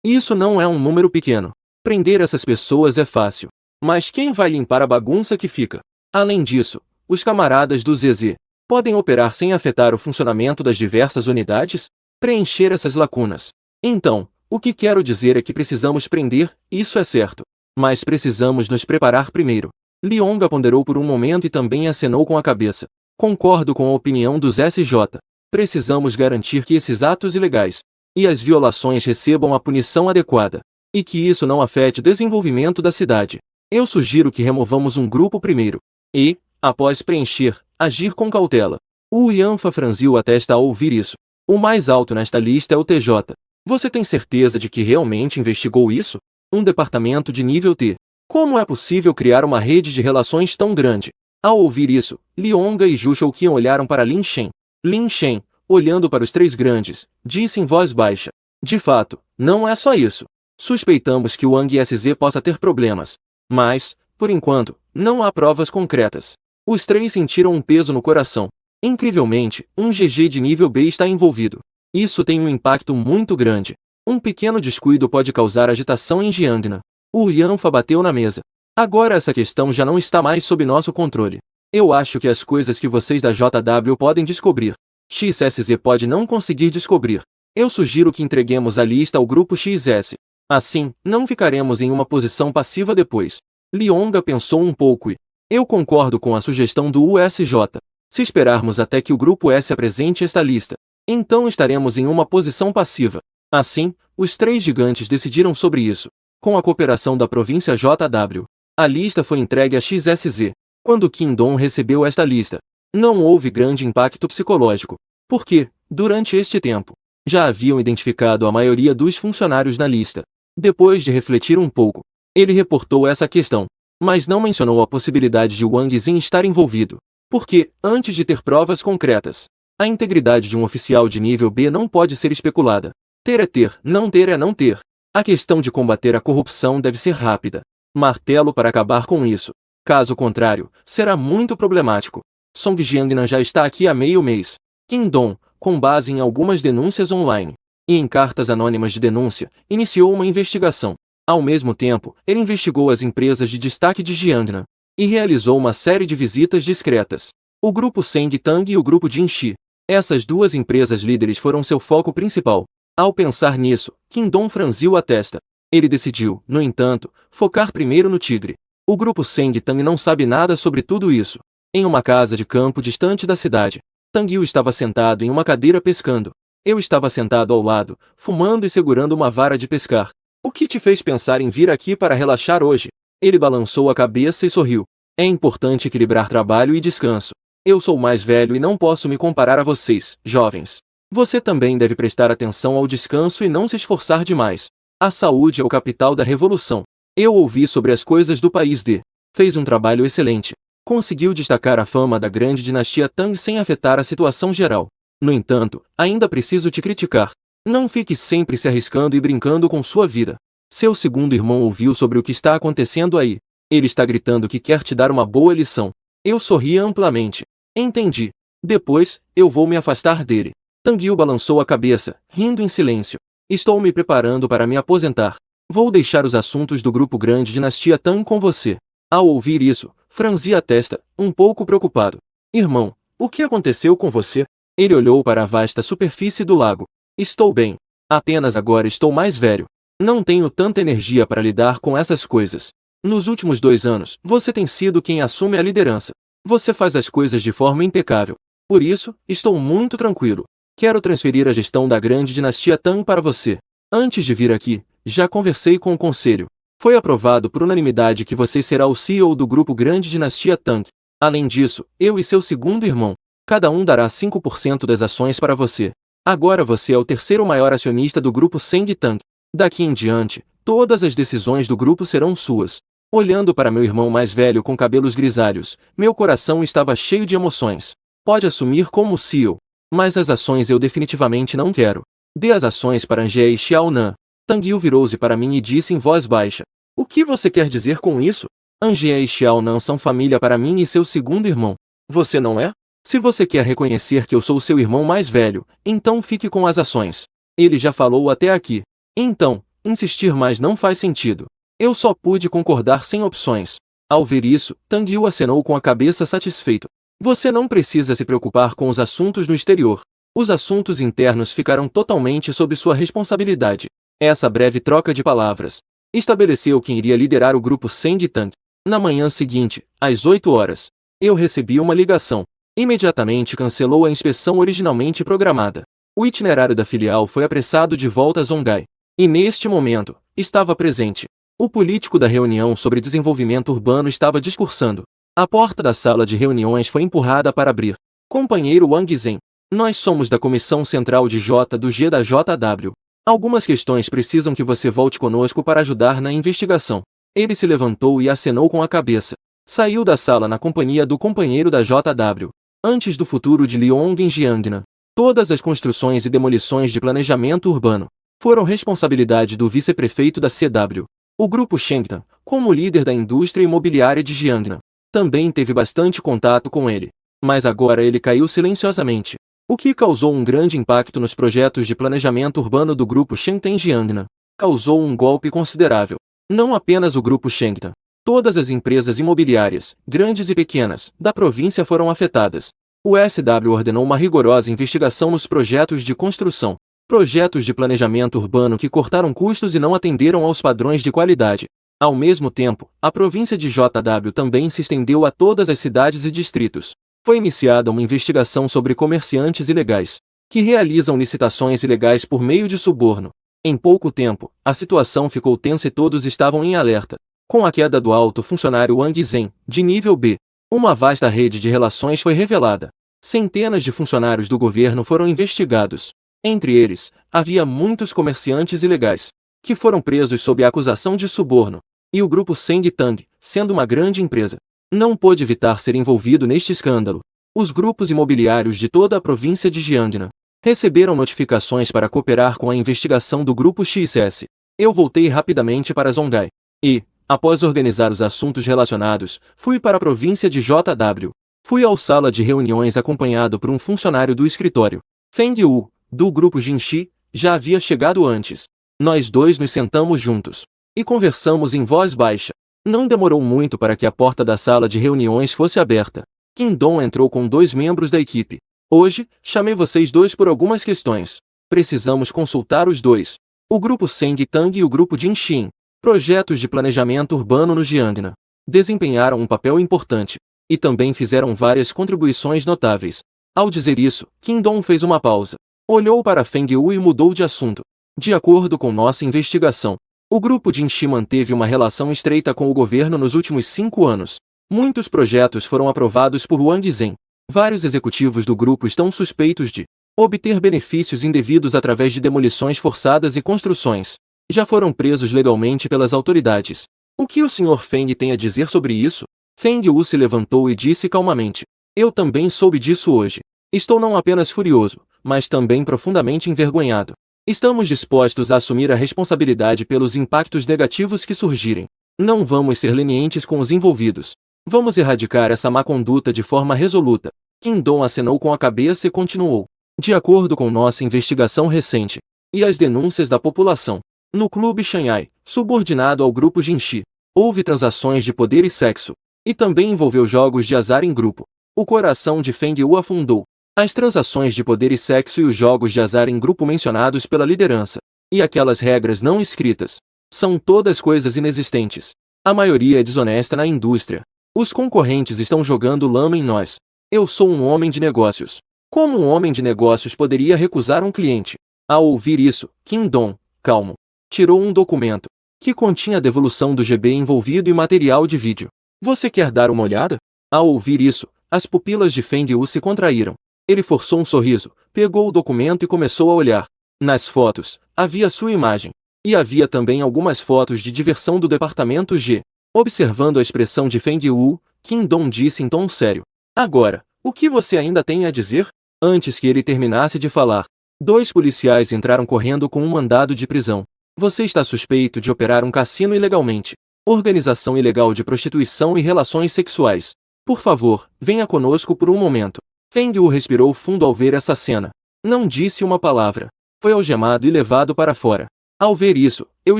Isso não é um número pequeno. Prender essas pessoas é fácil. Mas quem vai limpar a bagunça que fica? Além disso, os camaradas do ZZ podem operar sem afetar o funcionamento das diversas unidades? Preencher essas lacunas. Então, o que quero dizer é que precisamos prender, isso é certo. Mas precisamos nos preparar primeiro. Lionga ponderou por um momento e também acenou com a cabeça. Concordo com a opinião dos SJ. Precisamos garantir que esses atos ilegais e as violações recebam a punição adequada, e que isso não afete o desenvolvimento da cidade. Eu sugiro que removamos um grupo primeiro, e, após preencher, agir com cautela. O Yanfa franziu a testa ao ouvir isso. O mais alto nesta lista é o TJ. Você tem certeza de que realmente investigou isso? Um departamento de nível T. Como é possível criar uma rede de relações tão grande? Ao ouvir isso, Lionga e Zhu Shouqian olharam para Lin Shen. Lin Shen, olhando para os três grandes, disse em voz baixa. De fato, não é só isso. Suspeitamos que o Wang SZ possa ter problemas. Mas, por enquanto, não há provas concretas. Os três sentiram um peso no coração. Incrivelmente, um GG de nível B está envolvido. Isso tem um impacto muito grande. Um pequeno descuido pode causar agitação em Jiangnan. O Yanfa bateu na mesa. Agora essa questão já não está mais sob nosso controle. Eu acho que as coisas que vocês da JW podem descobrir, XSZ pode não conseguir descobrir. Eu sugiro que entreguemos a lista ao grupo XS. Assim, não ficaremos em uma posição passiva depois. Lionga pensou um pouco e... Eu concordo com a sugestão do USJ. Se esperarmos até que o grupo S apresente esta lista, então estaremos em uma posição passiva. Assim, os três gigantes decidiram sobre isso. Com a cooperação da província JW, a lista foi entregue a XSZ. Quando Qingdong recebeu esta lista, não houve grande impacto psicológico. Porque, durante este tempo, já haviam identificado a maioria dos funcionários na lista. Depois de refletir um pouco, ele reportou essa questão, mas não mencionou a possibilidade de Wang Xin estar envolvido. Porque, antes de ter provas concretas, a integridade de um oficial de nível B não pode ser especulada. Ter é ter, não ter é não ter. A questão de combater a corrupção deve ser rápida. Martelo para acabar com isso. Caso contrário, será muito problemático. Song Jiangnan já está aqui há meio mês. Qingdong, com base em algumas denúncias online e em cartas anônimas de denúncia, iniciou uma investigação. Ao mesmo tempo, ele investigou as empresas de destaque de Jiangnan e realizou uma série de visitas discretas. O grupo Seng Tang e o grupo Jinxi. Essas duas empresas líderes foram seu foco principal. Ao pensar nisso, Qingdong franziu a testa. Ele decidiu, no entanto, focar primeiro no tigre. O grupo Seng Tang não sabe nada sobre tudo isso. Em uma casa de campo distante da cidade, Tang Yu estava sentado em uma cadeira pescando. Eu estava sentado ao lado, fumando e segurando uma vara de pescar. O que te fez pensar em vir aqui para relaxar hoje? Ele balançou a cabeça e sorriu. É importante equilibrar trabalho e descanso. Eu sou mais velho e não posso me comparar a vocês, jovens. Você também deve prestar atenção ao descanso e não se esforçar demais. A saúde é o capital da revolução. Eu ouvi sobre as coisas do país D. Fez um trabalho excelente. Conseguiu destacar a fama da grande dinastia Tang sem afetar a situação geral. No entanto, ainda preciso te criticar. Não fique sempre se arriscando e brincando com sua vida. Seu segundo irmão ouviu sobre o que está acontecendo aí. Ele está gritando que quer te dar uma boa lição. Eu sorri amplamente. Entendi. Depois, eu vou me afastar dele. Tang Yu balançou a cabeça, rindo em silêncio. Estou me preparando para me aposentar. Vou deixar os assuntos do grupo grande dinastia Tang com você. Ao ouvir isso, franzi a testa, um pouco preocupado. Irmão, o que aconteceu com você? Ele olhou para a vasta superfície do lago. Estou bem. Apenas agora estou mais velho. Não tenho tanta energia para lidar com essas coisas. Nos últimos 2 anos, você tem sido quem assume a liderança. Você faz as coisas de forma impecável. Por isso, estou muito tranquilo. Quero transferir a gestão da grande dinastia Tang para você. Antes de vir aqui, já conversei com o conselho. Foi aprovado por unanimidade que você será o CEO do grupo grande dinastia Tang. Além disso, eu e seu segundo irmão, cada um dará 5% das ações para você. Agora você é o terceiro maior acionista do grupo Sengtang. Daqui em diante, todas as decisões do grupo serão suas. Olhando para meu irmão mais velho com cabelos grisalhos, meu coração estava cheio de emoções. Pode assumir como CEO. Mas as ações eu definitivamente não quero. Dê as ações para Angie e Xiaonan. Tang Yu virou-se para mim e disse em voz baixa. O que você quer dizer com isso? Angie e Xiaonan são família para mim e seu segundo irmão. Você não é? Se você quer reconhecer que eu sou seu irmão mais velho, então fique com as ações. Ele já falou até aqui. Então, insistir mais não faz sentido. Eu só pude concordar sem opções. Ao ver isso, Tang Yu acenou com a cabeça satisfeito. Você não precisa se preocupar com os assuntos no exterior. Os assuntos internos ficarão totalmente sob sua responsabilidade. Essa breve troca de palavras estabeleceu quem iria liderar o grupo Sengtang. Na manhã seguinte, às 8 horas, eu recebi uma ligação. Imediatamente cancelou a inspeção originalmente programada. O itinerário da filial foi apressado de volta a Zongai. E neste momento, estava presente. O político da reunião sobre desenvolvimento urbano estava discursando. A porta da sala de reuniões foi empurrada para abrir. Companheiro Wang Zhen, nós somos da Comissão Central de J do G da JW. Algumas questões precisam que você volte conosco para ajudar na investigação. Ele se levantou e acenou com a cabeça. Saiu da sala na companhia do companheiro da JW. Antes do futuro de Liong em Jiangnan, todas as construções e demolições de planejamento urbano foram responsabilidade do vice-prefeito da CW. O grupo Shengtan, como líder da indústria imobiliária de Jiangnan, também teve bastante contato com ele. Mas agora ele caiu silenciosamente, o que causou um grande impacto nos projetos de planejamento urbano do grupo Shengtan Jiangnan. Causou um golpe considerável. Não apenas o grupo Shengtan. Todas as empresas imobiliárias, grandes e pequenas, da província foram afetadas. O SW ordenou uma rigorosa investigação nos projetos de construção, projetos de planejamento urbano que cortaram custos e não atenderam aos padrões de qualidade. Ao mesmo tempo, a província de JW também se estendeu a todas as cidades e distritos. Foi iniciada uma investigação sobre comerciantes ilegais, que realizam licitações ilegais por meio de suborno. Em pouco tempo, a situação ficou tensa e todos estavam em alerta. Com a queda do alto funcionário Wang Zhen, de nível B, uma vasta rede de relações foi revelada. Centenas de funcionários do governo foram investigados. Entre eles, havia muitos comerciantes ilegais, que foram presos sob a acusação de suborno. E o grupo Sengtang, sendo uma grande empresa, não pôde evitar ser envolvido neste escândalo. Os grupos imobiliários de toda a província de Jiangnan receberam notificações para cooperar com a investigação do grupo XS. Eu voltei rapidamente para Zongai. E, após organizar os assuntos relacionados, fui para a província de JW. Fui à sala de reuniões acompanhado por um funcionário do escritório. Feng Yu, do grupo Jinxi, já havia chegado antes. Nós dois nos sentamos juntos e conversamos em voz baixa. Não demorou muito para que a porta da sala de reuniões fosse aberta. Qin Dong entrou com 2 membros da equipe. Hoje, chamei vocês dois por algumas questões. Precisamos consultar os dois. O grupo Sengtang e o grupo Jinxi. Projetos de planejamento urbano no Jiangnan desempenharam um papel importante e também fizeram várias contribuições notáveis. Ao dizer isso, Qin Dong fez uma pausa, olhou para Feng Yu e mudou de assunto. De acordo com nossa investigação, o grupo Jinxi manteve uma relação estreita com o governo nos últimos 5 anos. Muitos projetos foram aprovados por Wang Zhen. Vários executivos do grupo estão suspeitos de obter benefícios indevidos através de demolições forçadas e construções. Já foram presos legalmente pelas autoridades. O que o Sr. Feng tem a dizer sobre isso? Feng Yu se levantou e disse calmamente. Eu também soube disso hoje. Estou não apenas furioso, mas também profundamente envergonhado. Estamos dispostos a assumir a responsabilidade pelos impactos negativos que surgirem. Não vamos ser lenientes com os envolvidos. Vamos erradicar essa má conduta de forma resoluta. Qin Dong acenou com a cabeça e continuou. De acordo com nossa investigação recente e as denúncias da população, no Clube Shanghai, subordinado ao grupo Jinxi, houve transações de poder e sexo, e também envolveu jogos de azar em grupo. O coração de Feng Yu afundou. As transações de poder e sexo e os jogos de azar em grupo mencionados pela liderança, e aquelas regras não escritas, são todas coisas inexistentes. A maioria é desonesta na indústria. Os concorrentes estão jogando lama em nós. Eu sou um homem de negócios. Como um homem de negócios poderia recusar um cliente? Ao ouvir isso, Qin Dong, calmo, tirou um documento que continha a devolução do GB envolvido e material de vídeo. Você quer dar uma olhada? Ao ouvir isso, as pupilas de Feng Yu se contraíram. Ele forçou um sorriso, pegou o documento e começou a olhar. Nas fotos, havia sua imagem. E havia também algumas fotos de diversão do departamento G. Observando a expressão de Feng Yu, Qin Dong disse em tom sério: agora, o que você ainda tem a dizer? Antes que ele terminasse de falar, 2 policiais entraram correndo com um mandado de prisão. Você está suspeito de operar um cassino ilegalmente. Organização ilegal de prostituição e relações sexuais. Por favor, venha conosco por um momento. Feng Yu respirou fundo ao ver essa cena. Não disse uma palavra. Foi algemado e levado para fora. Ao ver isso, eu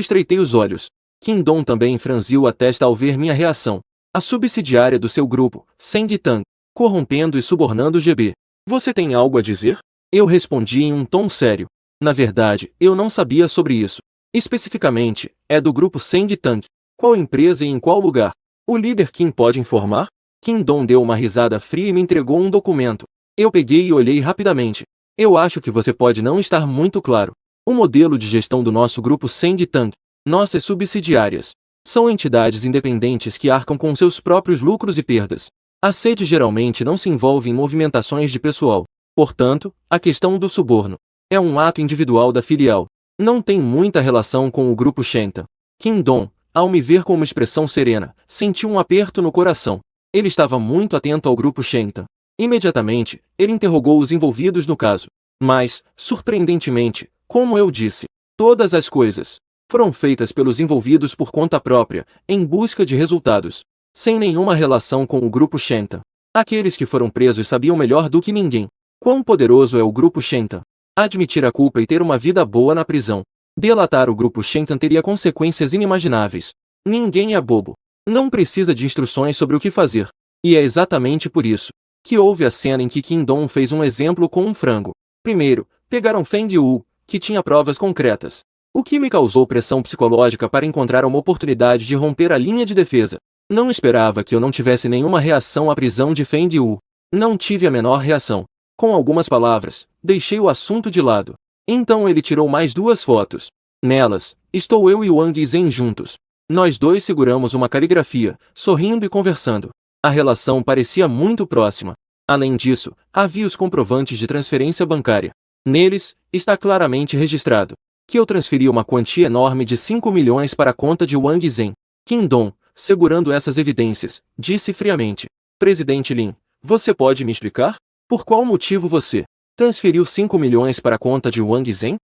estreitei os olhos. Qin Dong também franziu a testa ao ver minha reação. A subsidiária do seu grupo, Seng Tang, corrompendo e subornando o GB. Você tem algo a dizer? Eu respondi em um tom sério. Na verdade, eu não sabia sobre isso. Especificamente, é do grupo Seng Tang. Qual empresa e em qual lugar? O líder Qin pode informar? Qin Dong deu uma risada fria e me entregou um documento. Eu peguei e olhei rapidamente. Eu acho que você pode não estar muito claro. O modelo de gestão do nosso grupo Seng Tang, nossas subsidiárias, são entidades independentes que arcam com seus próprios lucros e perdas. A sede geralmente não se envolve em movimentações de pessoal. Portanto, a questão do suborno é um ato individual da filial. Não tem muita relação com o grupo Shenta. Qin Dong, ao me ver com uma expressão serena, sentiu um aperto no coração. Ele estava muito atento ao grupo Shenta. Imediatamente, ele interrogou os envolvidos no caso. Mas, surpreendentemente, como eu disse, todas as coisas foram feitas pelos envolvidos por conta própria, em busca de resultados, sem nenhuma relação com o grupo Shenta. Aqueles que foram presos sabiam melhor do que ninguém quão poderoso é o grupo Shenta. Admitir a culpa e ter uma vida boa na prisão. Delatar o grupo Shenta teria consequências inimagináveis. Ninguém é bobo. Não precisa de instruções sobre o que fazer. E é exatamente por isso que houve a cena em que Qin Dong fez um exemplo com um frango. Primeiro, pegaram Feng Yu, que tinha provas concretas. O que me causou pressão psicológica para encontrar uma oportunidade de romper a linha de defesa. Não esperava que eu não tivesse nenhuma reação à prisão de Feng Yu. Não tive a menor reação. Com algumas palavras, deixei o assunto de lado. Então ele tirou mais 2 fotos. Nelas, estou eu e Wang Zhen juntos. Nós dois seguramos uma caligrafia, sorrindo e conversando. A relação parecia muito próxima. Além disso, havia os comprovantes de transferência bancária. Neles, está claramente registrado que eu transferi uma quantia enorme de 5 milhões para a conta de Wang Zhen. Qin Dong, segurando essas evidências, disse friamente: Presidente Lin, você pode me explicar? Por qual motivo você transferiu 5 milhões para a conta de Wang Zhen?